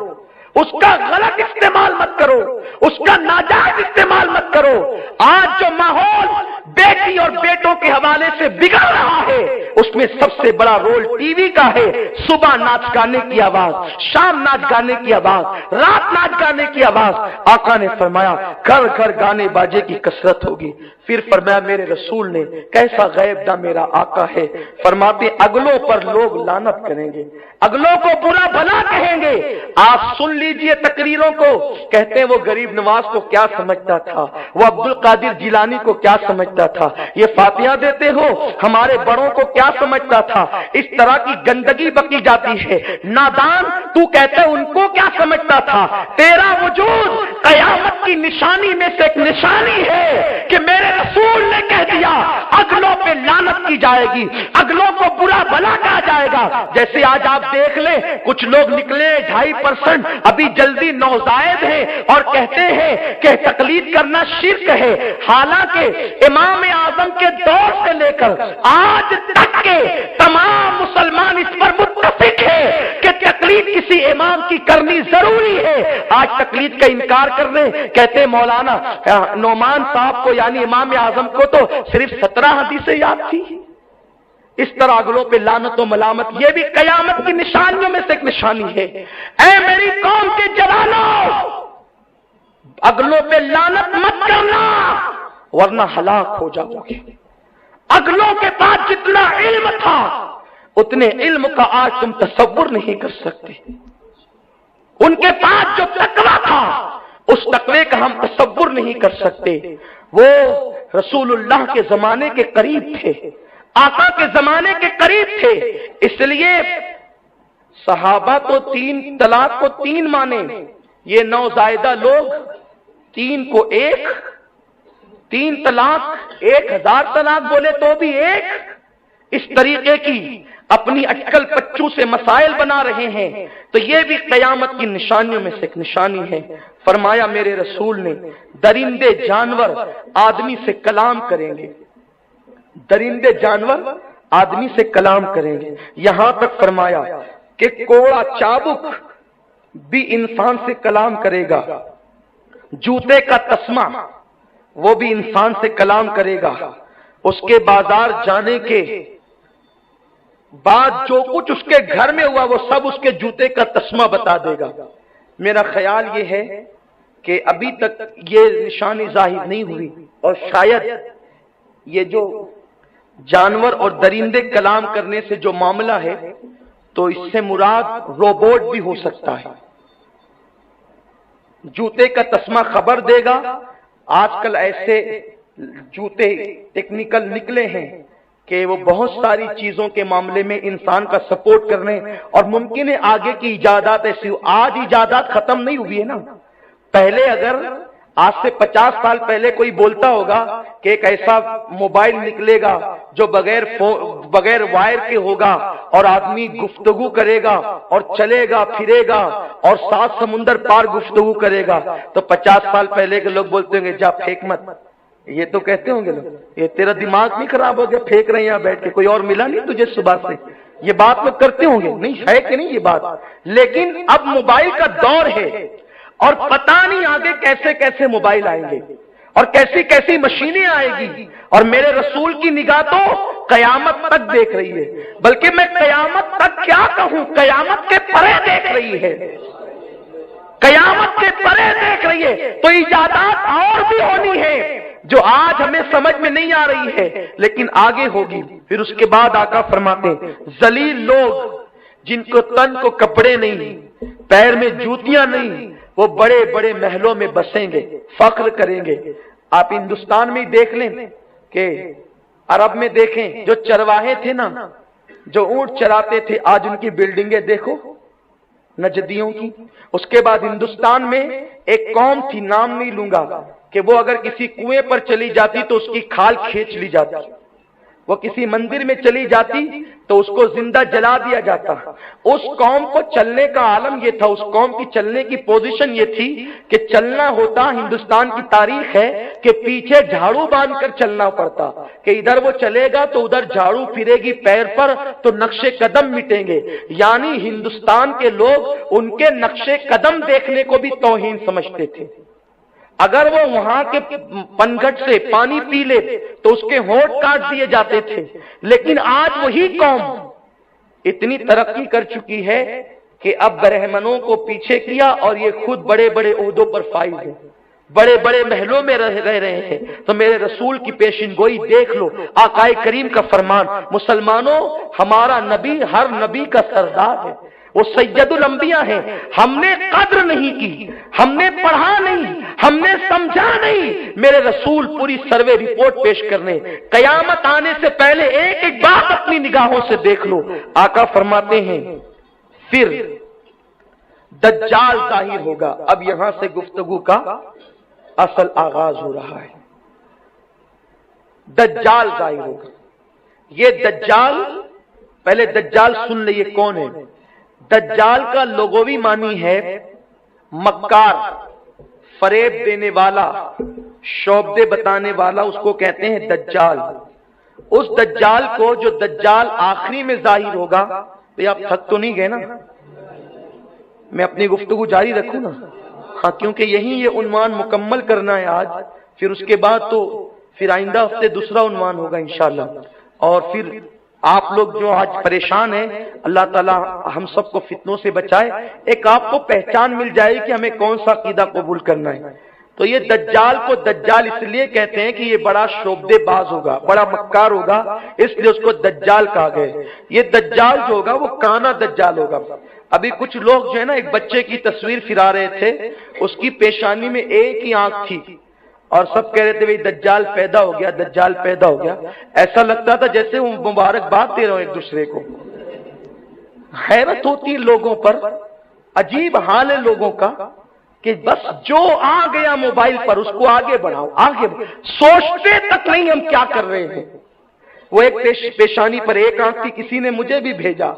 اس کا غلط استعمال مت کرو، اس کا ناجائز استعمال مت کرو۔ آج جو ماحول بیٹی اور بیٹوں کے حوالے سے بگڑ رہا ہے اس میں سب سے بڑا رول ٹی وی کا ہے۔ صبح ناچ گانے کی آواز، شام ناچ گانے کی آواز، رات ناچ گانے کی آواز۔ آقا نے فرمایا گھر گھر گانے باجے کی کثرت ہوگی۔ پھر فرمایا میرے رسول نے، کیسا غیب دا میرا آقا ہے، فرماتے اگلوں پر لوگ لعنت کریں گے، اگلوں کو برا بھلا کہیں گے۔ آپ سن لیجئے تقریروں کو، کہتے ہیں وہ غریب نواز کو کیا سمجھتا تھا، وہ عبد القادر جیلانی کو کیا سمجھتا سمجھتا تھا؟ یہ فاتحہ دیتے ہو ہمارے بڑوں کو کیا سمجھتا تھا؟ اس طرح کی گندگی بکی جاتی ہے۔ نادان تو کہتے ان کو کیا سمجھتا تھا؟ تیرا وجود قیامت کی نشانی میں سے ایک نشانی ہے کہ میرے رسول نے کہہ دیا اگلوں پہ لعنت کی جائے گی، اگلوں کو برا بھلا کہا جائے گا۔ جیسے آج آپ دیکھ لیں کچھ لوگ نکلے 2.5% ابھی جلدی نوزائید ہیں اور کہتے ہیں کہ تقلید کرنا شرک ہے، حالانکہ امام اعظم کے دور سے لے کر آج تک کے تمام مسلمان اس پر متفق ہے کہ تقلید کسی امام کی کرنی ضروری ہے۔ آج تقلید کا انکار کر رہے، کہتے مولانا نعمان صاحب کو یعنی امام اعظم کو تو صرف 17 حدیثیں یاد تھی۔ اس طرح اگلوں پہ لعنت و ملامت یہ بھی قیامت کی نشانیوں میں سے ایک نشانی ہے۔ اے میری قوم کے جوانوں، اگلوں پہ لعنت مت کرنا ورنہ ہلاک ہو جاؤ گے۔ اگلوں کے پاس جتنا علم تھا اتنے علم کا آج تم تصور نہیں کر سکتے۔ ان کے پاس جو تقویٰ تھا اس تقوی کا ہم تصور نہیں کر سکتے۔ وہ رسول اللہ کے زمانے کے قریب تھے، آقا کے زمانے کے قریب تھے، اس لیے صحابہ تو 3 طلاق کو 3 مانے، یہ نوزائیدہ لوگ 3 کو 1، 3 طلاق 1000 طلاق بولے تو بھی 1، اس طریقے کی اپنی اٹکل پچو سے مسائل بنا رہے ہیں۔ تو یہ بھی قیامت کی نشانیوں میں سے ایک نشانی ہے۔ فرمایا میرے رسول نے درندے جانور آدمی سے کلام کریں گے، درندے جانور آدمی سے کلام کریں گے، یہاں تک فرمایا کہ کوڑا چابک بھی انسان سے کلام کرے گا، جوتے کا تسمہ وہ بھی انسان سے کلام کرے گا، اس کے بازار جانے کے بعد جو کچھ اس کے گھر میں ہوا وہ سب اس کے جوتے کا تسمہ بتا دے گا۔ میرا خیال یہ ہے کہ ابھی تک یہ نشانی ظاہر نہیں ہوئی، اور شاید یہ جو جانور اور درندے کلام کرنے سے جو معاملہ ہے تو اس سے مراد روبوٹ بھی ہو سکتا ہے۔ جوتے کا تسمہ خبر دے گا۔ آج کل ایسے جوتے ٹیکنیکل نکلے ہیں کہ وہ بہت ساری چیزوں کے معاملے میں انسان کا سپورٹ کرنے، اور ممکن ہے آگے کی ایجادات ایسی ہو۔ آج ایجادات ختم نہیں ہوئی ہے نا۔ پہلے اگر آج سے 50 سال پہلے کوئی بولتا ہوگا کہ ایک ایسا موبائل نکلے گا جو بغیر وائر کے ہوگا اور آدمی گفتگو کرے گا اور چلے گا پھرے گا اور 7 سمندر پار گفتگو کرے گا، تو 50 سال پہلے کے لوگ بولتے ہوں گے جا پھینک مت۔ یہ تو کہتے ہوں گے لوگ یہ تیرا دماغ نہیں خراب ہو گیا، پھینک رہے ہیں یہاں بیٹھ کے، کوئی اور ملا نہیں تجھے صبح سے؟ یہ بات لوگ کرتے ہوں گے، نہیں ہے کہ نہیں یہ بات؟ لیکن اب موبائل کا دور ہے اور پتہ نہیں آگے کیسے کیسے موبائل آئیں گے اور کیسی کیسی مشینیں آئے گی، اور میرے رسول کی نگاہ تو قیامت تک دیکھ رہی ہے، بلکہ میں قیامت تک کیا کہوں، قیامت کے پرے دیکھ رہی ہے، قیامت کے پرے دیکھ رہی ہے۔ تو ایجادات اور بھی ہونی ہے جو آج ہمیں سمجھ میں نہیں آ رہی ہے لیکن آگے ہوگی۔ پھر اس کے بعد آقا فرماتے ہیں ذلیل لوگ جن کو تن کو کپڑے نہیں، پیر میں جوتیاں نہیں، وہ بڑے بڑے محلوں میں بسیں گے، فخر کریں گے۔ آپ ہندوستان میں دیکھ لیں کہ عرب میں دیکھیں جو چرواہے تھے نا، جو اونٹ چراتے تھے، آج ان کی بلڈنگیں دیکھو نجدیوں کی۔ اس کے بعد ہندوستان میں ایک قوم تھی، نام نہیں لوں گا، کہ وہ اگر کسی کنویں پر چلی جاتی تو اس کی کھال کھینچ لی جاتی، وہ کسی مندر میں چلی جاتی تو اس کو زندہ جلا دیا جاتا۔ اس قوم کو چلنے کا عالم یہ تھا، اس قوم کی چلنے کی پوزیشن یہ تھی کہ چلنا ہوتا، ہندوستان کی تاریخ ہے کہ پیچھے جھاڑو باندھ کر چلنا پڑتا، کہ ادھر وہ چلے گا تو ادھر جھاڑو پھرے گی پیر پر تو نقش قدم مٹیں گے۔ یعنی ہندوستان کے لوگ ان کے نقش قدم دیکھنے کو بھی توہین سمجھتے تھے۔ اگر وہ وہاں کے پنگھٹ سے پانی پی لے تو اس کے ہونٹ کاٹ دیے جاتے تھے۔ لیکن آج وہی قوم اتنی ترقی کر چکی ہے کہ اب برہمنوں کو پیچھے کیا اور یہ خود بڑے بڑے عہدوں پر فائز ہیں، بڑے بڑے محلوں میں رہ رہے ہیں۔ تو میرے رسول کی پیشن گوئی دیکھ لو، آقا کریم کا فرمان، مسلمانوں ہمارا نبی ہر نبی کا سردار ہے، وہ سید الانبیاء ہیں. ہم نے قدر نہیں کی، ہم نے پڑھا نہیں، ہم نے سمجھا نہیں. میرے رسول پوری سروے رپورٹ پیش کرنے، قیامت آنے سے پہلے ایک ایک بات اپنی نگاہوں سے دیکھ لو. آقا فرماتے ہیں پھر دجال ظاہر ہوگا. اب یہاں سے گفتگو کا اصل آغاز ہو رہا ہے. دجال ظاہر ہوگا. یہ دجال، پہلے دجال سن لے یہ کون ہے. دجال کا لغوی معنی ہے مکار، فریب دینے والا، شعبدے بتانے والا، اس کو کہتے ہیں دجال. اس دجال کو، جو دجال آخری میں ظاہر ہوگا، تو آپ تھک تو نہیں گئے نا؟ میں اپنی گفتگو جاری رکھوں نا؟ ہاں، کیونکہ یہی یہ عنوان مکمل کرنا ہے آج. پھر اس کے بعد تو پھر آئندہ ہفتے دوسرا عنوان ہوگا انشاءاللہ. اور پھر آپ لوگ جو آج پریشان ہیں، اللہ تعالی ہم سب کو فتنوں سے بچائے. ایک آپ کو پہچان مل جائے کہ ہمیں کون سا عقیدہ قبول کرنا ہے. تو یہ دجال کو دجال اس لیے کہتے ہیں کہ یہ بڑا شعبدے باز ہوگا، بڑا مکار ہوگا، اس لیے اس کو دجال کہا گیا. یہ دجال جو ہوگا وہ کانا دجال ہوگا. ابھی کچھ لوگ جو ہے نا، ایک بچے کی تصویر پھرا رہے تھے، اس کی پیشانی میں ایک ہی آنکھ تھی، اور سب کہہ رہے تھے بھئی دجال پیدا ہو گیا، دجال پیدا ہو گیا. ایسا لگتا تھا جیسے وہ مبارکباد دے رہے ہو ایک دوسرے کو. حیرت ہوتی ہے لوگوں پر، عجیب حال ہے لوگوں کا کہ بس جو آ گیا موبائل پر اس کو آگے بڑھاؤ، آگے بڑھاؤ. سوچتے تک نہیں ہم کیا کر رہے ہیں. وہ ایک پیشانی پر ایک آنکھ تھی، کسی نے مجھے بھی بھیجا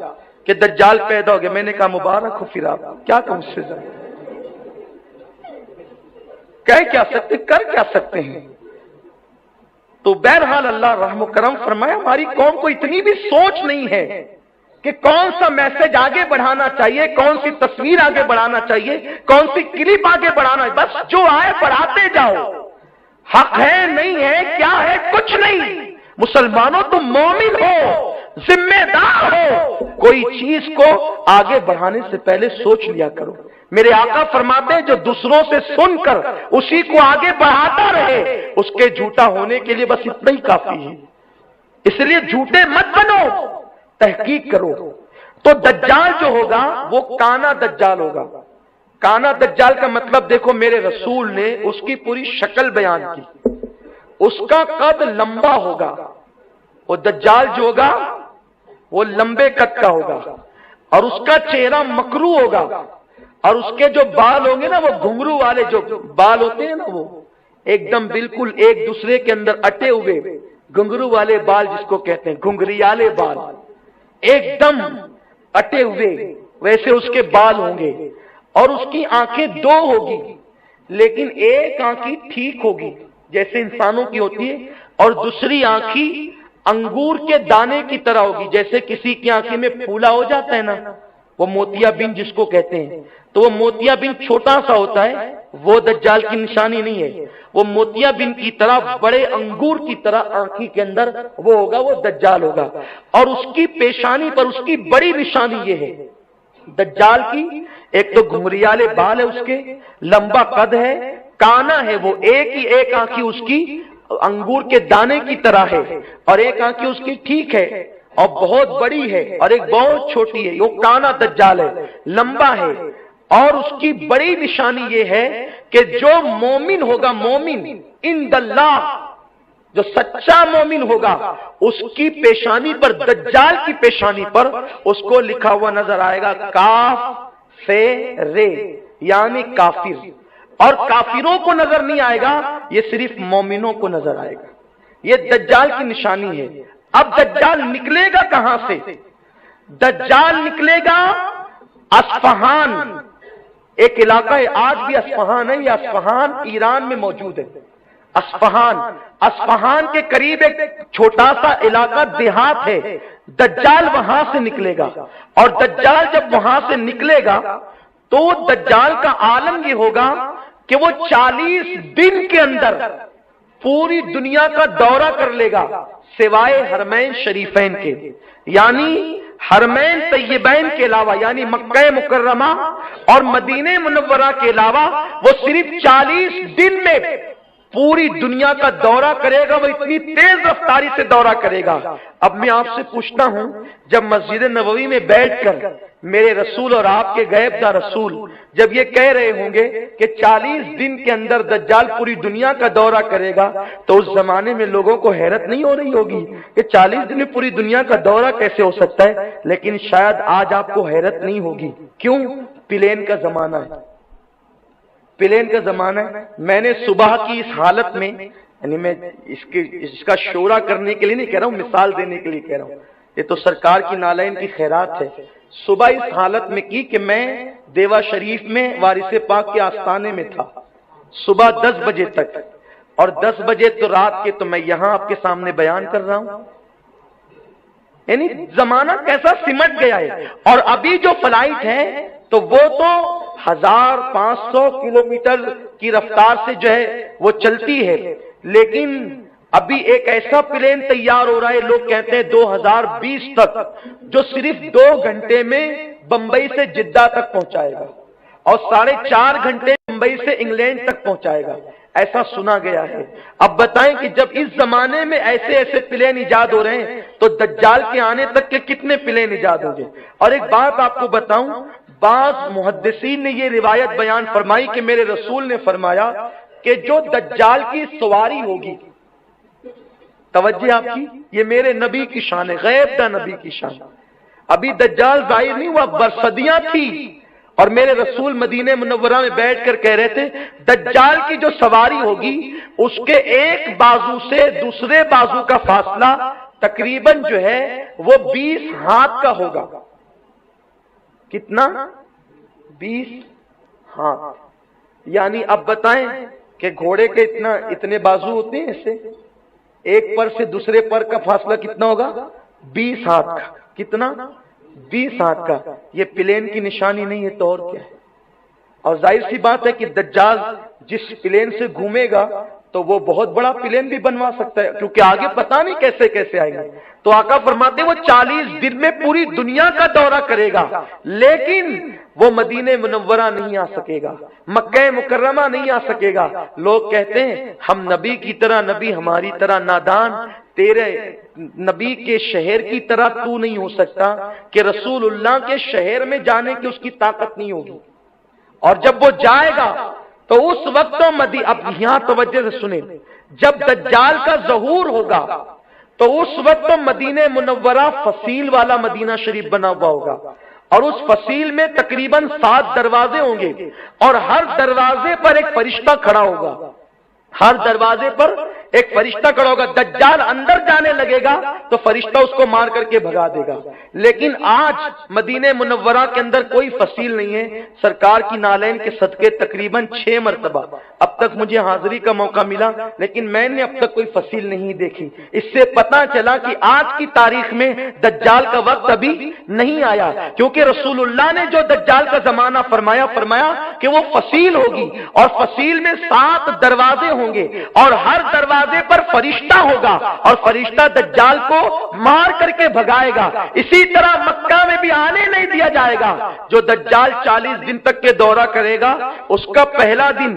کہ دجال پیدا ہو گیا. میں نے کہا مبارک ہو. پھر آپ کیا کہوں اس سے زیادہ؟ کہہ کیا سکتے، کر کیا سکتے ہیں. تو بہرحال اللہ رحم و کرم فرمائے. ہماری قوم کو اتنی بھی سوچ نہیں ہے کہ کون سا میسج آگے بڑھانا چاہیے، کون سی تصویر آگے بڑھانا چاہیے، کون سی کلپ آگے بڑھانا ہے. بس جو آئے بڑھاتے جاؤ. حق ہے نہیں ہے، کیا ہے، کچھ نہیں. مسلمانوں تم مومن ہو، ذمہ دار ہو. کوئی چیز کو آگے بڑھانے سے پہلے سوچ لیا کرو. میرے آقا فرماتے ہیں جو دوسروں سے سن کر اسی کو آگے بڑھاتا رہے، اس کے جھوٹا ہونے کے لیے بس اتنا ہی کافی ہے. اس لیے جھوٹے مت بنو، تحقیق کرو. تو دجال جو ہوگا وہ کانا دجال ہوگا. کانا دجال کا مطلب دیکھو، میرے رسول نے اس کی پوری شکل بیان کی. اس کا قد لمبا ہوگا. وہ دجال جو ہوگا وہ لمبے قد کا ہوگا، اور اس کا چہرہ مکرو ہوگا، اور اس کے جو بال ہوں گے نا، وہ گھنگرو والے جو بال ہوتے ہیں نا، وہ ایک دم بالکل ایک دوسرے کے اندر اٹے ہوئے گھنگرو والے بال، جس کو کہتے ہیں گھنگریالے بال، ایک دم اٹے ہوئے ویسے اس کے بال ہوں گے. اور اس کی آنکھیں دو ہوگی، لیکن ایک آنکھ ٹھیک ہوگی جیسے انسانوں کی ہوتی ہے، اور دوسری آنکھ انگور کے دانے کی طرح ہوگی. جیسے کسی کی آنکھیں میں پھولا ہو جاتا ہے نا، وہ موتیا بن جس کو کہتے ہیں، تو وہ موتیا بن چھوٹا سا ہوتا ہے، وہ دجال کی نشانی نہیں ہے. وہ موتیا بن کی طرح بڑے انگور کی طرح آنکھی کے اندر وہ ہوگا، وہ دجال ہوگا. اور اس کی پیشانی پر اس کی بڑی نشانی یہ ہے دجال کی، ایک تو گھنگریالے بال ہے اس کے، لمبا قد ہے، کانا ہے، وہ ایک آنکھی اس کی انگور کے دانے کی طرح ہے، اور ایک آنکھی اس کی ٹھیک ہے اور بہت بڑی ہے، اور ایک بہت چھوٹی ہے. وہ کانا دجال ہے، لمبا ہے. اور اس کی بڑی نشانی یہ ہے کہ جو مومن ہوگا، مومن عند اللہ، جو سچا مومن ہوگا، اس کی پیشانی پر، دجال کی پیشانی پر اس کو لکھا ہوا نظر آئے گا کاف فے رے، یعنی کافر. اور کافروں کو نظر نہیں آئے گا، یہ صرف مومنوں کو نظر آئے گا. یہ دجال کی نشانی ہے. اب دجال نکلے گا کہاں سے؟ دجال نکلے گا اصفہان، ایک علاقہ ہے آج بھی اصفہان ہے، یہ اصفہان ایران میں موجود ہے. اصفہان کے قریب ایک چھوٹا سا علاقہ دیہات ہے. دجال وہاں سے نکلے گا، اور دجال جب وہاں سے نکلے گا تو دجال کا عالم یہ ہوگا کہ وہ 40 دن کے اندر پوری دنیا کا دورہ کر لے گا سوائے حرمین شریفین کے، یعنی حرمین طیبین کے علاوہ، یعنی مکہ مکرمہ اور مدینہ منورہ کے علاوہ وہ صرف 40 دن میں پوری دنیا کا دورہ کرے گا، وہ اتنی تیز رفتاری سے دورہ کرے گا۔ اب میں آپ سے پوچھتا ہوں، جب مسجد نبوی میں بیٹھ کر میرے رسول اور آپ کے غیب دار رسول جب یہ کہہ رہے ہوں گے کہ 40 دن کے اندر دجال پوری دنیا کا دورہ کرے گا، تو اس زمانے میں لوگوں کو حیرت نہیں ہو رہی ہوگی کہ 40 دن میں پوری دنیا کا دورہ کیسے ہو سکتا ہے؟ لیکن شاید آج آپ کو حیرت نہیں ہوگی۔ کیوں؟ پلین کا زمانہ ہے، پلین کا زمانہ ہے۔ میں نے صبح کی اس حالت میں، یعنی میں اس کا شورا کرنے کے لیے نہیں کہہ رہا ہوں، مثال دینے کے لیے کہہ رہا ہوں، یہ تو سرکار کی نالین کی خیرات ہے۔ صبح اس حالت میں کی کہ میں دیوا شریف میں وارث پاک کے آستانے میں تھا صبح 10 بجے تک، اور 10 بجے تو رات کے تو میں یہاں آپ کے سامنے بیان کر رہا ہوں۔ یعنی زمانہ کیسا سمٹ گیا ہے۔ اور ابھی جو فلائٹ ہے تو وہ تو 1500 کلومیٹر کی رفتار سے جو ہے وہ چلتی ہے، لیکن ابھی ایک ایسا پلین تیار ہو رہا ہے، لوگ کہتے ہیں 2020 تک، جو صرف 2 گھنٹے میں بمبئی سے جدہ تک پہنچائے گا اور 4.5 گھنٹے بمبئی سے انگلینڈ تک پہنچائے گا، ایسا سنا گیا ہے۔ اب بتائیں کہ جب اس زمانے میں ایسے ایسے پلین ایجاد ہو رہے ہیں تو دجال کے آنے تک کے کتنے پلین ایجاد ہوں گے؟ اور ایک بات آپ کو بتاؤں، بعض محدثین نے یہ روایت بیان فرمائی کہ میرے رسول نے فرمایا کہ جو دجال کی سواری ہوگی، توجہ آپ کی، یہ میرے نبی کی شان ہے، غیب دا نبی کی شان۔ ابھی دجال ظاہر نہیں ہوا، برصدیاں تھی، اور میرے رسول مدینہ منورہ میں بیٹھ کر کہہ رہے تھے دجال کی جو سواری ہوگی اس کے ایک بازو سے دوسرے بازو کا فاصلہ تقریباً جو ہے وہ 20 ہاتھ کا ہوگا۔ کتنا؟ 20 ہاتھ۔ یعنی اب بتائیں کہ گھوڑے کے اتنے بازو ہوتے ہیں، ایسے ایک پر سے دوسرے پر کا فاصلہ کتنا ہوگا؟ 20 ہاتھ کا۔ کتنا؟ 20 ہاتھ کا۔ یہ پلین کی نشانی نہیں ہے تو اور کیا ہے؟ اور ظاہر سی بات ہے کہ دجال جس پلین سے گھومے گا تو وہ بہت بڑا پلین بھی بنوا سکتا ہے، کیونکہ آگے پتہ نہیں کیسے کیسے آئیں گے۔ تو آقا فرماتے ہیں وہ 40 دن میں پوری دنیا کا دورہ کرے گا، لیکن وہ مدینہ منورہ نہیں آ سکے گا، مکہ مکرمہ نہیں آ سکے گا۔ لوگ کہتے ہیں ہم نبی کی طرح، نبی ہماری طرح نادان، تیرے نبی کے شہر کی طرح تو نہیں ہو سکتا کہ رسول اللہ کے شہر میں جانے کی اس کی طاقت نہیں ہوگی۔ اور جب وہ جائے گا تو اس وقت تو اب یہاں توجہ سے سنیں، جب دجال کا ظہور ہوگا تو اس وقت تو مدینہ منورہ فصیل والا مدینہ شریف بنا ہوا ہوگا، اور اس فصیل میں تقریباً 7 دروازے ہوں گے، اور ہر دروازے پر ایک فرشتہ کھڑا ہوگا، ہر دروازے پر ایک فرشتہ کھڑا ہوگا۔ دجال اندر جانے لگے گا تو فرشتہ اس کو مار کر کے بھگا دے گا۔ لیکن آج مدینہ منورہ کے اندر کوئی فصیل نہیں ہے، سرکار کی نالین کے صدقے تقریباً 6 مرتبہ اب تک مجھے حاضری کا موقع ملا، لیکن میں نے اب تک کوئی فصیل نہیں دیکھی۔ اس سے پتہ چلا کہ آج کی تاریخ میں دجال کا وقت ابھی نہیں آیا، کیونکہ رسول اللہ نے جو دجال کا زمانہ فرمایا کہ وہ فصیل ہوگی، اور فصیل میں 7 دروازے ہوں گے، اور ہر دروازے پر فرشتہ ہوگا، اور فرشتہ دجال کو مار کر کے بھگائے گا۔ اسی طرح مکہ میں بھی آنے نہیں دیا جائے گا۔ جو دجال 40 دن تک کے دورہ کرے گا، اس کا پہلا دن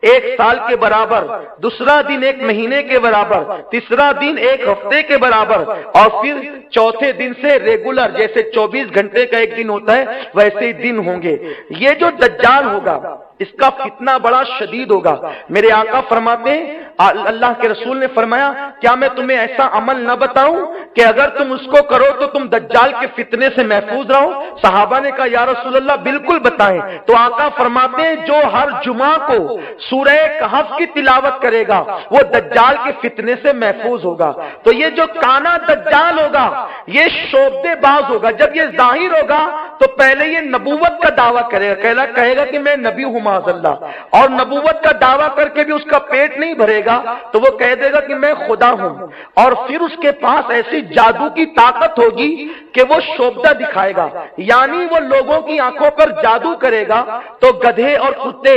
1 سال کے برابر، دوسرا دن 1 مہینے کے برابر، تیسرا دن 1 ہفتے کے برابر، اور پھر چوتھے دن سے ریگولر، جیسے 24 گھنٹے کا ایک دن ہوتا ہے ویسے ہی دن ہوں گے۔ یہ جو دجال ہوگا اس کا فتنہ بڑا شدید ہوگا۔ میرے آقا فرماتے ہیں، اللہ کے رسول نے فرمایا کیا میں تمہیں ایسا عمل نہ بتاؤں کہ اگر تم اس کو کرو تو تم دجال کے فتنے سے محفوظ رہو؟ صحابہ نے کہا یا رسول اللہ بالکل بتائیں۔ تو آقا فرماتے ہیں جو ہر جمعہ کو سورہ کہف کی تلاوت کرے گا وہ دجال کے فتنے سے محفوظ ہوگا۔ تو یہ جو کانا دجال ہوگا یہ شعبدے باز ہوگا۔ جب یہ ظاہر ہوگا تو پہلے یہ نبوت کا دعویٰ کرے گا، کہے گا کہ میں نبی ہوں معاذ اللہ، اور نبوت کا دعویٰ کر کے بھی اس کا پیٹ نہیں بھرے گا تو وہ کہہ دے گا کہ میں خدا ہوں، اور پھر اس کے پاس ایسی جادو کی طاقت ہوگی کہ وہ شعبدہ دکھائے گا، یعنی وہ لوگوں کی آنکھوں پر جادو کرے گا تو گدھے اور کتے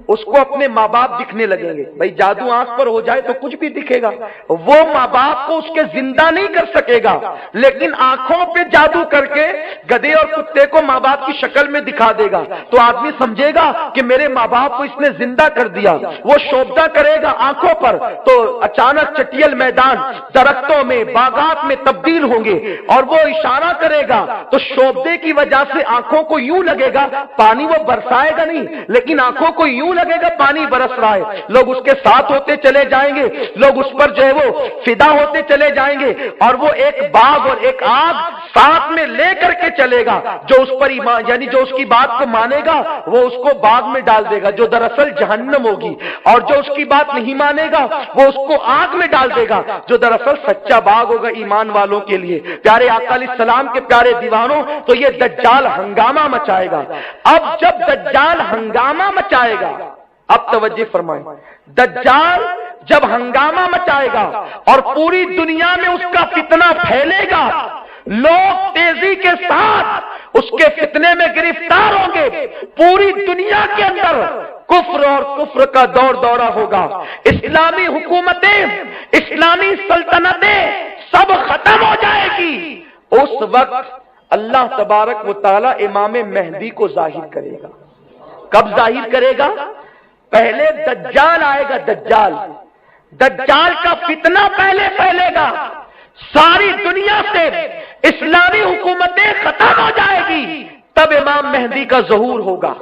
اس کو اپنے ماں باپ دکھنے لگیں گے۔ بھائی جادو آنکھ پر ہو جائے تو کچھ بھی دکھے گا، وہ ماں باپ کو اس کے زندہ نہیں کر سکے گا، لیکن آنکھوں پہ جادو کر کے گدھے اور کتے فرشتے کو ماں باپ کی شکل میں دکھا دے گا تو آدمی سمجھے گا کہ میرے ماں باپ کو اس نے زندہ کر دیا. وہ شوبدہ کرے گا آنکھوں پر تو اچانک چٹیل میدان درختوں میں باغات میں تبدیل ہوں گے, اور وہ اشارہ کرے گا تو شوبدے کی وجہ سے آنکھوں کو یوں لگے گا پانی وہ برسائے گا نہیں, لیکن آنکھوں کو یوں لگے گا پانی برس رہا ہے. لوگ اس کے ساتھ ہوتے چلے جائیں گے, لوگ اس پر جو ہے وہ فدا ہوتے چلے جائیں گے, اور وہ ایک باغ اور ایک آگ ساتھ میں لے کر کے چلے گا. جو اس پر ایمان یعنی جو اس کی بات کو مانے گا وہ اس کو باغ میں ڈال دے گا جو دراصل جہنم ہوگی, اور جو اس کی بات نہیں مانے گا وہ اس کو آگ میں ڈال دے گا جو دراصل سچا باغ ہوگا ایمان والوں کے لیے. پیارے آقا علیہ السلام کے پیارے دیوانوں, تو یہ دجال ہنگامہ مچائے گا. اب جب دجال ہنگامہ مچائے گا, اب توجہ فرمائیں, دجال جب ہنگامہ مچائے گا اور پوری دنیا میں اس کا فتنہ پھیلے گا, لوگ تیزی کے ساتھ اس کے فتنے میں گرفتار ہوں گے. پوری دنیا کے اندر کفر اور کفر کا دور دورہ ہوگا. اسلامی حکومتیں, اسلامی سلطنتیں سب ختم ہو جائے گی. اس وقت اللہ تبارک و تعالی امام مہدی کو ظاہر کرے گا. کب ظاہر کرے گا؟ پہلے دجال آئے گا. دجال کا فتنہ پہلے پھیلے گا, ساری دنیا سے اسلامی حکومتیں ختم ہو جائے گی, تب امام مہدی کا ظہور ہوگا.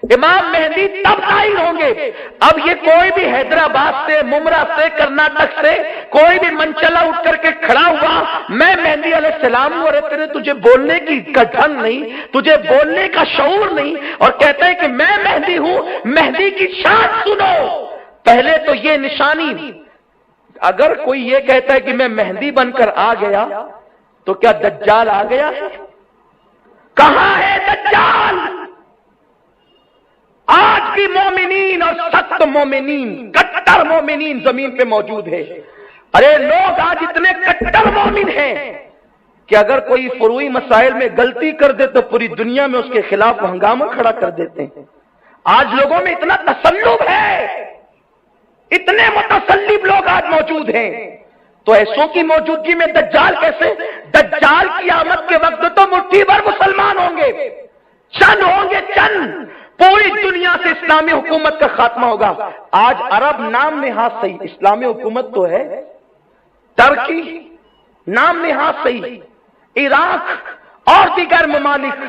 امام مہدی تب ظاہر ہوں گے. اب یہ کوئی بھی حیدرآباد سے, ممرا سے, کرناٹک سے کوئی بھی منچلا اٹھ کر کے کھڑا ہوا میں مہدی علیہ السلام ہوں, اور تیرے تجھے بولنے کی ڈھنگ نہیں, تجھے بولنے کا شعور نہیں, اور کہتا ہے کہ میں مہدی ہوں, مہدی کی شان سنو. پہلے تو یہ نشانی, اگر کوئی یہ کہتا ہے کہ میں مہدی بن کر آ گیا تو کیا دجال آ گیا ہے؟ کہاں ہے دجال؟ آج بھی مومنین اور سخت مومنین, کٹر مومنین زمین پہ موجود ہے. ارے لوگ آج اتنے کٹر مومن ہیں کہ اگر کوئی فروعی مسائل میں غلطی کر دے تو پوری دنیا میں اس کے خلاف ہنگامہ کھڑا کر دیتے ہیں. آج لوگوں میں اتنا تسلب ہے, اتنے متسلب لوگ آج موجود ہیں. تو ایسوں کی موجودگی میں دجال کیسے؟ دجال کی آمد کے وقت تو مٹھی بھر مسلمان ہوں گے, چند ہوں گے, چند. پوری دنیا سے اسلامی حکومت کا خاتمہ ہوگا. آج عرب نام نہاد صحیح, اسلامی حکومت تو ہے. ترکی نام نہاد صحیح, عراق اور دیگر ممالک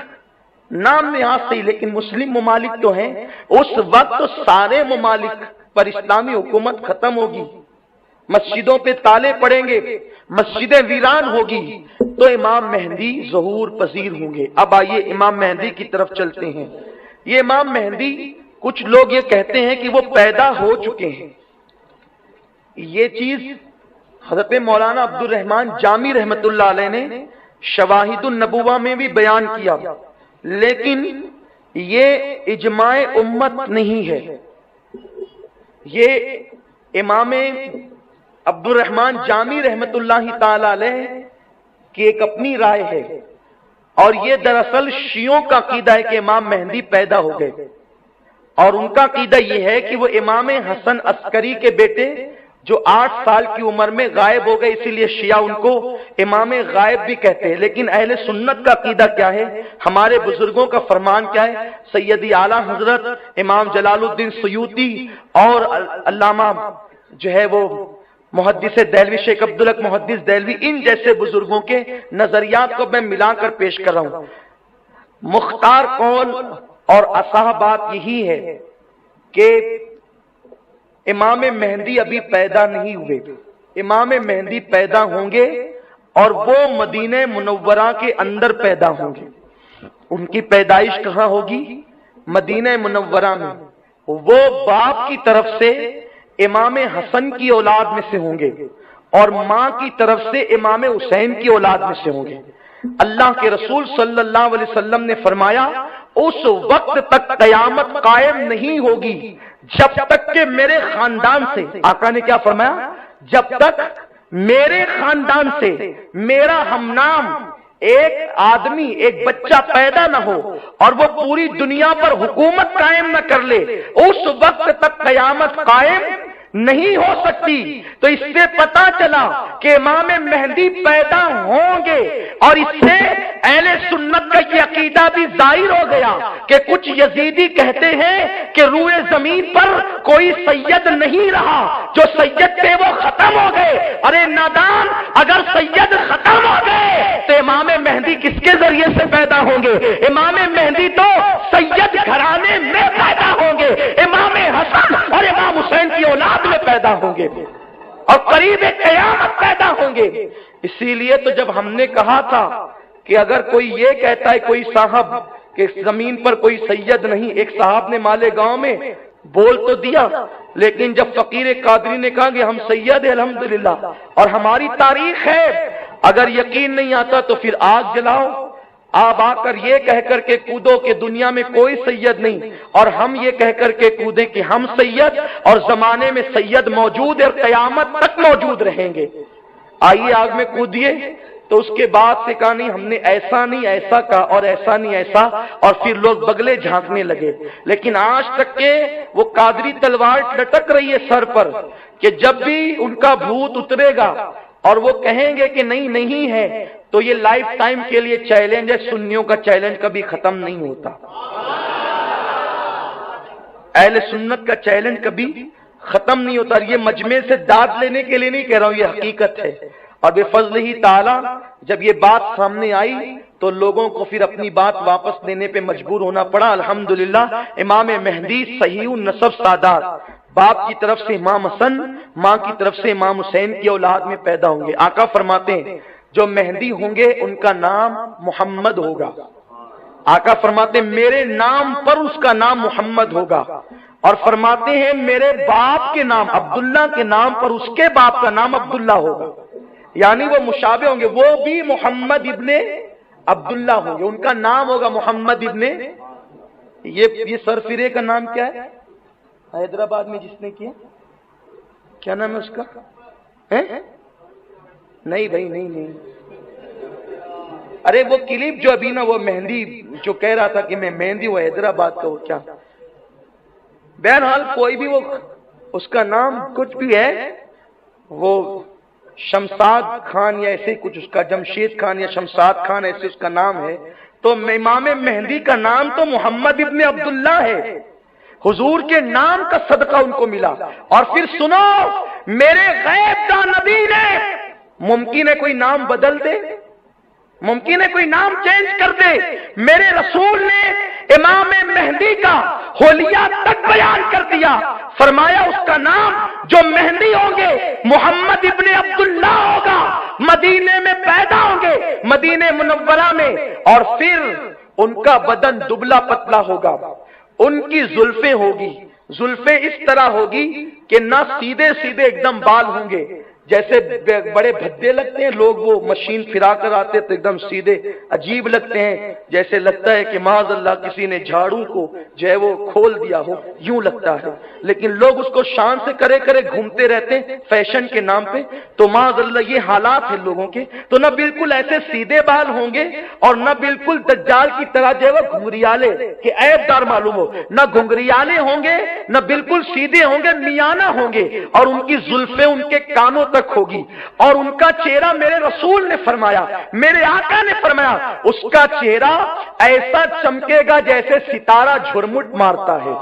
نام نہاد صحیح, لیکن مسلم ممالک تو ہیں. اس وقت سارے ممالک پر اسلامی حکومت ختم ہوگی, مسجدوں پہ تالے پڑیں گے, مسجدیں ویران ہوگی, تو امام مہدی ظہور پذیر ہوں گے. اب آئیے امام مہدی کی طرف چلتے ہیں. یہ امام مہدی, کچھ لوگ یہ کہتے ہیں کہ وہ پیدا ہو چکے ہیں. یہ چیز حضرت مولانا عبد الرحمن جامی رحمت اللہ علیہ نے شواہد النبوہ میں بھی بیان کیا, لیکن یہ اجماع امت نہیں ہے. یہ امام عبد الرحمن جامی رحمت اللہ تعالی علیہ کی ایک اپنی رائے ہے, اور یہ دراصل شیعوں کا عقیدہ ہے کہ امام مہدی پیدا ہو گئے, اور ان کا عقیدہ یہ ہے کہ وہ امام حسن عسکری کے بیٹے جو 8 سال کی عمر میں غائب ہو گئے, اسی لیے شیعہ ان کو امام غائب بھی کہتے ہیں. لیکن اہل سنت کا عقیدہ کیا ہے, ہمارے بزرگوں کا فرمان کیا ہے؟ سیدی اعلیٰ حضرت امام جلال الدین سیوطی اور علامہ جو ہے وہ محدث دہلوی شیخ عبدالحق محدث دہلوی, ان جیسے بزرگوں کے نظریات کو میں ملا کر پیش کر رہا ہوں. مختار قول اور اصح بات یہی ہے کہ امام مہدی ابھی پیدا نہیں ہوئے. امام مہدی پیدا ہوں گے اور وہ مدینہ منورہ کے اندر پیدا ہوں گے. ان کی پیدائش کہاں ہوگی؟ مدینہ منورہ میں. وہ باپ کی طرف سے امام حسن کی اولاد میں سے ہوں گے اور ماں کی طرف سے امام حسین کی اولاد میں سے ہوں گے. اللہ کے رسول صلی اللہ علیہ وسلم نے فرمایا اس وقت تک قیامت قائم نہیں ہوگی جب تک کہ میرے خاندان سے, آقا نے کیا فرمایا, جب تک میرے خاندان سے میرا ہم نام ایک آدمی, ایک بچہ پیدا نہ ہو اور وہ پوری دنیا پر حکومت قائم نہ کر لے, اس وقت تک قیامت قائم نہیں ہو سکتی۔ تو اس سے پتا چلا کہ امام مہدی پیدا ہوں گے، اور اس سے اہل سنت کا یہ عقیدہ بھی ظاہر ہو گیا کہ کچھ یزیدی کہتے ہیں کہ روئے زمین پر کوئی سید نہیں رہا، جو سید تھے وہ ختم ہو گئے۔ ارے نادان، اگر سید ختم ہو گئے تو امام مہدی کس کے ذریعے سے پیدا ہوں گے؟ امام مہدی تو سید گھرانے میں پیدا ہوں گے، امام حسن اور امام حسین کی اولاد میں پیدا ہوں گے اور قریب قیامت پیدا ہوں گے۔ اسی لیے تو جب ہم نے کہا تھا کہ اگر کوئی یہ کہتا ہے کوئی صاحب کہ زمین پر کوئی سید نہیں، ایک صاحب نے مالیگاؤں میں بول تو دیا، لیکن جب فقیر قادری نے کہا کہ ہم سید ہیں الحمدللہ اور ہماری تاریخ ہے، اگر یقین نہیں آتا تو پھر آگ جلاؤ، آپ آ کر یہ کہہ کر کے کودو کہ دنیا میں کوئی سید نہیں، اور ہم یہ کہہ کر کے کودیں کہ ہم سید اور زمانے میں سید موجود ہے اور قیامت تک موجود رہیں گے۔ آئیے آگ میں کودیے۔ تو اس کے بعد سے کہا نہیں ہم نے ایسا نہیں ایسا کہا اور ایسا نہیں ایسا، اور پھر لوگ بگلے جھانکنے لگے۔ لیکن آج تک کے وہ قادری تلوار لٹک رہی ہے سر پر کہ جب بھی ان کا بھوت اترے گا اور وہ کہیں گے کہ نہیں نہیں ہے، تو یہ لائف ٹائم کے لیے چیلنج ہے۔ سنیوں کا چیلنج کبھی ختم نہیں ہوتا، اہل سنت کا چیلنج کبھی ختم نہیں ہوتا۔ یہ مجمع سے داد لینے کے لیے نہیں کہہ رہا ہوں، یہ حقیقت ہے۔ اور بے فضل ہی تعالی جب یہ بات سامنے آئی تو لوگوں کو پھر اپنی بات واپس لینے پہ مجبور ہونا پڑا۔ الحمدللہ امام مہدی صحیح النسب سادات، باپ کی طرف سے امام حسن، ماں کی طرف سے امام حسین کی اولاد میں پیدا ہوں گے۔ آقا فرماتے ہیں جو مہدی ہوں گے ان کا نام محمد ہوگا۔ آقا فرماتے ہیں میرے نام پر اس کا نام محمد ہوگا، اور فرماتے ہیں میرے باپ کے نام عبداللہ کے نام پر اس کے باپ کا نام عبداللہ ہوگا، یعنی وہ مشابہ ہوں گے، وہ بھی محمد ابن عبداللہ ہوں گے، ان کا نام ہوگا محمد ابن۔ یہ سرفرے کا نام کیا ہے حیدرآباد میں جس نے کیا؟ کیا نام ہے اس کا؟ نہیں بھائی نہیں، ارے وہ کلپ جو ابھی نا وہ مہندی جو کہہ رہا تھا کہ میں مہندی وہ حیدرآباد کا، وہ کیا بہرحال کوئی بھی وہ اس کا نام کچھ بھی ہے، وہ شمشاد خان یا ایسے کچھ اس کا، جمشید خان یا شمشاد خان ایسے اس کا نام ہے۔ تو امام مہدی کا نام تو محمد ابن عبداللہ ہے، حضور کے نام کا صدقہ ان کو ملا۔ اور پھر سنو، میرے غیب کا نبی نے، ممکن ہے کوئی نام بدل دے، ممکن ہے کوئی نام چینج کر دے، میرے رسول نے امام مہدی کا حلیہ تک بیان کر دیا، فرمایا اس کا نام جو مہدی ہوں گے محمد ابن عبداللہ ہوگا، مدینے میں پیدا ہوں گے، مدینے منورہ میں، اور پھر ان کا بدن دبلا پتلا ہوگا، ان کی زلفیں ہوگی، زلفیں اس طرح ہوگی کہ نہ سیدھے سیدھے ایک دم بال ہوں گے، جیسے بڑے بھدے لگتے ہیں لوگ، وہ مشین پھرا کر آتے تو ایک دم سیدھے عجیب لگتے ہیں، جیسے لگتا ہے کہ معاذ اللہ کسی نے جھاڑو کو جو ہے وہ کھول دیا ہو، یوں لگتا ہے۔ لیکن لوگ اس کو شان سے کرے گھومتے رہتے ہیں فیشن کے نام پہ، تو معاذ اللہ یہ حالات ہیں لوگوں کے۔ تو نہ بالکل ایسے سیدھے بال ہوں گے اور نہ بالکل دجال کی طرح جو ہے وہ گھنگریالے کہ عیب دار معلوم ہو، نہ گھنگریالے ہوں گے نہ بالکل سیدھے ہوں گے، میانہ ہوں گے، اور ان کی زلفیں ان کے کانوں تک ہوگی، اور ان کا چہرہ میرے رسول نے فرمایا، میرے آقا نے فرمایا اس کا چہرہ ایسا چمکے گا جیسے ستارہ جھرمٹ مارتا ہے،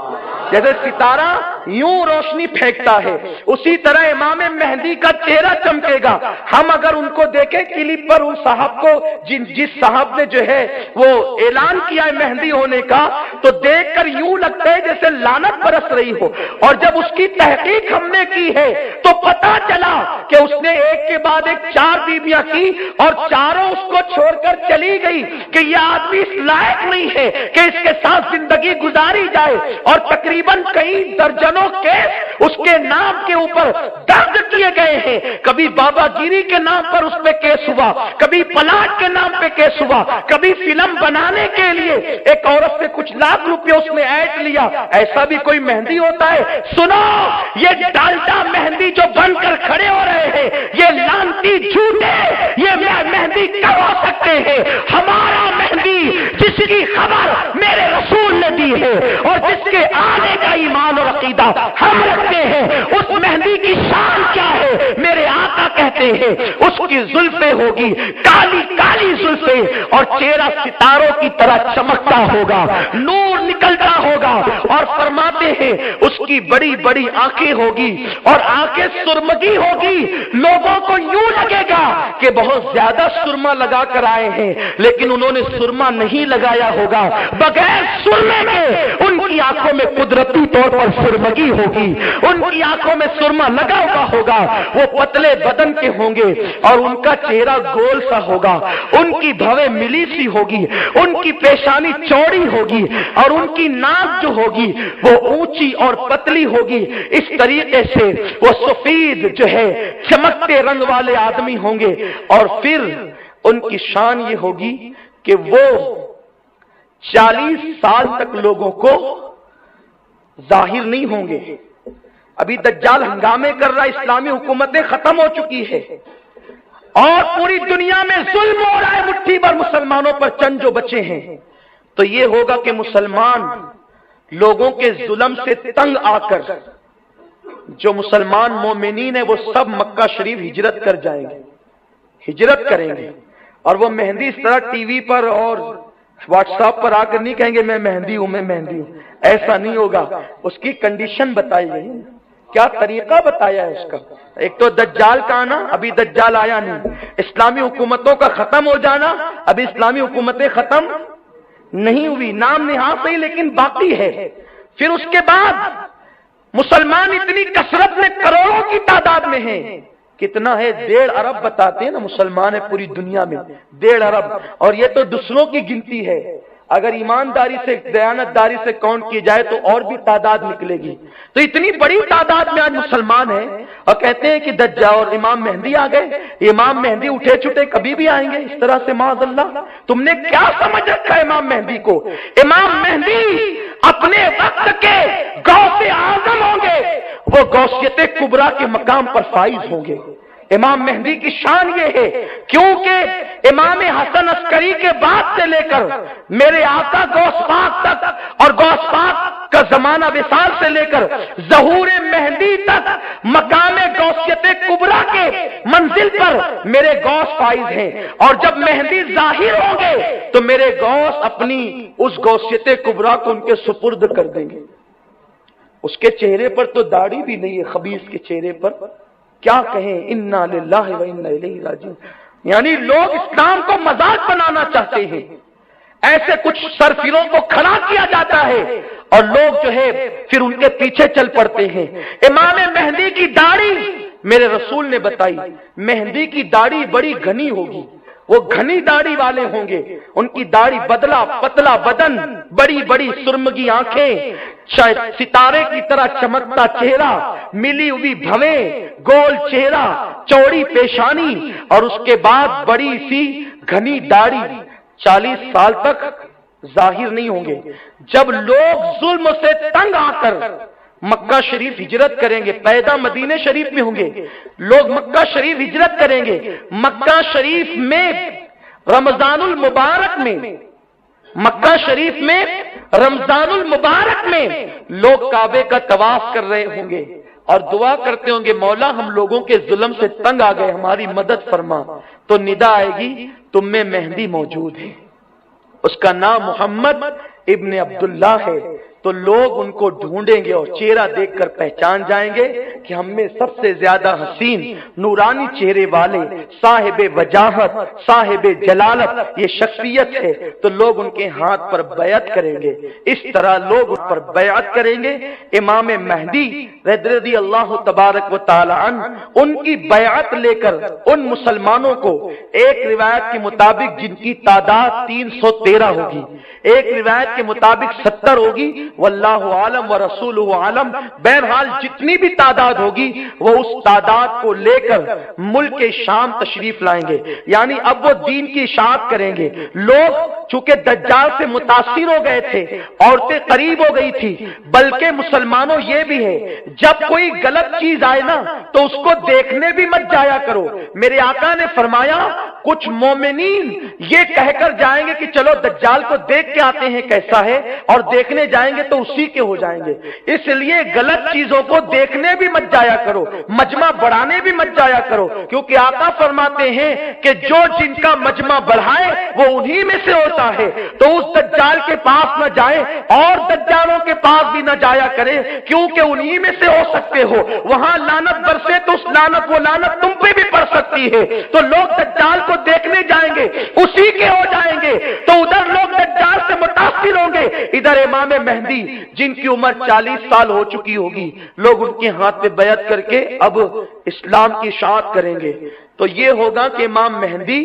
جیسے ستارہ یوں روشنی پھینکتا ہے، اسی طرح امام مہدی کا چہرہ چمکے گا۔ ہم اگر ان کو دیکھیں کلپ پر، اس صاحب کو جس صاحب نے جو ہے وہ اعلان کیا ہے مہدی ہونے کا، تو دیکھ کر یوں لگتا ہے جیسے لعنت برس رہی ہو، اور جب اس کی تحقیق ہم نے کی ہے تو پتا چلا کہ اس نے ایک کے بعد ایک 4 بیویاں کی، اور چاروں اس کو چھوڑ کر چلی گئی کہ یہ آدمی اس لائق نہیں ہے کہ اس کے ساتھ زندگی گزاری جائے، اور تقریباً کئی درجنوں کیس اس کے نام کے اوپر درج کیے گئے ہیں۔ کبھی بابا گیری کے نام پر اس پہ کیس ہوا، کبھی پلاٹ کے نام پہ کیس ہوا، کبھی فلم بنانے کے لیے ایک عورت سے کچھ لاکھ روپے اس نے ایڈ لیا۔ ایسا بھی کوئی مہندی ہوتا ہے؟ سنو، یہ ڈالٹا مہندی جو بن کر کھڑے ہو رہے ہیں، یہ لانتی جھوٹے، یہ مہندی کب ہو سکتے ہیں؟ ہمارا مہندی جس کی خبر میرے رسول نے دی ہے اور جس کے آنے کا ایمان اور عقیدہ ہم رکھتے ہیں۔ اس مہدی کی شان کیا ہے؟ میرے آقا کہتے ہیں اس کی زلفیں ہوگی کالی کالی زلفیں، اور چہرہ ستاروں کی طرح چمکتا ہوگا، نور نکلتا ہوگا، اور فرماتے ہیں اس کی بڑی بڑی آنکھیں ہوگی اور آنکھیں سرمگی ہوگی۔ لوگوں کو یوں لگے گا کہ بہت زیادہ سرما لگا کر آئے ہیں، لیکن انہوں نے سرما نہیں لگایا ہوگا، بغیر سرمے کے ان کی آنکھوں میں قدرتی طور پر سرمگی ہوگی، ان کی آنکھوں میں سرما لگا ہوا ہوگا، وہ پتلے بدن کے ہوں گے اور ان کا چہرہ گول سا ہوگا، ان کی بھویں ملی سی ہوگی، ان کی پیشانی چوڑی ہوگی، اور ان کی ناک جو ہوگی وہ اونچی اور پتلی ہوگی۔ اس طریقے سے وہ سفید جو ہے چمکتے رنگ والے آدمی ہوں گے، اور پھر ان کی شان یہ ہوگی کہ وہ 40 سال تک لوگوں کو ظاہر نہیں ہوں گے۔ ابھی دجال ہنگامے کر رہا، اسلامی حکومتیں ختم ہو چکی ہے اور پوری دنیا میں ظلم ہو رہا ہے، مٹھی بھر مسلمانوں پر چند جو بچے ہیں۔ تو یہ ہوگا کہ مسلمان لوگوں کے ظلم سے تنگ آ کر جو مسلمان مومنین ہیں وہ سب مکہ شریف ہجرت کر جائیں گے، ہجرت کریں گے، اور وہ مہندی اس طرح ٹی وی پر اور واٹس ایپ پر آ کر نہیں کہیں گے میں مہندی ہوں میں مہندی ہوں، ایسا نہیں ہوگا۔ اس کی کنڈیشن بتائی گئی، کیا طریقہ بتایا ہے اس کا۔ ایک تو دجال کا آنا، ابھی دجال آیا نہیں، اسلامی حکومتوں کا ختم ہو جانا، ابھی اسلامی حکومتیں ختم نہیں ہوئی، نام نہاد نہیں لیکن باقی ہے۔ پھر اس کے بعد مسلمان اتنی کثرت میں کروڑوں کی تعداد میں ہیں، کتنا ہے 1.5 ارب بتاتے ہیں نا مسلمان ہے پوری دنیا میں، 1.5 ارب، اور یہ تو دوسروں کی گنتی ہے۔ اگر ایمانداری سے دیانتداری سے کاؤنٹ کی جائے تو اور بھی تعداد نکلے گی۔ تو اتنی بڑی تعداد میں آج مسلمان ہیں، اور کہتے ہیں کہ دجال اور امام مہدی آ گئے، امام مہدی اٹھے چھٹے کبھی بھی آئیں گے اس طرح سے، معاذ اللہ۔ تم نے کیا سمجھ رکھا ہے امام مہدی کو؟ امام مہدی اپنے وقت کے غوث اعظم ہوں گے، وہ غوثیت کبریٰ کے مقام پر فائز ہوں گے۔ امام مہدی کی شان یہ ہے کیونکہ امام حسن عسکری کے بعد سے لے کر میرے آقا غوث پاک تک، اور غوث پاک کا زمانہ وصال سے لے کر ظہور مہدی تک مقام غوثیت کبریٰ کے منزل پر میرے غوث فائز ہیں، اور جب مہدی ظاہر ہوں گے تو میرے غوث اپنی اس غوثیت کبریٰ کو ان کے سپرد کر دیں گے۔ اس کے چہرے پر تو داڑھی بھی نہیں ہے، خبیث کے چہرے پر کیا کہیں، انا للہ و انا الیہ راجعون۔ یعنی لوگ اسلام کو مذاق بنانا چاہتے ہیں، ایسے کچھ سرفروں کو کھڑا کیا جاتا ہے اور لوگ جو ہے پھر ان کے پیچھے چل پڑتے ہیں۔ امام مہدی کی داڑھی میرے رسول نے بتائی، مہدی کی داڑھی بڑی گھنی ہوگی، وہ گھنی داڑھی والے ہوں گے، ان کی داڑھی بدلا پتلا بدن، بڑی بڑی سرمگی آنکھیں، ستارے کی طرح چمکتا چہرہ، ملی ہوئی بھویں، گول چہرہ، چوڑی پیشانی، اور اس کے بعد بڑی سی گھنی داڑھی، 40 سال تک ظاہر نہیں ہوں گے۔ جب لوگ ظلم سے تنگ آ کر مکہ شریف ہجرت کریں گے، پیدا مدینہ شریف میں ہوں گے، لوگ مکہ شریف ہجرت کریں گے، مکہ شریف میں رمضان المبارک میں، مکہ شریف میں رمضان المبارک میں لوگ کعبے کا طواف کر رہے ہوں گے اور دعا کرتے ہوں گے مولا ہم لوگوں کے ظلم سے تنگ آ گئے، ہماری مدد فرما۔ تو ندا آئے گی تم میں مہدی موجود ہے، اس کا نام محمد ابن عبداللہ ہے۔ تو لوگ ان کو ڈھونڈیں گے اور چہرہ دیکھ کر پہچان جائیں گے کہ ہم میں سب سے زیادہ حسین نورانی چہرے والے صاحب وجاہت صاحب جلالت یہ شخصیت ہے، تو لوگ ان کے ہاتھ پر بیعت کریں گے۔ اس طرح لوگ ان پر بیعت کریں گے۔ امام مہدی رضی اللہ تبارک و تعالی عنہ ان کی بیعت لے کر ان مسلمانوں کو، ایک روایت کے مطابق جن کی تعداد 313 ہوگی، ایک روایت کے مطابق 70 ہوگی، واللہ عالم ورسولہ عالم، بہرحال جتنی بھی تعداد ہوگی وہ اس تعداد کو لے کر ملک شام تشریف لائیں گے، یعنی اب وہ دین کی اشاعت کریں گے۔ لوگ چونکہ دجال سے متاثر ہو گئے تھے، عورتیں قریب ہو گئی تھی، بلکہ مسلمانوں یہ بھی ہے جب کوئی غلط چیز آئے نا تو اس کو دیکھنے بھی مت جایا کرو۔ میرے آقا نے فرمایا کچھ مومنین یہ کہہ کر جائیں گے کہ چلو دجال کو دیکھ کے آتے ہیں کیسا ہے، اور دیکھنے جائیں گے تو اسی کے ہو جائیں گے۔ اس لیے غلط چیزوں کو دیکھنے بھی مت جایا کرو، مجمع بڑھانے بھی مت جایا کرو، کیونکہ آقا فرماتے ہیں کہ جو جن کا مجمع بڑھائے وہ انہی میں سے ہوتا ہے۔ تو اس دجال کے پاس نہ جائیں اور دجالوں کے پاس بھی نہ جایا کریں، کیونکہ انہی میں سے ہو سکتے ہو۔ وہاں لعنت برسے تو اس وہ لعنت تم پہ بھی پڑ سکتی ہے۔ تو لوگ دجال کو دیکھنے جائیں گے، اسی کے ہو جائیں گے، تو ادھر لوگ دجال سے متاثر ہوں گے، ادھر امام مہدی جن کی عمر 40 سال ہو چکی ہوگی، لوگ ان کے ہاتھ میں بیعت کر کے اب اسلام کی اشاعت کریں گے۔ تو یہ ہوگا کہ امام مہدی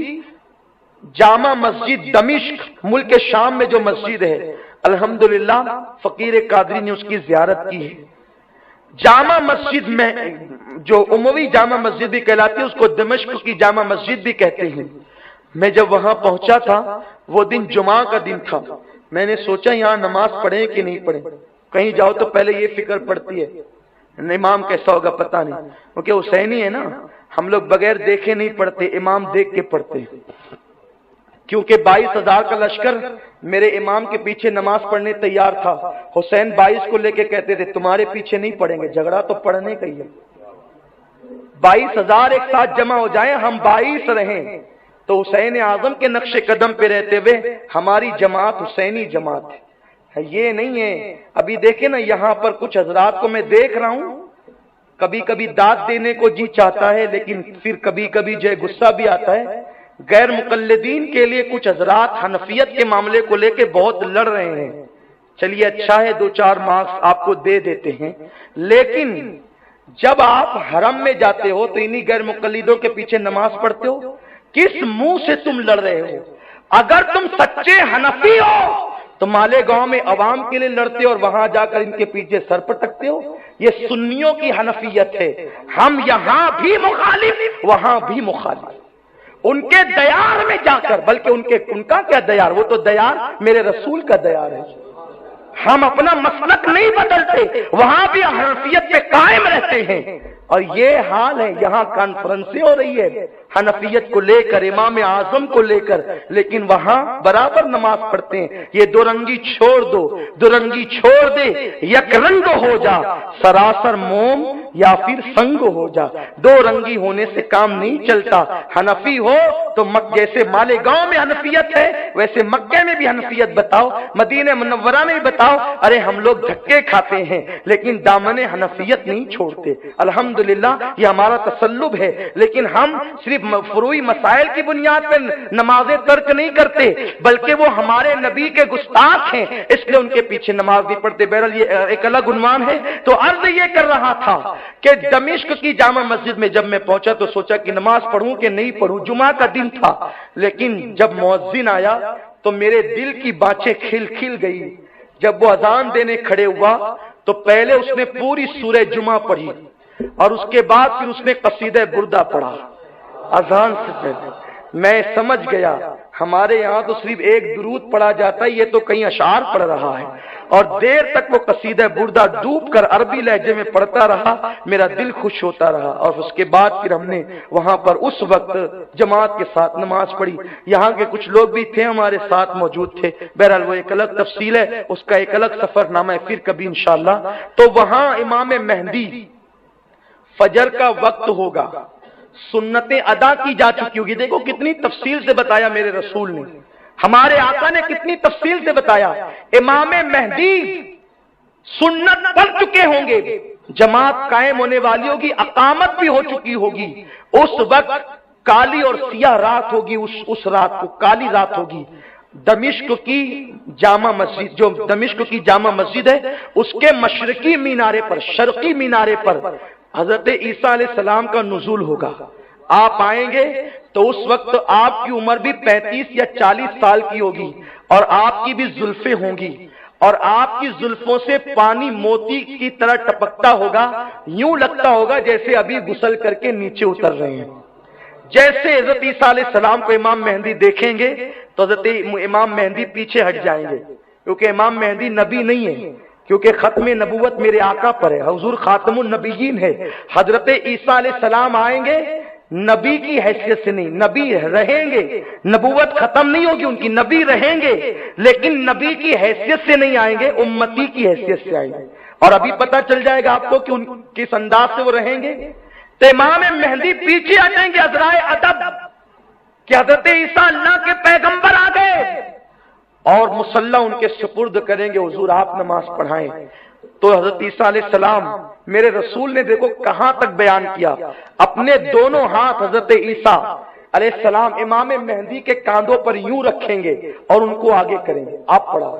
جامع مسجد دمشق، ملک شام میں جو مسجد ہے، الحمدللہ فقیر قادری نے اس کی زیارت کی ہے۔ جامع مسجد میں جو عموی جامع مسجد بھی کہلاتی ہے، اس کو دمشق کی جامع مسجد بھی کہتے ہیں۔ میں جب وہاں پہنچا تھا وہ دن جمعہ کا دن تھا، میں نے سوچا یہاں نماز پڑھیں کہ نہیں پڑھیں۔ کہیں جاؤ تو پہلے یہ فکر پڑتی ہے امام کیسا ہوگا پتہ نہیں، کیونکہ حسینی ہے نا، ہم لوگ بغیر دیکھے نہیں پڑھتے، امام دیکھ کے پڑھتے ہیں۔ کیونکہ 22,000 کا لشکر میرے امام کے پیچھے نماز پڑھنے تیار تھا، حسین 22 کو لے کے کہتے تھے تمہارے پیچھے نہیں پڑھیں گے، جھگڑا تو پڑھنے کا ہی ہے۔ 22,000 ایک ساتھ جمع ہو جائیں، ہم 22 رہیں، تو حسین اعظم کے نقش قدم پہ رہتے ہوئے ہماری جماعت حسینی جماعت ہے۔ یہ نہیں ہے ابھی دیکھیں نا یہاں پر کچھ حضرات کو میں دیکھ رہا ہوں، کبھی کبھی داد دینے کو جی چاہتا ہے، لیکن پھر کبھی کبھی جو غصہ بھی آتا ہے۔ غیر مقلدین کے لیے کچھ حضرات حنفیت کے معاملے کو لے کے بہت لڑ رہے ہیں، چلیے اچھا ہے 2-4 مارکس آپ کو دے دیتے ہیں، لیکن جب آپ حرم میں جاتے ہو تو انہی غیر مقلدوں کے پیچھے نماز پڑھتے ہو، کس منہ سے تم لڑ رہے ہو؟ اگر تم سچے حنفی ہو تو مالیگاؤں میں عوام کے لیے لڑتے اور وہاں جا کر ان کے پیچھے سر پٹکتے ہو۔ یہ سنیوں کی حنفیت ہے، ہم یہاں بھی مخالف وہاں بھی مخالف، ان کے دیار میں جا کر، بلکہ ان کا کیا دیار، وہ تو دیار میرے رسول کا دیار ہے۔ ہم اپنا مسلک نہیں بدلتے، وہاں بھی حنفیت پہ قائم رہتے ہیں۔ اور یہ حال ہے، یہاں کانفرنسیں ہو رہی ہے حنفیت کو لے کر، امام اعظم کو لے کر، لیکن وہاں برابر نماز پڑھتے ہیں۔ یہ دو رنگی چھوڑ دو، دو رنگی چھوڑ دے، یک رنگ ہو جا، سراسر موم یا پھر سنگ ہو جا۔ دو رنگی ہونے سے کام نہیں چلتا۔ حنفی ہو تو جیسے مالیگاؤں میں حنفیت ہے ویسے مکے میں بھی حنفیت بتاؤ، مدینہ منورہ میں بھی بتاؤ۔ ارے ہم لوگ دھکے کھاتے ہیں لیکن دامن حنفیت نہیں چھوڑتے۔ الحمدللہ یہ ہمارا تسلب ہے، لیکن ہم صرف فروعی مسائل کی بنیاد پر نمازیں ترک نہیں کرتے، بلکہ وہ ہمارے نبی کے گستاخ ہیں، اس لیے ان کے پیچھے نماز نہیں پڑھتے۔ بہرحال یہ ایک الگ عنوان ہے۔ تو عرض یہ کر رہا تھا کہ دمشق کی جامع مسجد میں جب میں پہنچا تو سوچا کہ نماز پڑھوں کہ نہیں پڑھوں، جمعہ کا دن تھا، لیکن جب مؤذن آیا تو میرے دل کی بانچیں کھل کھل گئی۔ جب وہ اذان دینے کھڑے ہوا تو پہلے اس نے پوری سورہ جمعہ پڑھی اور اس کے بعد پھر اس نے قصیدہ بردہ پڑھا اذان سے پہلے۔ میں سمجھ گیا ہمارے یہاں تو صرف ایک درود پڑھا جاتا ہے، یہ تو کہیں اشعار پڑھ رہا ہے، اور دیر تک وہ قصیدہ بردہ ڈوب کر عربی لہجے میں پڑھتا رہا، میرا دل خوش ہوتا رہا۔ اور اس کے بعد پھر ہم نے وہاں پر اس وقت جماعت کے ساتھ نماز پڑھی۔ یہاں کے کچھ لوگ بھی تھے ہمارے ساتھ موجود تھے، بہرحال وہ ایک الگ تفصیل ہے، اس کا ایک الگ سفر نامہ ہے، پھر کبھی انشاءاللہ۔ تو وہاں امام مہدی فجر کا وقت ہوگا، سنتیں ادا کی جا چکی ہوگی۔ دیکھو کتنی تفصیل سے بتایا میرے رسول نے، ہمارے آقا نے کتنی تفصیل سے بتایا۔ امام مہدی سنت پڑھ چکے ہوں گے، جماعت قائم ہونے والی ہوگی، اقامت بھی ہو چکی ہوگی۔ اس وقت کالی اور سیاہ رات ہوگی، اس رات کو کالی رات ہوگی۔ دمشق کی جامع مسجد، جو دمشق کی جامع مسجد ہے، اس کے مشرقی مینارے پر، شرقی مینارے پر حضرت عیسیٰ علیہ السلام کا نزول ہوگا۔ آپ آئیں گے تو اس وقت آپ کی عمر بھی 35 یا 40 سال کی ہوگی، اور آپ کی بھی زلفیں ہوں گی، اور آپ کی زلفوں سے پانی موتی کی طرح ٹپکتا ہوگا، یوں لگتا ہوگا جیسے ابھی غسل کر کے نیچے اتر رہے ہیں۔ جیسے حضرت عیسیٰ علیہ السلام کو امام مہدی دیکھیں گے تو حضرت امام مہدی پیچھے ہٹ جائیں گے، کیونکہ امام مہدی نبی نہیں ہے، کیونکہ ختم نبوت میرے آقا پر ہے، حضور خاتم النبیین ہے۔ حضرت عیسیٰ علیہ السلام آئیں گے نبی کی حیثیت سے نہیں، نبی رہیں گے، نبوت ختم نہیں ہوگی ان کی، نبی رہیں گے لیکن نبی کی حیثیت سے نہیں آئیں گے، امتی کی حیثیت سے آئیں گے۔ اور ابھی پتہ چل جائے گا آپ کو کہ ان کس انداز سے وہ رہیں گے۔ تو امام مہدی پیچھے ہٹیں گے عذرائے ادب کہ حضرت عیسیٰ اللہ کے پیغمبر آ گئے، اور مصلی ان کے سپرد کریں گے، حضور آپ نماز پڑھائیں۔ تو حضرت عیسیٰ علیہ السلام میرے رسول نے دیکھو کہاں تک بیان کیا، اپنے دونوں ہاتھ حضرت عیسیٰ علیہ السلام امام مہدی کے کاندھوں پر یوں رکھیں گے اور ان کو آگے کریں گے، آپ پڑھا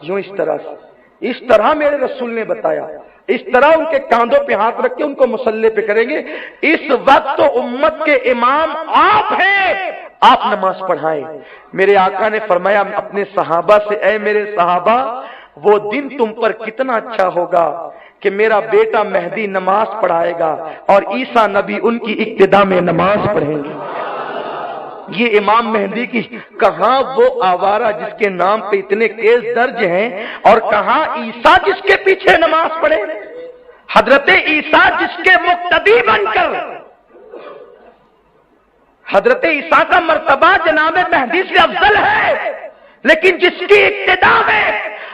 یوں اس طرح سے، اس طرح میرے رسول نے بتایا، اس طرح ان کے کاندھوں پہ ہاتھ رکھ کے ان کو مصلی پہ کریں گے۔ اس وقت تو امت کے امام آپ ہیں، آپ نماز پڑھائیں۔ میرے آقا نے فرمایا اپنے صحابہ سے، اے میرے صحابہ وہ دن تم پر کتنا اچھا ہوگا کہ میرا بیٹا مہدی نماز پڑھائے گا اور عیسیٰ نبی ان کی اقتدا میں نماز پڑھیں گے۔ یہ امام مہدی کی کہاں وہ آوارہ جس کے نام پہ اتنے کیس درج ہیں، اور کہاں عیسیٰ جس کے پیچھے نماز پڑھے، حضرت عیسیٰ جس کے مقتدی بن کر، حضرت عیسیٰ کا مرتبہ جناب مہدی سے افضل ہے، لیکن جس کی اقتدا میں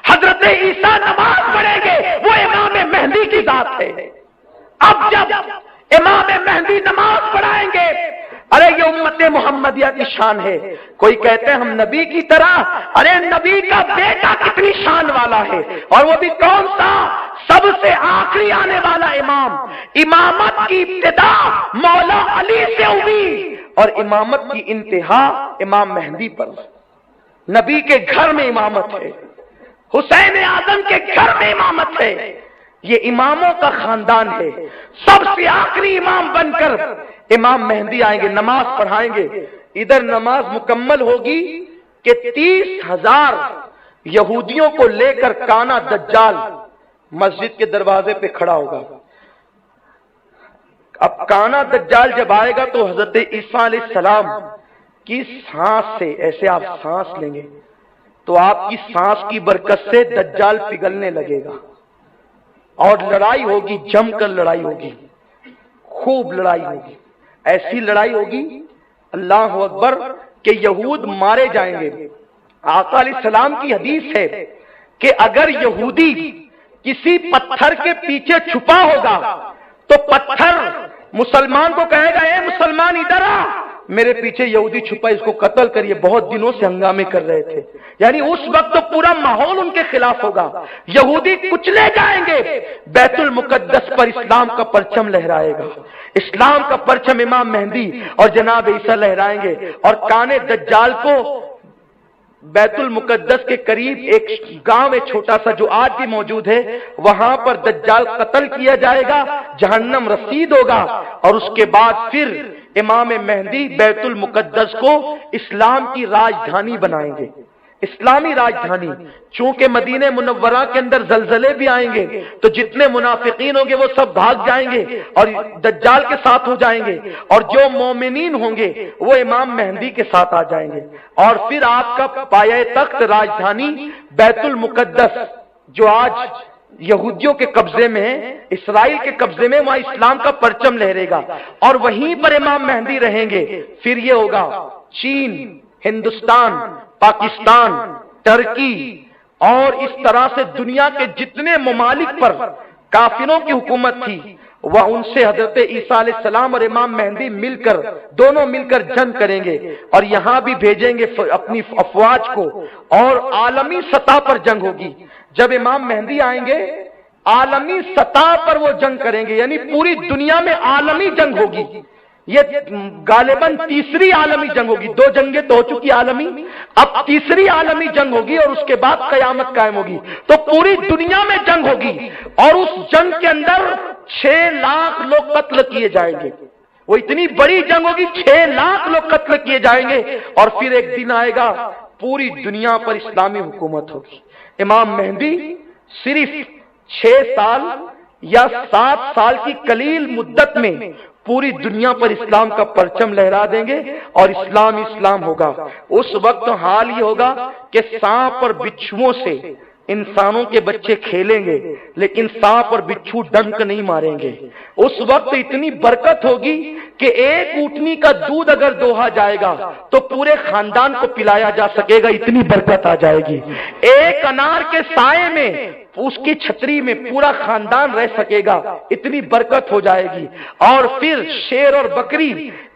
حضرت عیسیٰ نماز پڑھیں گے وہ امام مہدی کی ذات ہے۔ اب جب امام مہدی نماز پڑھائیں گے، ارے یہ امت محمدیہ کی شان ہے۔ کوئی کہتے ہیں ہم نبی کی طرح، ارے نبی کا بیٹا کتنی شان والا ہے، اور وہ بھی کون سا؟ سب سے آخری آنے والا امام۔ امامت کی ابتدا مولا علی سے ہوئی اور امامت کی انتہا امام مہدی پر۔ نبی کے گھر میں امامت ہے، حسین اعظم کے گھر میں امامت ہے، یہ اماموں کا خاندان ہے۔ سب سے آخری امام بن کر امام مہدی آئیں گے، نماز پڑھائیں گے۔ ادھر نماز مکمل ہوگی کہ 30,000 یہودیوں کو لے کر کانا دجال مسجد کے دروازے پہ کھڑا ہوگا۔ اب کانا دجال جب آئے گا تو حضرت عیسیٰ علیہ السلام کی سانس سے، ایسے آپ سانس لیں گے تو آپ کی سانس کی برکت سے دجال پگھلنے لگے گا، اور لڑائی ہوگی، جم کر لڑائی ہوگی، خوب لڑائی ہوگی، ایسی لڑائی ہوگی اللہ اکبر کہ یہود مارے جائیں گے۔ آقا علیہ السلام کی حدیث ہے کہ اگر یہودی کسی پتھر کے پیچھے چھپا ہوگا تو پتھر مسلمان کو کہے گا، اے مسلمان ادھر آ، میرے پیچھے یہودی چھپا، اس کو قتل کریے، بہت دنوں سے ہنگامے کر رہے تھے۔ یعنی اس وقت تو پورا ماحول ان کے خلاف ہوگا، یہودی کچلے جائیں گے، بیت المقدس پر اسلام کا پرچم لہرائے گا، اسلام کا پرچم امام مہدی اور جناب عیسیٰ لہرائیں گے، اور کانے دجال کو بیت المقدس کے قریب ایک گاؤں ہے چھوٹا سا جو آج بھی موجود ہے، وہاں پر دجال قتل کیا جائے گا، جہنم رسید ہوگا، اور اس کے بعد پھر امام مہدی بیت المقدس کو اسلام کی راجدھانی بنائیں گے، اسلامی راجدھانی۔ چونکہ مدینہ منورہ کے اندر زلزلے بھی آئیں گے تو جتنے منافقین ہوں گے وہ سب بھاگ جائیں گے اور دجال کے ساتھ ہو جائیں گے، اور جو مومنین ہوں گے وہ امام مہدی کے ساتھ آ جائیں گے، اور پھر آپ کا پایہ تخت راجدھانی بیت المقدس جو آج یہودیوں کے قبضے میں ہے، اسرائیل کے قبضے میں، وہاں اسلام کا پرچم لہرے گا، اور وہیں پر امام مہدی رہیں گے۔ پھر یہ ہوگا چین، ہندوستان، پاکستان، ترکی، اور اس طرح سے دنیا کے جتنے ممالک پر کافروں کی حکومت تھی، وہ ان سے حضرت عیسیٰ علیہ السلام اور امام مہدی مل کر، دونوں مل کر جنگ کریں گے، اور یہاں بھی بھیجیں گے اپنی افواج کو، اور عالمی سطح پر جنگ ہوگی۔ جب امام مہدی آئیں گے عالمی سطح پر وہ جنگ کریں گے، یعنی پوری دنیا میں عالمی جنگ ہوگی۔ یہ غالباً تیسری عالمی جنگ ہوگی، 2 جنگیں تو ہو چکی عالمی، اب تیسری عالمی جنگ ہوگی، اور اس کے بعد قیامت قائم ہوگی، تو پوری دنیا میں جنگ ہوگی، اور اس جنگ کے اندر 6 لاکھ لوگ قتل کیے جائیں گے۔ وہ اتنی بڑی جنگ ہوگی، 6 لاکھ لوگ قتل کیے جائیں گے، اور پھر ایک دن آئے گا پوری دنیا پر اسلامی حکومت ہوگی۔ امام مہدی صرف 6 سال یا 7 سال کی قلیل مدت میں پوری دنیا پر اسلام کا پرچم لہرا دیں گے اور اسلام اسلام ہوگا۔ اس وقت حال یہ ہوگا کہ سانپ اور بچھوؤں سے انسانوں کے بچے کھیلیں گے لیکن سانپ اور بچھو ڈنک نہیں ماریں گے۔ اس وقت اتنی برکت ہوگی کہ ایک اونٹنی کا دودھ اگر دوہا جائے گا تو پورے خاندان کو پلایا جا سکے گا، اتنی برکت آ جائے گی۔ ایک انار کے سائے میں اس کی چھتری میں پورا خاندان رہ سکے گا، اتنی برکت ہو جائے گی۔ اور پھر شیر اور بکری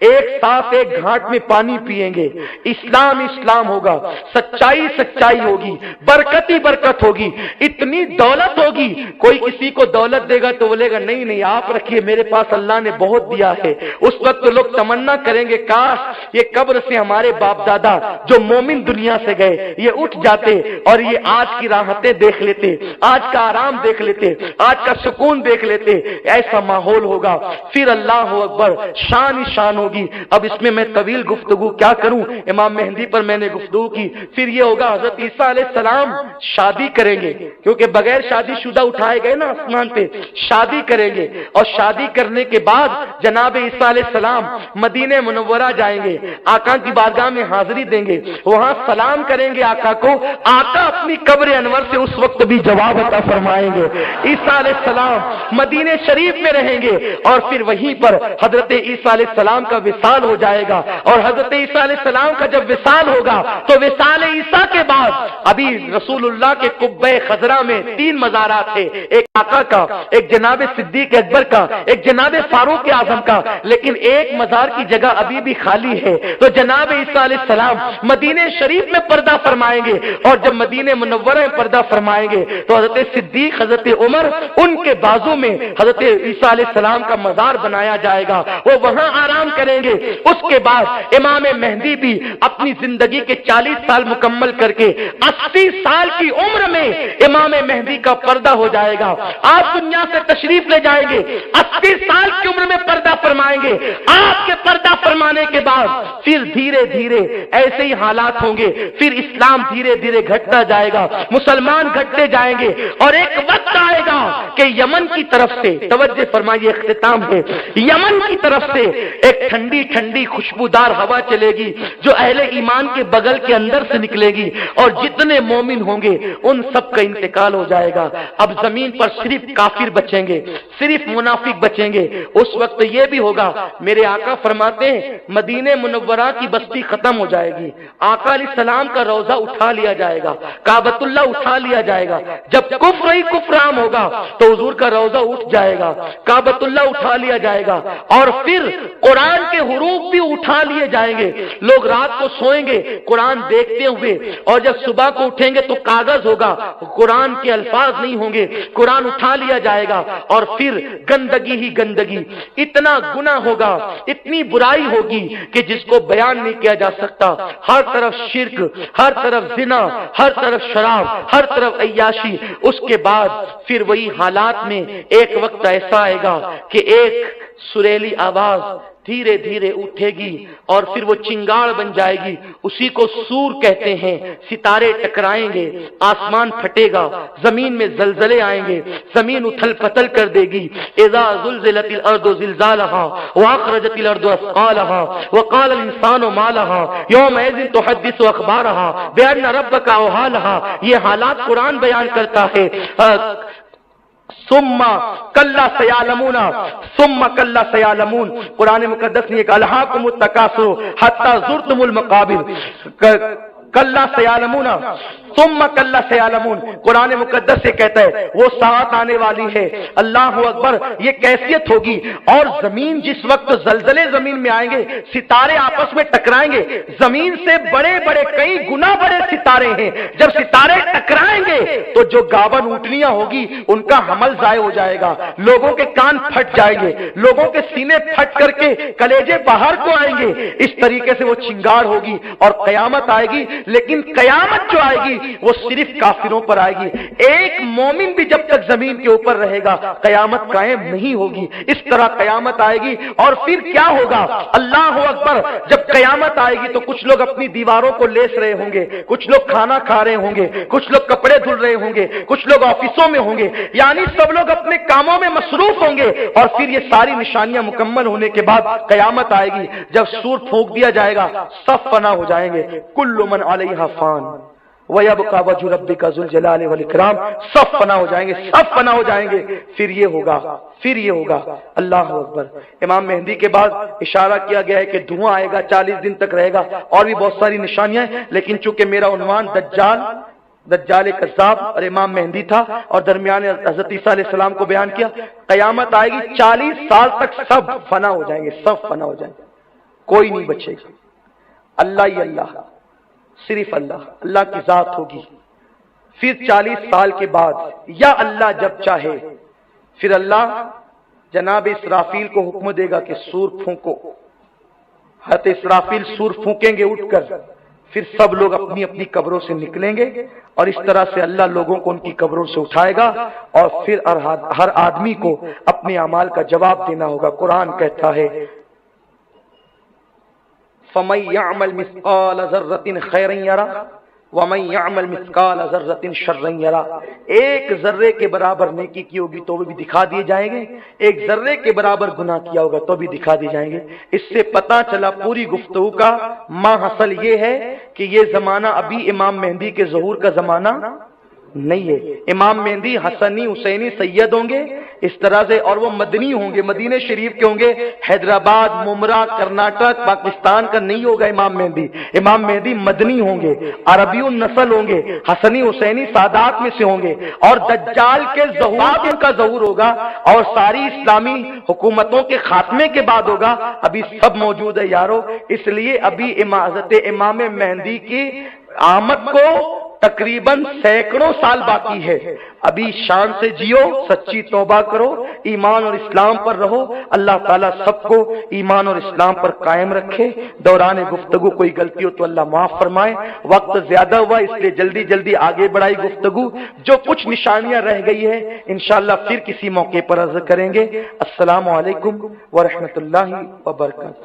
ایک ساتھ ایک گھاٹ میں پانی پیئیں گے، اسلام اسلام ہوگا، سچائی سچائی ہوگی، برکت ہی برکت ہوگی، اتنی دولت ہوگی۔ کوئی کسی کو دولت دے گا تو بولے گا نہیں نہیں آپ رکھیے، میرے پاس اللہ نے بہت دیا ہے۔ اس وقت لوگ تمنا کریں گے کاش یہ قبر سے ہمارے باپ دادا جو مومن دنیا سے گئے یہ اٹھ جاتے اور یہ آج کی راحتیں دیکھ لیتے، آج کا آرام دیکھ لیتے، آج کا سکون دیکھ لیتے۔ ایسا ماحول ہوگا، پھر اللہ اکبر، شان ہی شان ہوگی۔ اب اس میں میں طویل گفتگو کیا کروں، امام مہدی پر میں نے گفتگو کی۔ پھر یہ ہوگا حضرت عیسیٰ علیہ السلام شادی کریں گے، کیونکہ بغیر شادی شدہ اٹھائے گئے نا آسمان پہ، شادی کریں گے اور شادی کرنے کے بعد جناب عیسیٰ علیہ السلام مدینہ منورہ جائیں گے، آقا کی بارگاہ میں حاضری دیں گے، وہاں سلام کریں گے آقا کو۔ آقا اپنی قبر انور سے اس وقت بھی جواب عطا فرمائیں گے۔ عیسیٰ علیہ السلام مدینہ شریف میں رہیں گے اور پھر وہیں پر حضرت عیسیٰ علیہ السلام کا وصال ہو جائے گا۔ اور حضرت عیسیٰ علیہ السلام کا جب وصال ہوگا تو وصال عیسیٰ کے بعد ابھی رسول اللہ کے قبہ خضرا میں 3 مزارات تھے، ایک آقا کا، ایک جناب صدیق اکبر کا، ایک جناب فاروق اعظم کا، لیکن ایک مزار کی جگہ ابھی بھی خالی ہے۔ تو جناب عیسیٰ علیہ السلام مدینہ شریف میں پردہ فرمائیں گے اور جب مدینہ منورہ میں پردہ فرمائیں گے تو حضرت صدیق، حضرت عمر، ان کے بازو میں حضرت عیسیٰ علیہ السلام کا مزار بنایا جائے گا، وہ وہاں آرام کریں گے۔ اس کے بعد امام مہدی بھی اپنی زندگی کے 40 سال مکمل کر کے 80 سال کی عمر میں امام مہدی کا پردہ ہو جائے گا۔ آپ دنیا سے تشریف لے جائیں گے، 80 سال کی عمر میں پردہ فرمائیں گے۔ آپ کے پردہ فرمانے کے بعد پھر دھیرے دھیرے ایسے ہی حالات ہوں گے، پھر اسلام دھیرے دھیرے گھٹتا جائے گا، مسلمان گھٹتے جائیں گے اور ایک وقت آئے گا کہ یمن کی طرف سے، توجہ فرمائیے اختتام ہے، یمن کی طرف سے ایک ٹھنڈی ٹھنڈی خوشبودار ہوا چلے گی جو اہل ایمان کے بغل کے اندر سے نکلے گی اور جتنے مومن ہوں گے ان سب کا انتقال ہو جائے گا۔ اب زمین پر صرف کافر بچیں گے، صرف منافق بچیں گے۔ اس وقت یہ بھی ہوگا، میرے آقا فرماتے ہیں مدینہ منورہ کی بستی ختم ہو جائے گی، آقا علیہ السلام کا روضہ اٹھا لیا جائے گا، کعبۃ اللہ اٹھا لیا جائے گا۔ جب کفر ہی کفر عام ہوگا تو حضور کا روضہ اٹھ جائے گا، کعبۃ اللہ اٹھا لیا جائے گا اور پھر قرآن کے حروف بھی اٹھا لیے جائیں گے۔ لوگ رات کو سوئیں گے قرآن دیکھتے ہوئے اور جب صبح کو اٹھیں گے تو کاغذ ہوگا، قرآن کے الفاظ نہیں ہوں گے، قرآن اٹھا لیا جائے گا اور پھر گندگی ہی گندگی، اتنا گناہ ہوگا، اتنی برائی ہوگی کہ جس کو بیان نہیں کیا جا سکتا۔ ہر طرف شرک، ہر طرف زنا، ہر طرف شراب، ہر طرف عیاشی۔ اس کے بعد پھر وہی حالات میں ایک وقت ایسا آئے گا کہ ایک سریلی آواز دھیرے دھیرے اٹھے گی اور پھر وہ چنگاڑ بن جائے گی، اسی کو سور کہتے ہیں۔ ستارے ٹکرائیں گے، آسمان پھٹے گا، زمین میں زلزلے آئیں گے، زمین اتھل پتل کر دے گی۔ اذا زلزلت الارض زلزالها واخرجت الارض اثقالها وقال الانسان ما لها يومئذ تحدث اخبارها بان ربك اوحى لها۔ یہ حالات قرآن بیان کرتا ہے۔ ثم کلا سیعلمون، ثم کلا سیعلمون، قرآن مقدس نے ایک الہاکم التکاثر حتی زرتم المقابر، کلا سیعلمون ثم کلا سیعلمون، قرآن مقدس سے کہتا ہے وہ ساتھ آنے والی ہے۔ اللہ اکبر، یہ کیفیت ہوگی۔ اور زمین جس وقت زلزلے زمین میں آئیں گے، ستارے آپس میں ٹکرائیں گے، زمین سے بڑے بڑے کئی گنا بڑے ستارے ہیں، جب ستارے ٹکرائیں گے تو جو گاون اونٹنیاں ہوگی ان کا حمل ضائع ہو جائے گا، لوگوں کے کان پھٹ جائیں گے، لوگوں کے سینے پھٹ کر کے کلیجے باہر کو آئیں گے۔ اس طریقے سے وہ چنگاڑ ہوگی اور قیامت آئے گی، لیکن قیامت جو آئے گی وہ صرف کافروں پر آئے گی۔ ایک مومن بھی جب تک زمین کے اوپر رہے گا قیامت قائم نہیں ہوگی۔ اس طرح قیامت آئے گی اور پھر کیا ہوگا؟ اللہ اکبر، جب جب قیامت آئے گی تو کچھ لوگ اپنی دیواروں کو لیس رہے ہوں گے، کچھ لوگ کھانا کھا رہے ہوں گے، کچھ لوگ کپڑے دھل رہے ہوں گے، کچھ لوگ آفسوں میں ہوں گے، یعنی سب لوگ اپنے کاموں میں مصروف ہوں گے، اور پھر یہ ساری نشانیاں مکمل ہونے کے بعد قیامت آئے گی، جب سور پھونک دیا جائے گا سب فنا ہو جائیں گے، کل من علیہا فان وَيَبْقَى وَجْهُ رَبِّكَ ذُو الْجَلَالِ وَالْإِكْرَامِ، سب فنا ہو جائیں گے، سب فنا ہو جائیں گے، پھر یہ ہوگا اللہ اکبر۔ امام مہدی کے بعد اشارہ کیا گیا ہے کہ دھواں آئے گا، 40 دن تک رہے گا، اور بھی بہت ساری نشانیاں ہیں، لیکن چونکہ میرا عنوان دجال کذاب اور امام مہدی تھا، اور درمیان حضرت عیسیٰ علیہ السلام کو بیان کیا، قیامت آئے گی 40 سال تک سب فنا ہو جائیں گے، سب فنا ہو جائیں گے، کوئی نہیں بچے گا، اللہ ہی اللہ، صرف اللہ کی ذات ہوگی۔ پھر 40 سال کے بعد یا اللہ جب چاہے پھر اللہ جناب اسرافیل کو حکم دے گا کہ سور پھونکو، حضرت اسرافیل سور پھونکیں گے اٹھ کر، پھر سب لوگ اپنی اپنی قبروں سے نکلیں گے، اور اس طرح سے اللہ لوگوں کو ان کی قبروں سے اٹھائے گا، اور پھر ہر آدمی کو اپنے اعمال کا جواب دینا ہوگا۔ قرآن کہتا ہے فَمَن يَعْمَلْ مِثْقَالَ ذَرَّةٍ خَيْرًا يَرَهُ وَمَن يَعْمَلْ مِثْقَالَ ذَرَّةٍ شَرًّا يَرَهُ، ایک ذرے کے برابر نیکی کی ہوگی تو بھی دکھا دیے جائیں گے، ایک ذرے کے برابر گناہ کیا ہوگا تو بھی دکھا دیے جائیں گے۔ اس سے پتہ چلا پوری گفتگو کا ما حاصل یہ ہے کہ یہ زمانہ ابھی امام مہدی کے ظہور کا زمانہ نہیں ہے۔ امام مہدی حسنی حسینی سید ہوں گے اس طرح سے، اور وہ مدنی ہوں گے، مدینہ شریف کے ہوں گے، حیدرآباد، ممرا، کرناٹک، پاکستان کا نہیں ہوگا امام مہدی۔ امام مہدی مدنی ہوں گے، عربی النسل ہوں گے، حسنی حسینی سادات میں سے ہوں گے، اور دجال کے ظہور ان کا ظہور ہوگا، اور ساری اسلامی حکومتوں کے خاتمے کے بعد ہوگا۔ ابھی سب موجود ہے یارو، اس لیے ابھی حضرت امام مہدی کی آمد کو تقریباً سینکڑوں سال باقی ہے۔ ابھی شان سے جیو، سچی توبہ کرو، ایمان اور اسلام پر رہو، اللہ تعالیٰ سب کو ایمان اور اسلام پر قائم رکھے۔ دوران گفتگو کوئی غلطی ہو تو اللہ معاف فرمائے، وقت زیادہ ہوا اس لیے جلدی آگے بڑھائی گفتگو، جو کچھ نشانیاں رہ گئی ہے انشاءاللہ پھر کسی موقع پر عرض کریں گے۔ السلام علیکم ورحمۃ اللہ وبرکاتہ۔